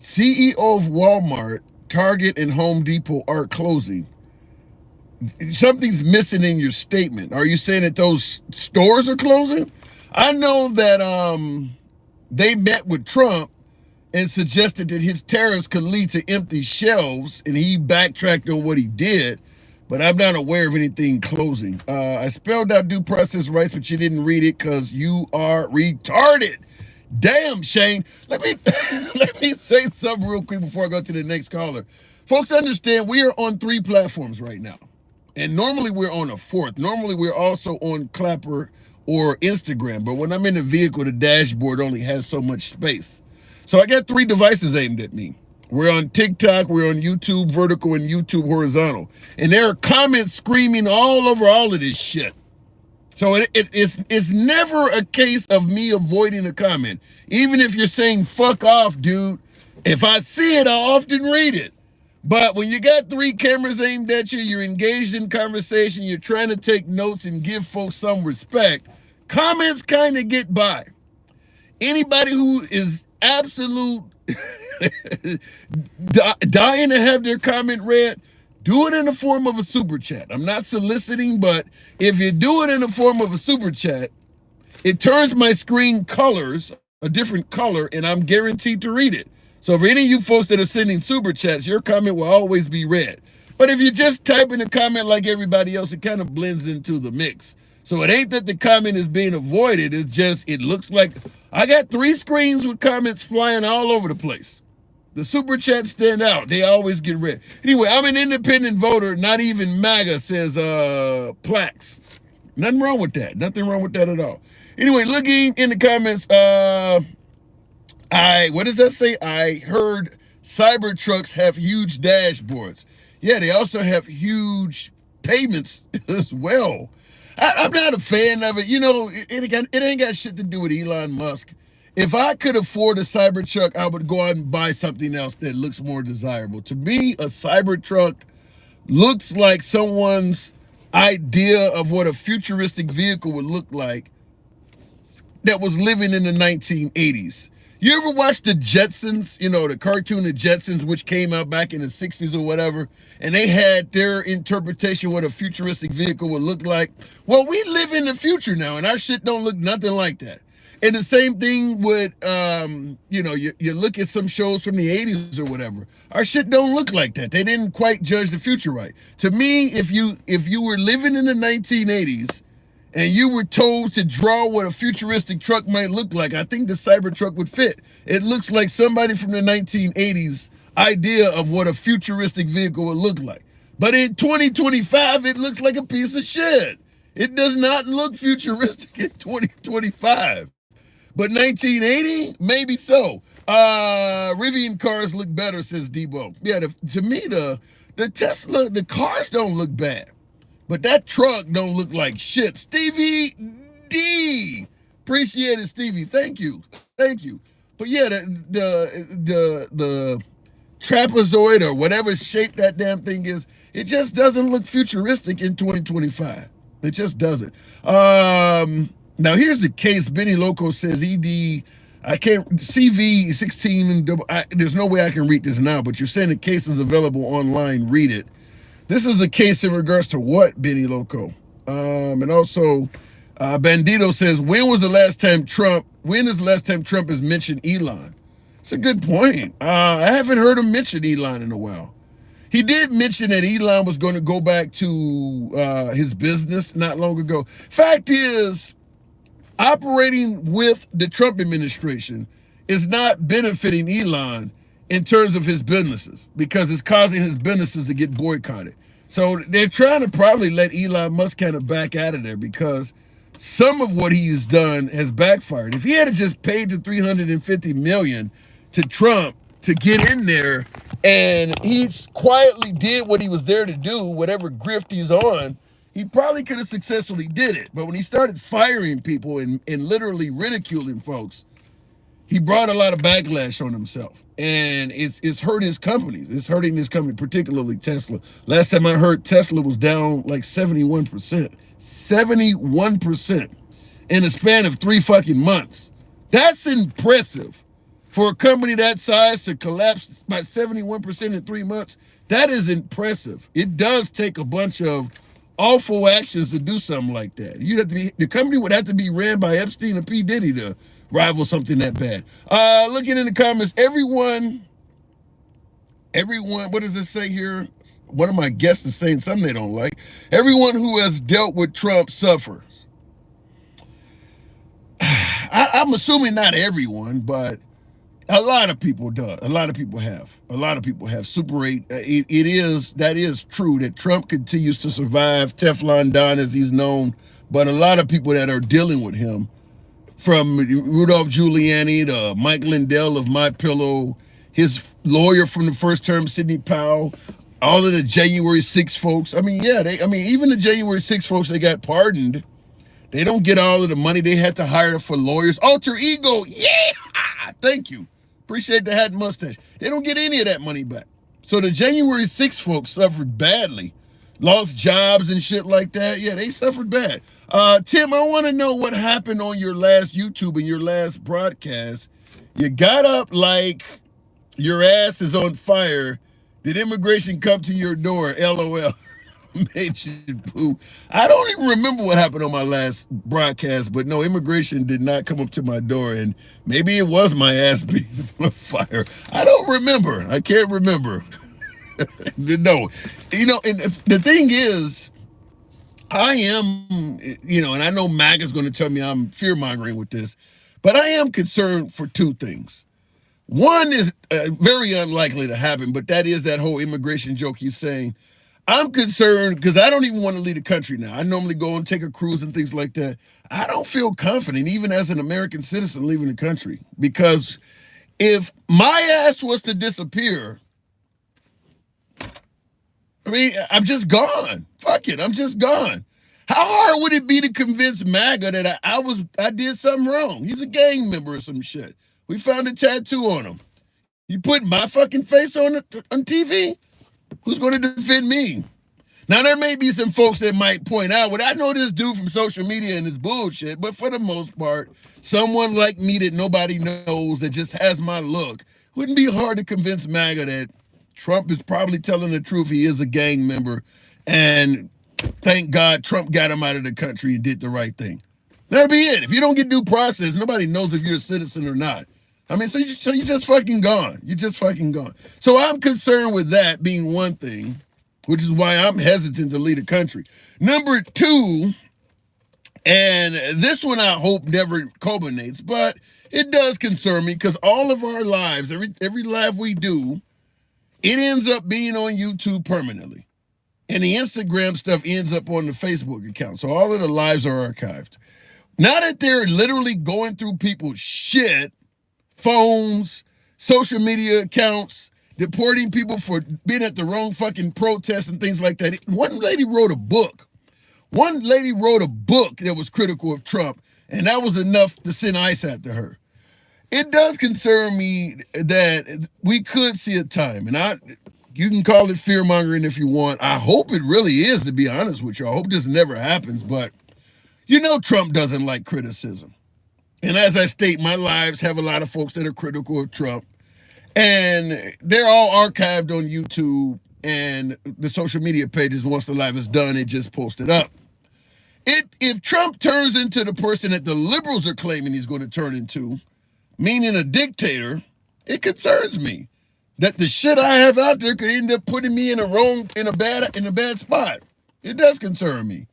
CEO of Walmart, Target, and Home Depot are closing. Something's missing in your statement. Are you saying that those stores are closing? I know that they met with Trump and suggested that his tariffs could lead to empty shelves, and he backtracked on what he did, but I'm not aware of anything closing. I spelled out due process rights, but you didn't read it because you are retarded. Damn, Shane. Let me say something real quick before I go to the next caller. Folks, understand we are on 3 platforms right now. And normally we're on a 4th. Normally we're also on Clapper or Instagram. But when I'm in the vehicle, the dashboard only has so much space. So I got 3 devices aimed at me. We're on TikTok, we're on YouTube vertical, and YouTube horizontal. And there are comments screaming all over all of this shit. So it's never a case of me avoiding a comment. Even if you're saying fuck off, dude, if I see it, I'll often read it. But when you got 3 cameras aimed at you, you're engaged in conversation, you're trying to take notes and give folks some respect, comments kind of get by. Anybody who is absolute dying to have their comment read, do it in the form of a super chat. I'm not soliciting, but if you do it in the form of a super chat, it turns my screen colors a different color, and I'm guaranteed to read it. So for any of you folks that are sending super chats, your comment will always be read. But if you just type in a comment like everybody else, it kind of blends into the mix. So it ain't that the comment is being avoided. It's just, it looks like I got 3 screens with comments flying all over the place. The super chats stand out. They always get read. Anyway, I'm an independent voter. Not even MAGA, says Plax. Nothing wrong with that. Nothing wrong with that at all. Anyway, looking in the comments, what does that say? I heard Cybertrucks have huge dashboards. Yeah, they also have huge payments as well. I'm not a fan of it. You know, it ain't got shit to do with Elon Musk. If I could afford a Cybertruck, I would go out and buy something else that looks more desirable. To me, a Cybertruck looks like someone's idea of what a futuristic vehicle would look like that was living in the 1980s. You ever watch the Jetsons, you know, the cartoon The Jetsons, which came out back in the 60s or whatever, and they had their interpretation of what a futuristic vehicle would look like? Well, we live in the future now, and our shit don't look nothing like that. And the same thing with, you know, you look at some shows from the 80s or whatever. Our shit don't look like that. They didn't quite judge the future right. To me, if you were living in the 1980s and you were told to draw what a futuristic truck might look like, I think the Cybertruck would fit. It looks like somebody from the 1980s idea of what a futuristic vehicle would look like. But in 2025, it looks like a piece of shit. It does not look futuristic in 2025. But 1980, maybe so. Rivian cars look better, says Debo. Yeah, to me, the Tesla, the cars don't look bad. But that truck don't look like shit. Stevie D. Appreciate it, Stevie. Thank you. Thank you. But yeah, the trapezoid or whatever shape that damn thing is, it just doesn't look futuristic in 2025. It just doesn't. Now here's the case. Benny Loco says I can't CV 16 and there's no way I can read this now, but you're saying the case is available online. Read it. This is the case in regards to what, Benny Loco? And also, Bandito says, when is the last time Trump has mentioned Elon? It's a good point. I haven't heard him mention Elon in a while. He did mention that Elon was going to go back to his business not long ago. Fact is, operating with the Trump administration is not benefiting Elon in terms of his businesses because it's causing his businesses to get boycotted. So they're trying to probably let Elon Musk kind of back out of there because some of what he's done has backfired. If he had just paid the $350 million to Trump to get in there and he quietly did what he was there to do, whatever grift he's on, he probably could have successfully did it. But when he started firing people and literally ridiculing folks, he brought a lot of backlash on himself. And it's hurt his companies. It's hurting his company, particularly Tesla. Last time I heard, Tesla was down like 71%. 71% in a span of 3 fucking months. That's impressive. For a company that size to collapse by 71% in 3 months, that is impressive. It does take a bunch of awful actions to do something like that. The company would have to be ran by Epstein or P. Diddy to rival something that bad. Looking in the comments, everyone, what does it say here? One of my guests is saying something they don't like. Everyone who has dealt with Trump suffers. I'm assuming not everyone, but a lot of people do. A lot of people have. A lot of people have. Super 8. That is true that Trump continues to survive. Teflon Don, as he's known, but a lot of people that are dealing with him, from Rudolph Giuliani to Mike Lindell of My Pillow, his lawyer from the first term, Sidney Powell, all of the January 6 folks. I mean, yeah, even the January 6 folks, they got pardoned. They don't get all of the money they had to hire for lawyers. Alter ego, yeah, thank you. Appreciate the hat and mustache. They don't get any of that money back. So the January 6 folks suffered badly. Lost jobs and shit like that. Yeah, they suffered bad. Tim, I want to know what happened on your last YouTube and your last broadcast. You got up like your ass is on fire. Did immigration come to your door? LOL. Made you poo. I don't even remember what happened on my last broadcast, but no, immigration did not come up to my door, and maybe it was my ass being on fire. I don't remember. I can't remember. No, and the thing is, I am, and I know Mac is going to tell me I'm fear-mongering with this, but I am concerned for 2 things. One is very unlikely to happen, but that is that whole immigration joke he's saying. I'm concerned because I don't even want to leave the country now. I normally go and take a cruise and things like that. I don't feel confident, even as an American citizen, leaving the country. Because if my ass was to disappear, I'm just gone. Fuck it, I'm just gone. How hard would it be to convince MAGA that I did something wrong? He's a gang member or some shit. We found a tattoo on him. You put my fucking face on TV? Who's going to defend me? Now, there may be some folks that might point out, well, I know this dude from social media and his bullshit, but for the most part, someone like me that nobody knows that just has my look, wouldn't be hard to convince MAGA that Trump is probably telling the truth. He is a gang member, and thank God Trump got him out of the country and did the right thing. That'll be it. If you don't get due process, nobody knows if you're a citizen or not. So you're just fucking gone. You're just fucking gone. So I'm concerned with that being one thing, which is why I'm hesitant to leave the country. Number 2, and this one I hope never culminates, but it does concern me because all of our lives, every live we do, it ends up being on YouTube permanently. And the Instagram stuff ends up on the Facebook account. So all of the lives are archived. Now that they're literally going through people's shit, phones, social media accounts, deporting people for being at the wrong fucking protests and things like that. One lady wrote a book. That was critical of Trump, and that was enough to send ICE after her. it does concern me that we could see a time, and you can call it fear mongering if you want. I hope it really is, to be honest with you. I hope this never happens, but Trump doesn't like criticism. And as I state, my lives have a lot of folks that are critical of Trump, and they're all archived on YouTube and the social media pages. Once the live is done, it just posted up. If Trump turns into the person that the liberals are claiming he's going to turn into, meaning a dictator, it concerns me that the shit I have out there could end up putting me in a bad spot. It does concern me.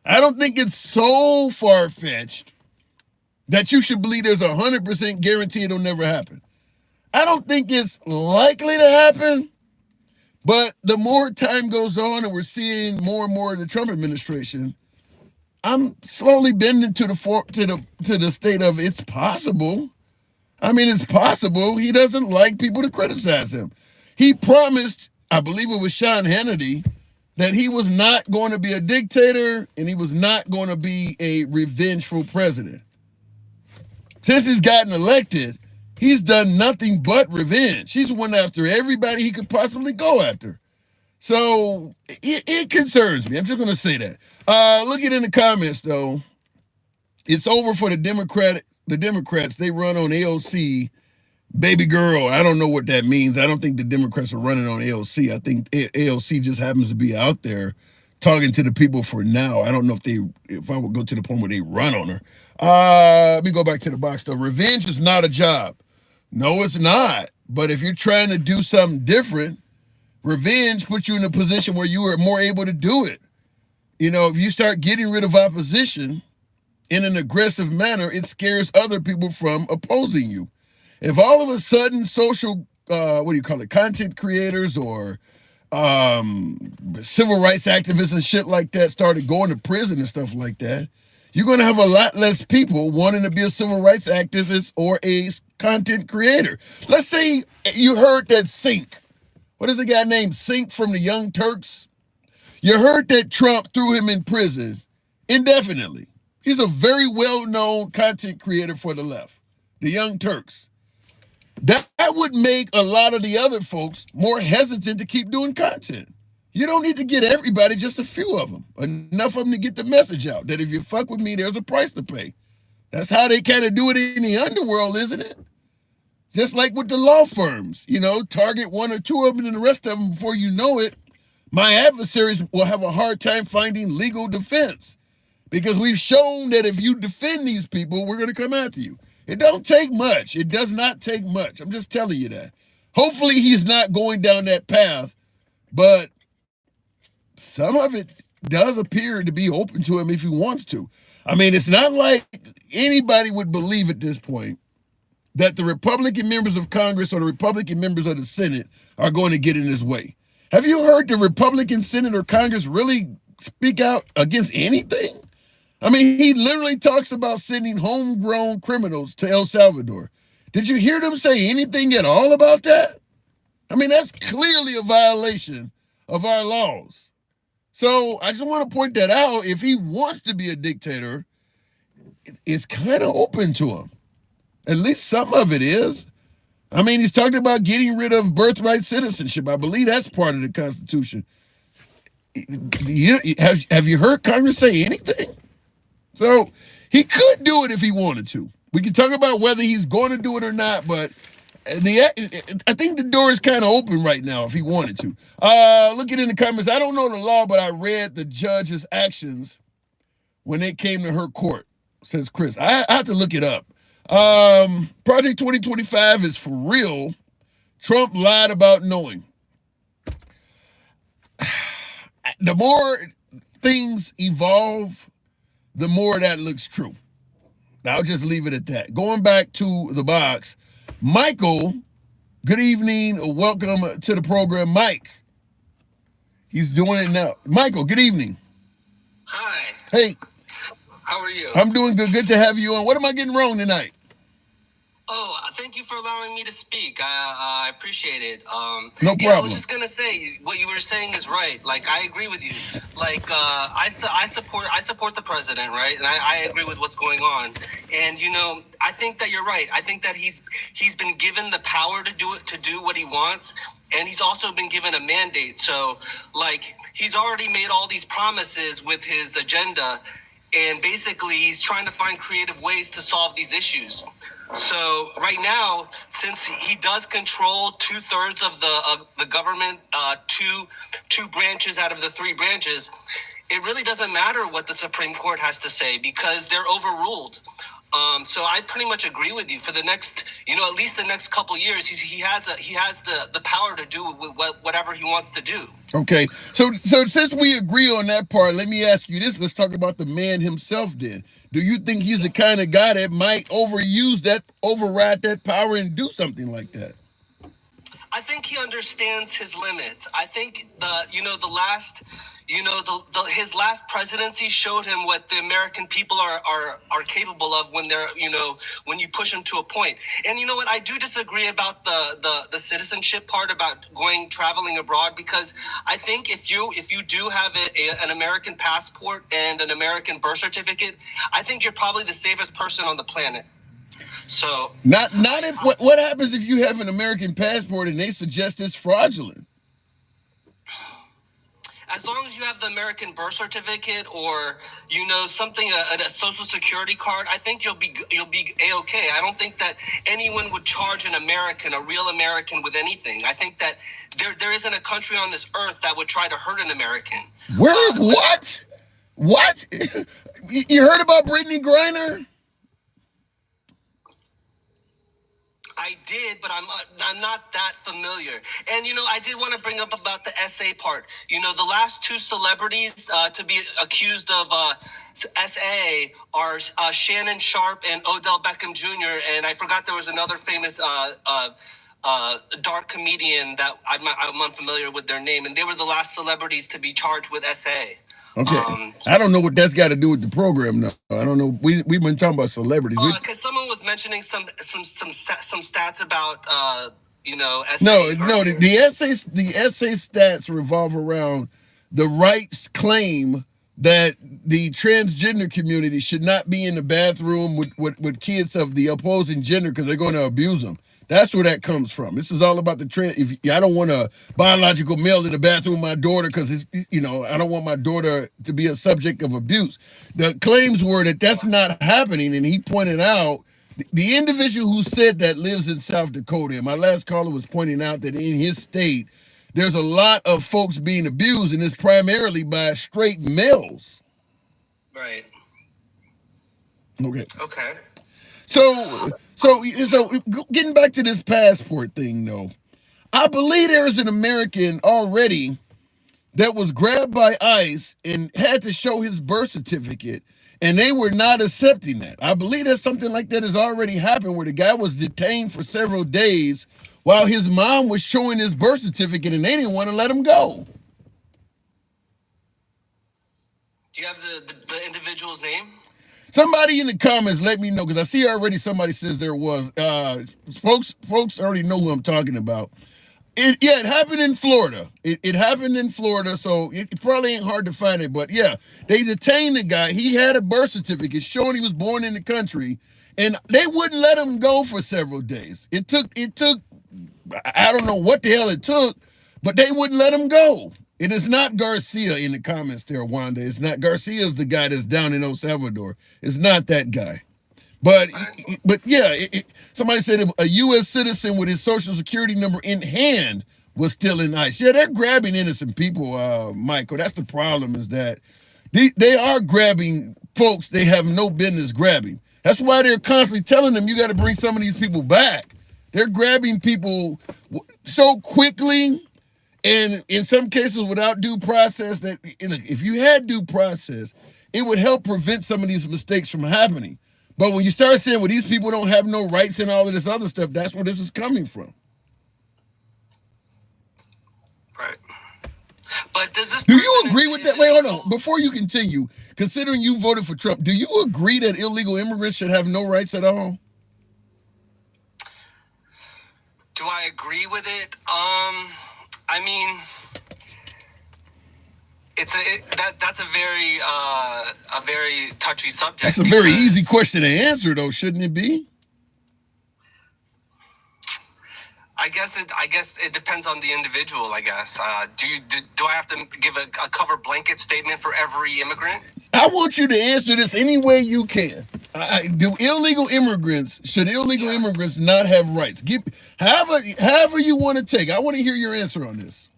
I don't think it's so far-fetched that you should believe there's 100% guarantee it'll never happen. I don't think it's likely to happen, but the more time goes on and we're seeing more and more of the Trump administration, I'm slowly bending to the state of it's possible. I mean, it's possible. He doesn't like people to criticize him. He promised, I believe it was Sean Hannity, that he was not going to be a dictator and he was not going to be a revengeful president. Since he's gotten elected, he's done nothing but revenge. He's went after everybody he could possibly go after. So it concerns me. I'm just going to say that. Looking in the comments, though, it's over for the Democrats. They run on AOC, baby girl. I don't know what that means. I don't think the Democrats are running on AOC. I think AOC just happens to be out there talking to the people for now. I don't know if I would go to the point where they run on her. Let me go back to the box, though. Revenge is not a job. No, it's not. But if you're trying to do something different, revenge puts you in a position where you are more able to do it. If you start getting rid of opposition in an aggressive manner, it scares other people from opposing you. If all of a sudden social, content creators or civil rights activists and shit like that started going to prison and stuff like that, you're going to have a lot less people wanting to be a civil rights activist or a content creator. Let's say you heard that Sink. What is the guy named Sink from the Young Turks? You heard that Trump threw him in prison indefinitely. He's a very well-known content creator for the left, the Young Turks. That would make a lot of the other folks more hesitant to keep doing content. You don't need to get everybody, just a few of them. Enough of them to get the message out that if you fuck with me, there's a price to pay. That's how they kind of do it in the underworld, isn't it? Just like with the law firms, target one or two of them and the rest of them before you know it. My adversaries will have a hard time finding legal defense because we've shown that if you defend these people, we're going to come after you. It don't take much. It does not take much. I'm just telling you that. Hopefully he's not going down that path, but some of it does appear to be open to him if he wants to. I mean, it's not like anybody would believe at this point that the Republican members of Congress or the Republican members of the Senate are going to get in his way. Have you heard the Republican Senate or Congress really speak out against anything? I mean, he literally talks about sending homegrown criminals to El Salvador. Did you hear them say anything at all about that? I mean, that's clearly a violation of our laws. So I just want to point that out. If he wants to be a dictator, it's kind of open to him. At least some of it is. I mean, he's talking about getting rid of birthright citizenship. I believe that's part of the Constitution. Have you heard Congress say anything? So he could do it if he wanted to. We can talk about whether he's going to do it or not, but I think the door is kind of open right now if he wanted to. Looking in the comments, I don't know the law, but I read the judge's actions when they came to her court, says Chris. I have to look it up. Project 2025 is for real. Trump lied about knowing. The more things evolve, the more that looks true. I'll just leave it at that. Going back to the box, Michael, good evening. Welcome to the program, Mike. He's doing it now. Michael, good evening. Hi. Hey. How are you? I'm doing good. Good to have you on. What am I getting wrong tonight? Oh, thank you for allowing me to speak. I appreciate it. No I problem. was just gonna say what you were saying is right. Like I agree with you. Like I support the president, right? And I agree with what's going on. And I think that you're right. I think that he's been given the power to do what he wants. And he's also been given a mandate. So, like, he's already made all these promises with his agenda, and basically he's trying to find creative ways to solve these issues. So right now, since he does control 2/3 of the government, two branches out of the three branches, it really doesn't matter what the Supreme Court has to say because they're overruled. So I pretty much agree with you. For the next, at least the next couple years, he has the power to do whatever he wants to do. Okay, so since we agree on that part, let me ask you this. Let's talk about the man himself then. Do you think he's the kind of guy that might override that power and do something like that? I think he understands his limits. I think his last presidency showed him what the American people are capable of when they're when you push them to a point. And you know what? I do disagree about the citizenship part about traveling abroad, because I think if you do have an American passport and an American birth certificate, I think you're probably the safest person on the planet. So not if what happens if you have an American passport and they suggest it's fraudulent? As long as you have the American birth certificate or something, a social security card, I think you'll be a-okay. I don't think that anyone would charge a real American, with anything. I think that there isn't a country on this earth that would try to hurt an American. What? What? You heard about Brittany Griner? I did, but I'm not that familiar. And I did want to bring up about the SA part. The last two celebrities to be accused of SA are Shannon Sharp and Odell Beckham Jr. And I forgot there was another famous dark comedian that I'm unfamiliar with their name, and they were the last celebrities to be charged with SA. Okay, I don't know what that's got to do with the program. No, I don't know. We've been talking about celebrities. Because someone was mentioning some stats about SA. No. The essay stats revolve around the rights claim that the transgender community should not be in the bathroom with kids of the opposing gender because they're going to abuse them. That's where that comes from. This is all about the trend. If I don't want a biological male in the bathroom with my daughter because I don't want my daughter to be a subject of abuse. The claims were that that's not happening, and he pointed out the individual who said that lives in South Dakota. And my last caller was pointing out that in his state, there's a lot of folks being abused, and it's primarily by straight males. Right. Okay. So getting back to this passport thing, though, I believe there is an American already that was grabbed by ICE and had to show his birth certificate, and they were not accepting that. I believe that something like that has already happened where the guy was detained for several days while his mom was showing his birth certificate, and they didn't want to let him go. Do you have the individual's name? Somebody in the comments let me know, because I see already somebody says there was. Folks already know who I'm talking about. It happened in Florida. It happened in Florida, so it probably ain't hard to find it. But yeah, they detained the guy. He had a birth certificate showing he was born in the country, and they wouldn't let him go for several days. It took. I don't know what the hell it took, but they wouldn't let him go. It is not Garcia in the comments there, Wanda. It's not. Garcia's the guy that's down in El Salvador. It's not that guy. But yeah, somebody said a U.S. citizen with his social security number in hand was still in ICE. Yeah, they're grabbing innocent people, Michael. That's the problem, is that they are grabbing folks they have no business grabbing. That's why they're constantly telling them you got to bring some of these people back. They're grabbing people so quickly, and in some cases without due process, that if you had due process, it would help prevent some of these mistakes from happening. But when you start saying, well, these people don't have no rights and all of this other stuff, that's where this is coming from. Right. But does this... Do you agree with that? Wait, hold on. Before you continue, considering you voted for Trump, do you agree that illegal immigrants should have no rights at all? I mean, that's a very touchy subject. That's a very easy question to answer, though, shouldn't it be? I guess it depends on the individual. I guess. Do I have to give a cover blanket statement for every immigrant? I want you to answer this any way you can. Should illegal immigrants not have rights? However you want to take. I want to hear your answer on this.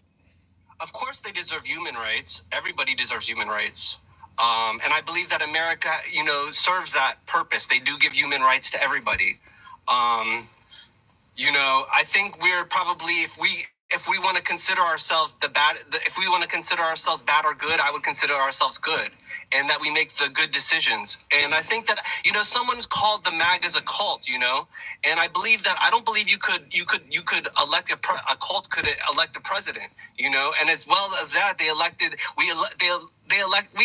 Of course, they deserve human rights. Everybody deserves human rights. And I believe that America, serves that purpose. They do give human rights to everybody. I think we're probably, if we want to consider ourselves if we want to consider ourselves bad or good, I would consider ourselves good, and that we make the good decisions. And I think that, someone's called the MAGAs a cult, and I don't believe you could elect a cult could elect a president, and as well as that, we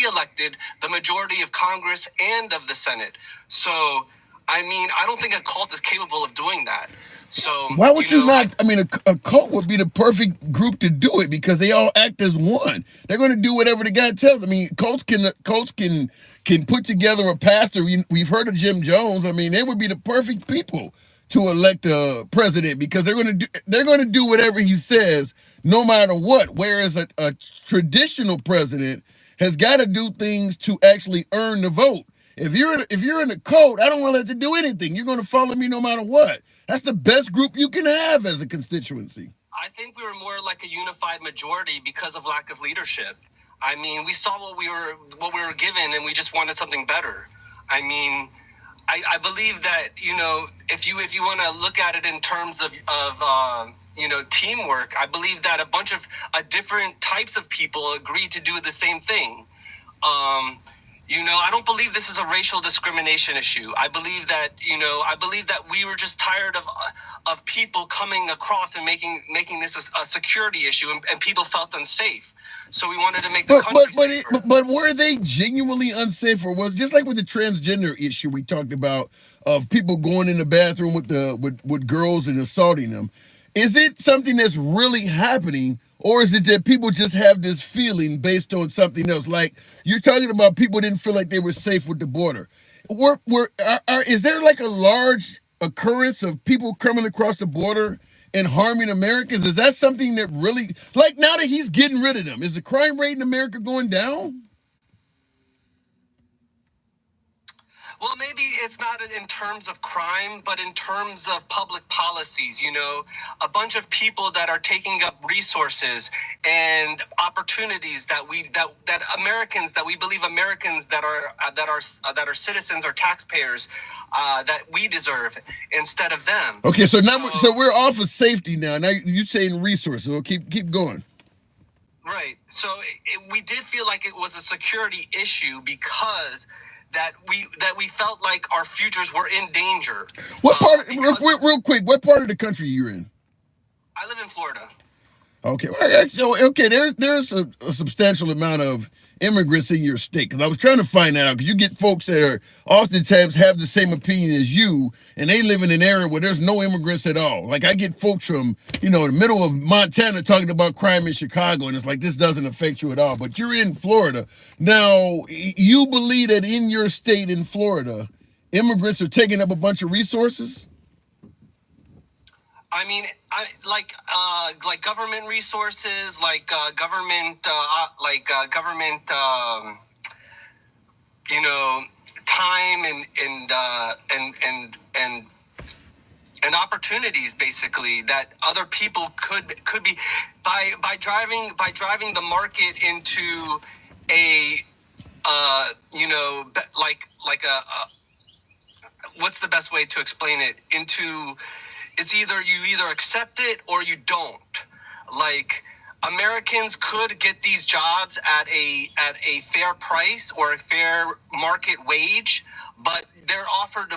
elected the majority of Congress and of the Senate. So, I mean, I don't think a cult is capable of doing that. So why would you not? I mean, a cult would be the perfect group to do it because they all act as one. They're going to do whatever the guy tells them. I mean, cults can put together a pastor. We've heard of Jim Jones. I mean, they would be the perfect people to elect a president because they're going to do whatever he says, no matter what. Whereas a traditional president has got to do things to actually earn the vote. If you're in a cult, I don't want to let you do anything. You're going to follow me no matter what. That's the best group you can have as a constituency. I think we were more like a unified majority because of lack of leadership. I mean, we saw what we were given, and we just wanted something better. I mean, I believe that if you want to look at it in terms of teamwork, I believe that a bunch of different types of people agreed to do the same thing. I don't believe this is a racial discrimination issue. I believe that we were just tired of people coming across and making this a security issue, and people felt unsafe. So we wanted to make the country safer. But were they genuinely unsafe, or was just like with the transgender issue we talked about of people going in the bathroom with girls and assaulting them? Is it something that's really happening? Or is it that people just have this feeling based on something else? Like you're talking about people didn't feel like they were safe with the border. Is there like a large occurrence of people coming across the border and harming Americans? Is that something that really, like now that he's getting rid of them, is the crime rate in America going down? Well, maybe it's not in terms of crime, but in terms of public policies. A bunch of people that are taking up resources and opportunities that Americans that we believe Americans that are citizens or taxpayers that we deserve instead of them. Okay, so we're off of safety now. Now you're saying resources. So keep going. Right. So we did feel like it was a security issue because that we felt like our futures were in danger. What part? Real quick, what part of the country you're in? I live in Florida. Okay. There's a substantial amount of immigrants in your state, because I was trying to find that out, because you get folks that are oftentimes have the same opinion as you, and they live in an area where there's no immigrants at all. Like I get folks from the middle of Montana talking about crime in Chicago, and it's like this doesn't affect you at all. But you're in Florida now. You believe that in your state in Florida, immigrants are taking up a bunch of resources? I mean, like government resources, like government, time and opportunities, basically, that other people could be by driving the market into a what's the best way to explain it? It's either you accept it or you don't. Like Americans could get these jobs at a fair price or a fair market wage, but they're offered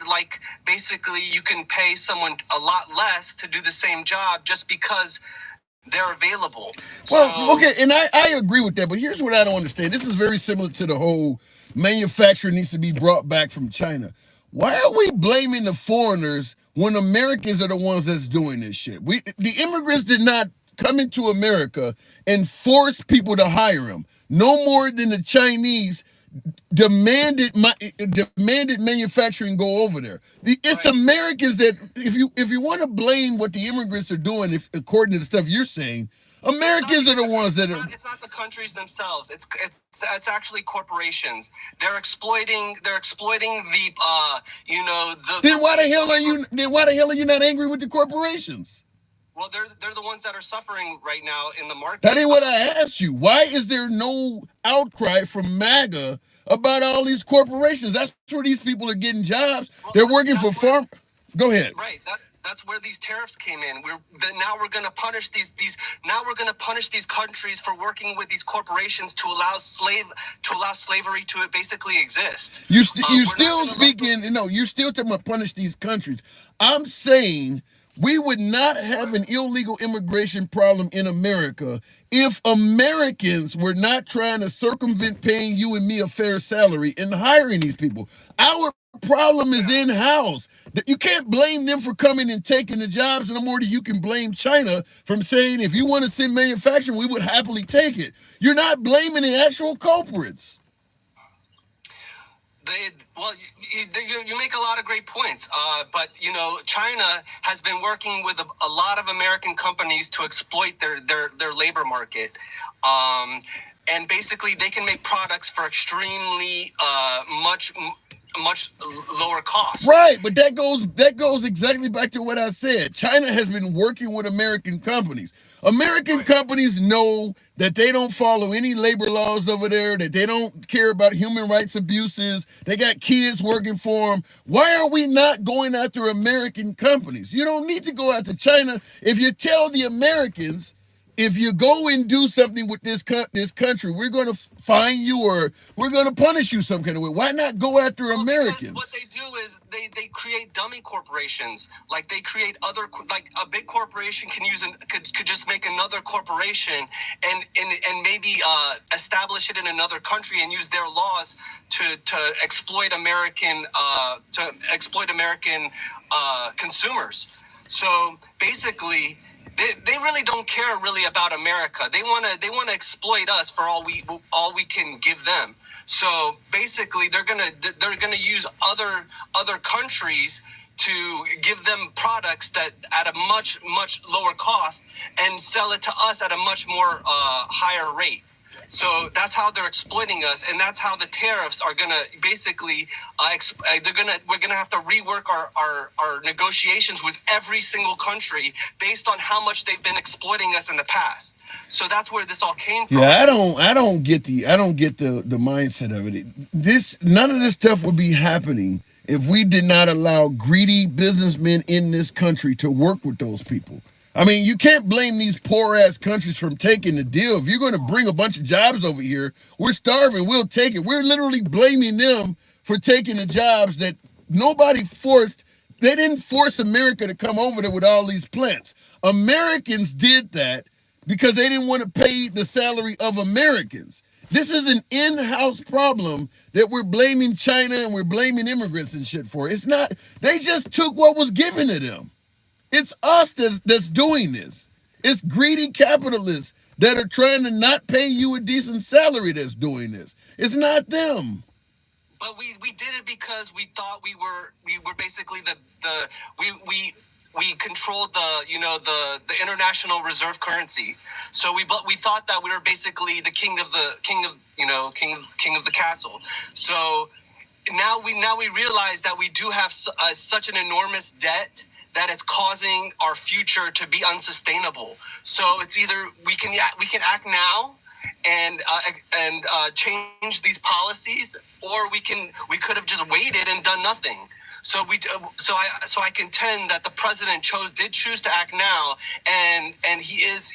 like basically you can pay someone a lot less to do the same job just because they're available. Well, okay, and I agree with that, but here's what I don't understand. This is very similar to the whole manufacturing needs to be brought back from China. Why are we blaming the foreigners when Americans are the ones that's doing this shit. The immigrants did not come into America and force people to hire them. No more than the Chinese demanded manufacturing go over there. It's Americans that, if you want to blame what the immigrants are doing, if according to the stuff you're saying, Americans are the ones that are. It's not the countries themselves. It's actually corporations. They're exploiting the Then why the hell are you not angry with the corporations? Well, they're the ones that are suffering right now in the market. That ain't what I asked you. Why is there no outcry from MAGA about all these corporations? That's where these people are getting jobs. They're working for farm. Go ahead. Right. That's where these tariffs came in. Now we're going to punish these countries for working with these corporations to allow slavery to basically exist. You're still talking about punish these countries. I'm saying we would not have an illegal immigration problem in America if Americans were not trying to circumvent paying you and me a fair salary and hiring these people. Our problem is in-house. You can't blame them for coming and taking the jobs no more than you can blame China from saying, if you want to send manufacturing, we would happily take it. You're not blaming the actual culprits. You make a lot of great points, but China has been working with a lot of American companies to exploit their labor market, and basically they can make products for extremely much lower cost. Right, but that goes exactly back to what I said. China has been working with American companies. American companies know that they don't follow any labor laws over there, that they don't care about human rights abuses. They got kids working for them. Why are we not going after American companies? You don't need to go after China. If you tell the Americans, if you go and do something with this country, we're going to fine you or we're going to punish you some kind of way. Why not go after Americans? What they do is they create dummy corporations. Like they create like a big corporation could just make another corporation and maybe establish it in another country and use their laws to exploit American consumers. So basically, they really don't care really about America. They want to exploit us for all we can give them. So basically, they're gonna use other countries to give them products that at a much lower cost and sell it to us at a much more higher rate. So that's how they're exploiting us, and that's how the tariffs are gonna basically we're gonna have to rework our negotiations with every single country based on how much they've been exploiting us in the past. So that's where this all came from. Yeah, I don't get the mindset of it. None of this stuff would be happening if we did not allow greedy businessmen in this country to work with those people. I mean, you can't blame these poor-ass countries from taking the deal. If you're going to bring a bunch of jobs over here, we're starving, we'll take it. We're literally blaming them for taking the jobs that nobody forced. They didn't force America to come over there with all these plants. Americans did that because they didn't want to pay the salary of Americans. This is an in-house problem that we're blaming China and we're blaming immigrants and shit for. It's not. They just took what was given to them. It's us that's doing this. It's greedy capitalists that are trying to not pay you a decent salary that's doing this. It's not them. But we did it because we thought we were basically we controlled the international reserve currency. So we thought that we were basically the king of the castle. So now we realize that we do have such an enormous debt that it's causing our future to be unsustainable. So it's either we can act now and change these policies, or we could have just waited and done nothing. So I contend that the president did choose to act now, and he is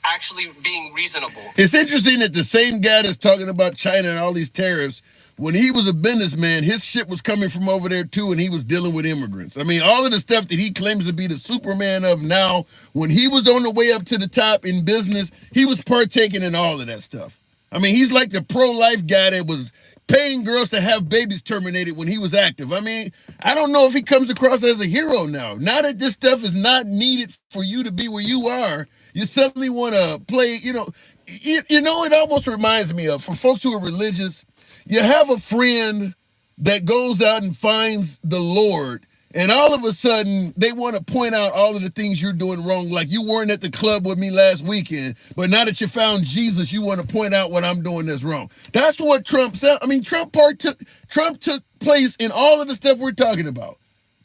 actually being reasonable. It's interesting that the same guy that's talking about China and all these tariffs, when he was a businessman, his shit was coming from over there too, and he was dealing with immigrants. I mean, all of the stuff that he claims to be the Superman of now, when he was on the way up to the top in business, he was partaking in all of that stuff. I mean, he's like the pro-life guy that was paying girls to have babies terminated when he was active. I mean, I don't know if he comes across as a hero now. Now that this stuff is not needed for you to be where you are, you suddenly want to play, it almost reminds me of, for folks who are religious, you have a friend that goes out and finds the Lord, and all of a sudden they want to point out all of the things you're doing wrong, like you weren't at the club with me last weekend, but now that you found Jesus, you want to point out what I'm doing that's wrong. That's what Trump said. I mean, Trump took place in all of the stuff we're talking about,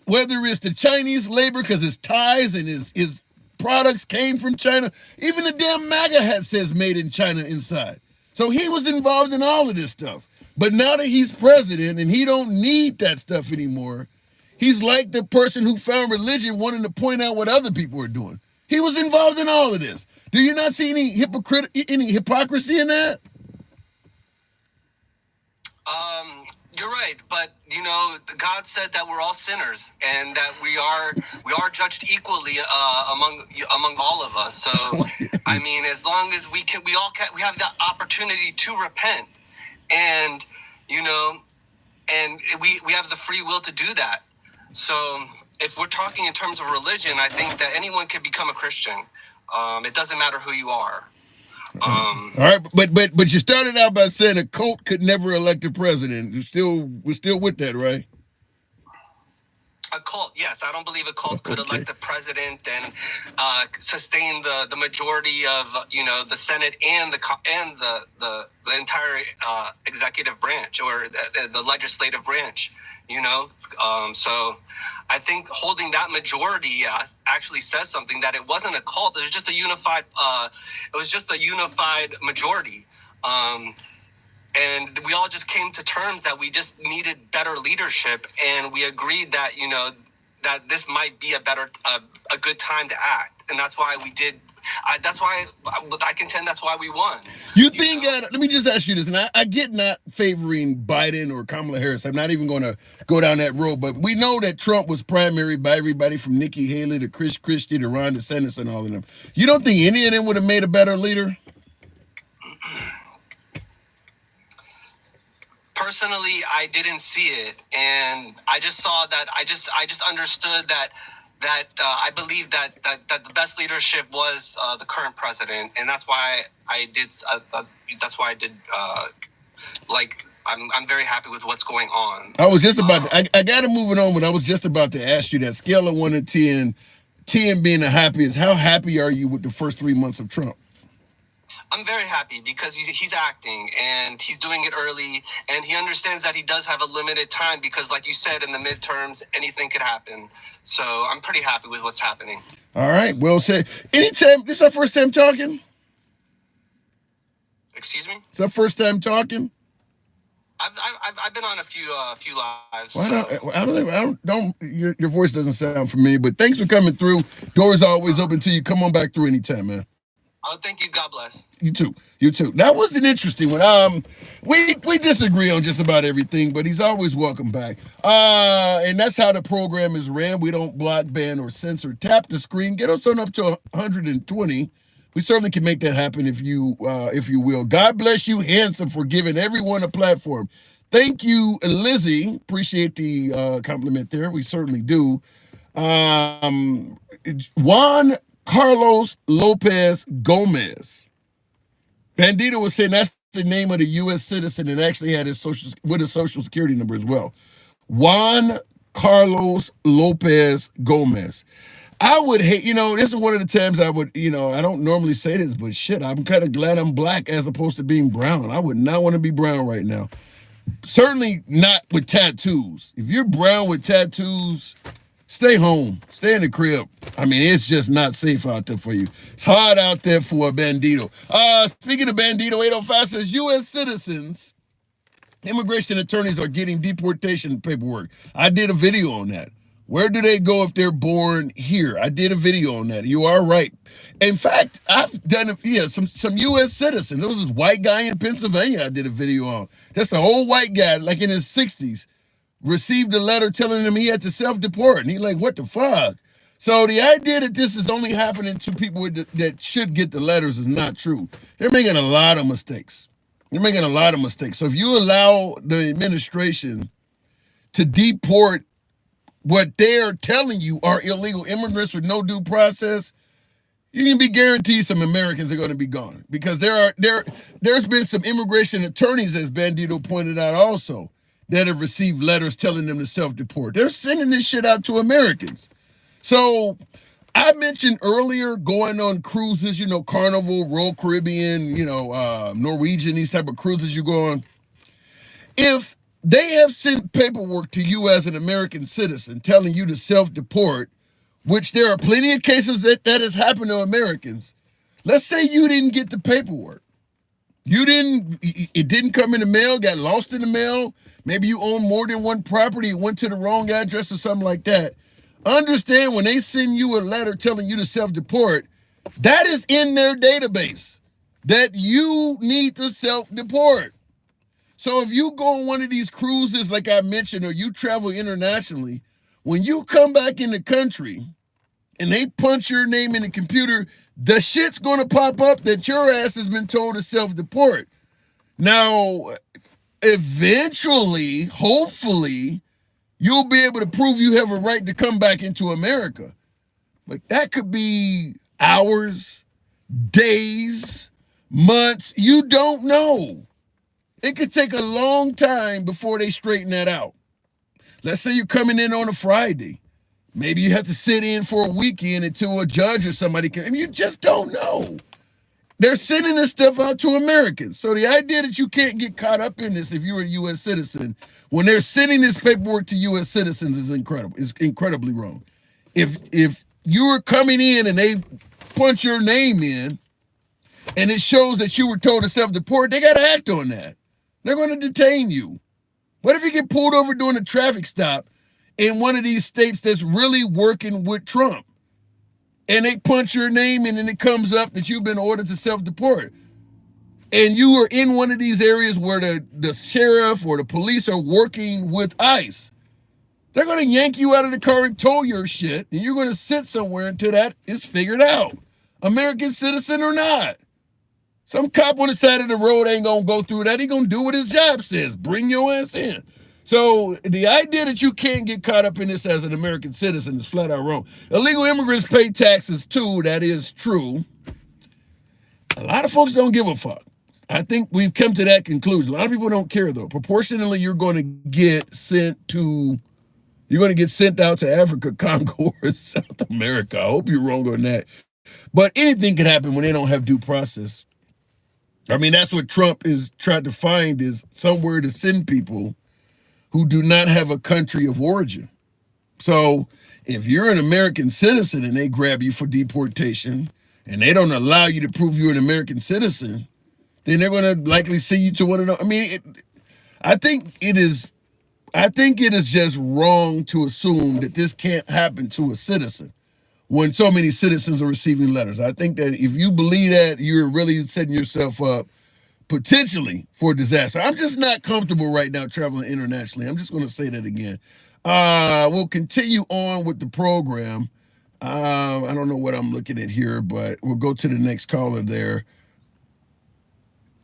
whether it's the Chinese labor because his ties and his products came from China. Even the damn MAGA hat says made in China inside. So he was involved in all of this stuff. But now that he's president and he don't need that stuff anymore, he's like the person who found religion wanting to point out what other people are doing. He was involved in all of this. Do you not see any hypocrisy in that? You're right, but God said that we're all sinners and that we are judged equally among all of us. So, I mean, as long as we have the opportunity to repent, and and we have the free will to do that. So, if we're talking in terms of religion, I think that anyone can become a Christian. It doesn't matter who you are. All right, but you started out by saying a cult could never elect a president. We're still with that, right? A cult, yes. I don't believe a cult could elect the president and sustain the majority of the Senate and the entire executive branch or the legislative branch. So I think holding that majority actually says something, that it wasn't a cult. It was just a unified majority. And we all just came to terms that we just needed better leadership, and we agreed that that this might be a good time to act, and that's why we did. That's why I contend that's why we won. You think? Let me just ask you this, and I get not favoring Biden or Kamala Harris. I'm not even going to go down that road, but we know that Trump was primaried by everybody from Nikki Haley to Chris Christie to Ron DeSantis and all of them. You don't think any of them would have made a better leader? Personally, I didn't see it, and I just saw that. I just understood that I believe that the best leadership was the current president, and that's why I did. I'm very happy with what's going on. I was just about to, I got to move it on, but I was just about to ask you that scale of 1 to 10, 10 being the happiest. How happy are you with the first 3 months of Trump? I'm very happy because he's acting and he's doing it early, and he understands that he does have a limited time because, like you said, in the midterms, anything could happen. So I'm pretty happy with what's happening. All right. Well said. Anytime, this is our first time talking? Excuse me? It's our first time talking? I've been on a few lives. Your voice doesn't sound familiar, but thanks for coming through. Doors are always open to you. Come on back through anytime, man. Oh, thank you. God bless. You too. That was an interesting one. We disagree on just about everything, but he's always welcome back. And that's how the program is ran. We don't block, ban, or censor. Tap the screen. Get us on up to 120. We certainly can make that happen if you will. God bless you, handsome, for giving everyone a platform. Thank you, Lizzie. Appreciate the compliment there. We certainly do. Juan Carlos Lopez Gomez. Bandito was saying that's the name of the U.S. citizen and actually had his social security number as well. Juan Carlos Lopez Gomez. I would hate, this is one of the times I would, I don't normally say this, but shit, I'm kind of glad I'm black as opposed to being brown. I would not want to be brown right now. Certainly not with tattoos. If you're brown with tattoos, stay home. Stay in the crib. I mean, it's just not safe out there for you. It's hard out there for a bandito. Speaking of bandito, 805 says U.S. citizens, immigration attorneys are getting deportation paperwork. I did a video on that. Where do they go if they're born here? I did a video on that. You are right. In fact, I've done some U.S. citizens. There was this white guy in Pennsylvania I did a video on. Just an old white guy, like in his 60s. Received a letter telling him he had to self-deport. And he's like, what the fuck? So the idea that this is only happening to people that should get the letters is not true. They're making a lot of mistakes. You're making a lot of mistakes. So if you allow the administration to deport what they're telling you are illegal immigrants with no due process, you can be guaranteed some Americans are going to be gone, because there's been some immigration attorneys, as Bandito pointed out also, that have received letters telling them to self-deport. They're sending this shit out to Americans. So I mentioned earlier going on cruises, Carnival, Royal Caribbean, Norwegian, these type of cruises you go on. If they have sent paperwork to you as an American citizen telling you to self-deport, which there are plenty of cases that has happened to Americans. Let's say you didn't get the paperwork. It didn't come in the mail, got lost in the mail. Maybe you own more than one property, it went to the wrong address or something like that. Understand, when they send you a letter telling you to self-deport, that is in their database, that you need to self-deport. So if you go on one of these cruises like I mentioned, or you travel internationally, when you come back in the country and they punch your name in the computer, the shit's going to pop up that your ass has been told to self-deport. Now, eventually, hopefully, you'll be able to prove you have a right to come back into America. But that could be hours, days, months. You don't know. It could take a long time before they straighten that out. Let's say you're coming in on a Friday. Maybe you have to sit in for a weekend until a judge or somebody can. I mean, you just don't know. They're sending this stuff out to Americans. So the idea that you can't get caught up in this if you're a U.S. citizen, when they're sending this paperwork to U.S. citizens, is incredible. It's incredibly wrong. If you're coming in and they punch your name in and it shows that you were told to self-deport, they got to act on that. They're going to detain you. What if you get pulled over doing a traffic stop in one of these states that's really working with Trump, and they punch your name in and it comes up that you've been ordered to self-deport, and you are in one of these areas where the sheriff or the police are working with ICE? They're going to yank you out of the car and tow your shit, and you're going to sit somewhere until that is figured out, American citizen or not. Some cop on the side of the road ain't going to go through that. He going to do what his job says. Bring your ass in. So the idea that you can't get caught up in this as an American citizen is flat out wrong. Illegal immigrants pay taxes too. That is true. A lot of folks don't give a fuck. I think we've come to that conclusion. A lot of people don't care, though. Proportionally, you're going to get sent out to Africa, Congo, or South America. I hope you're wrong on that. But anything can happen when they don't have due process. I mean, that's what Trump is trying to find, is somewhere to send people who do not have a country of origin. So if you're an American citizen and they grab you for deportation and they don't allow you to prove you're an American citizen, then they're going to likely send you to one of those. I mean, I think it is just wrong to assume that this can't happen to a citizen when so many citizens are receiving letters. I think that if you believe that, you're really setting yourself up potentially for disaster. I'm just not comfortable right now traveling internationally. I'm just going to say that again. We'll continue on with the program. I don't know what I'm looking at here, but we'll go to the next caller there.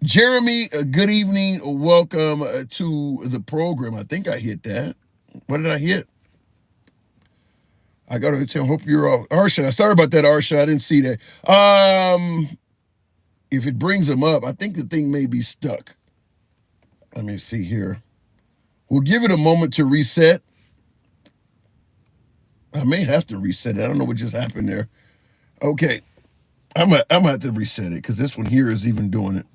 Jeremy, good evening. Welcome to the program. I think I hit that. What did I hit? I got to tell. Hope you're off. Arsha, sorry about that, Arsha. I didn't see that. If it brings them up, I think the thing may be stuck. Let me see here. We'll give it a moment to reset. I may have to reset it. I don't know what just happened there. Okay. I'm going to have to reset it because this one here is even doing it.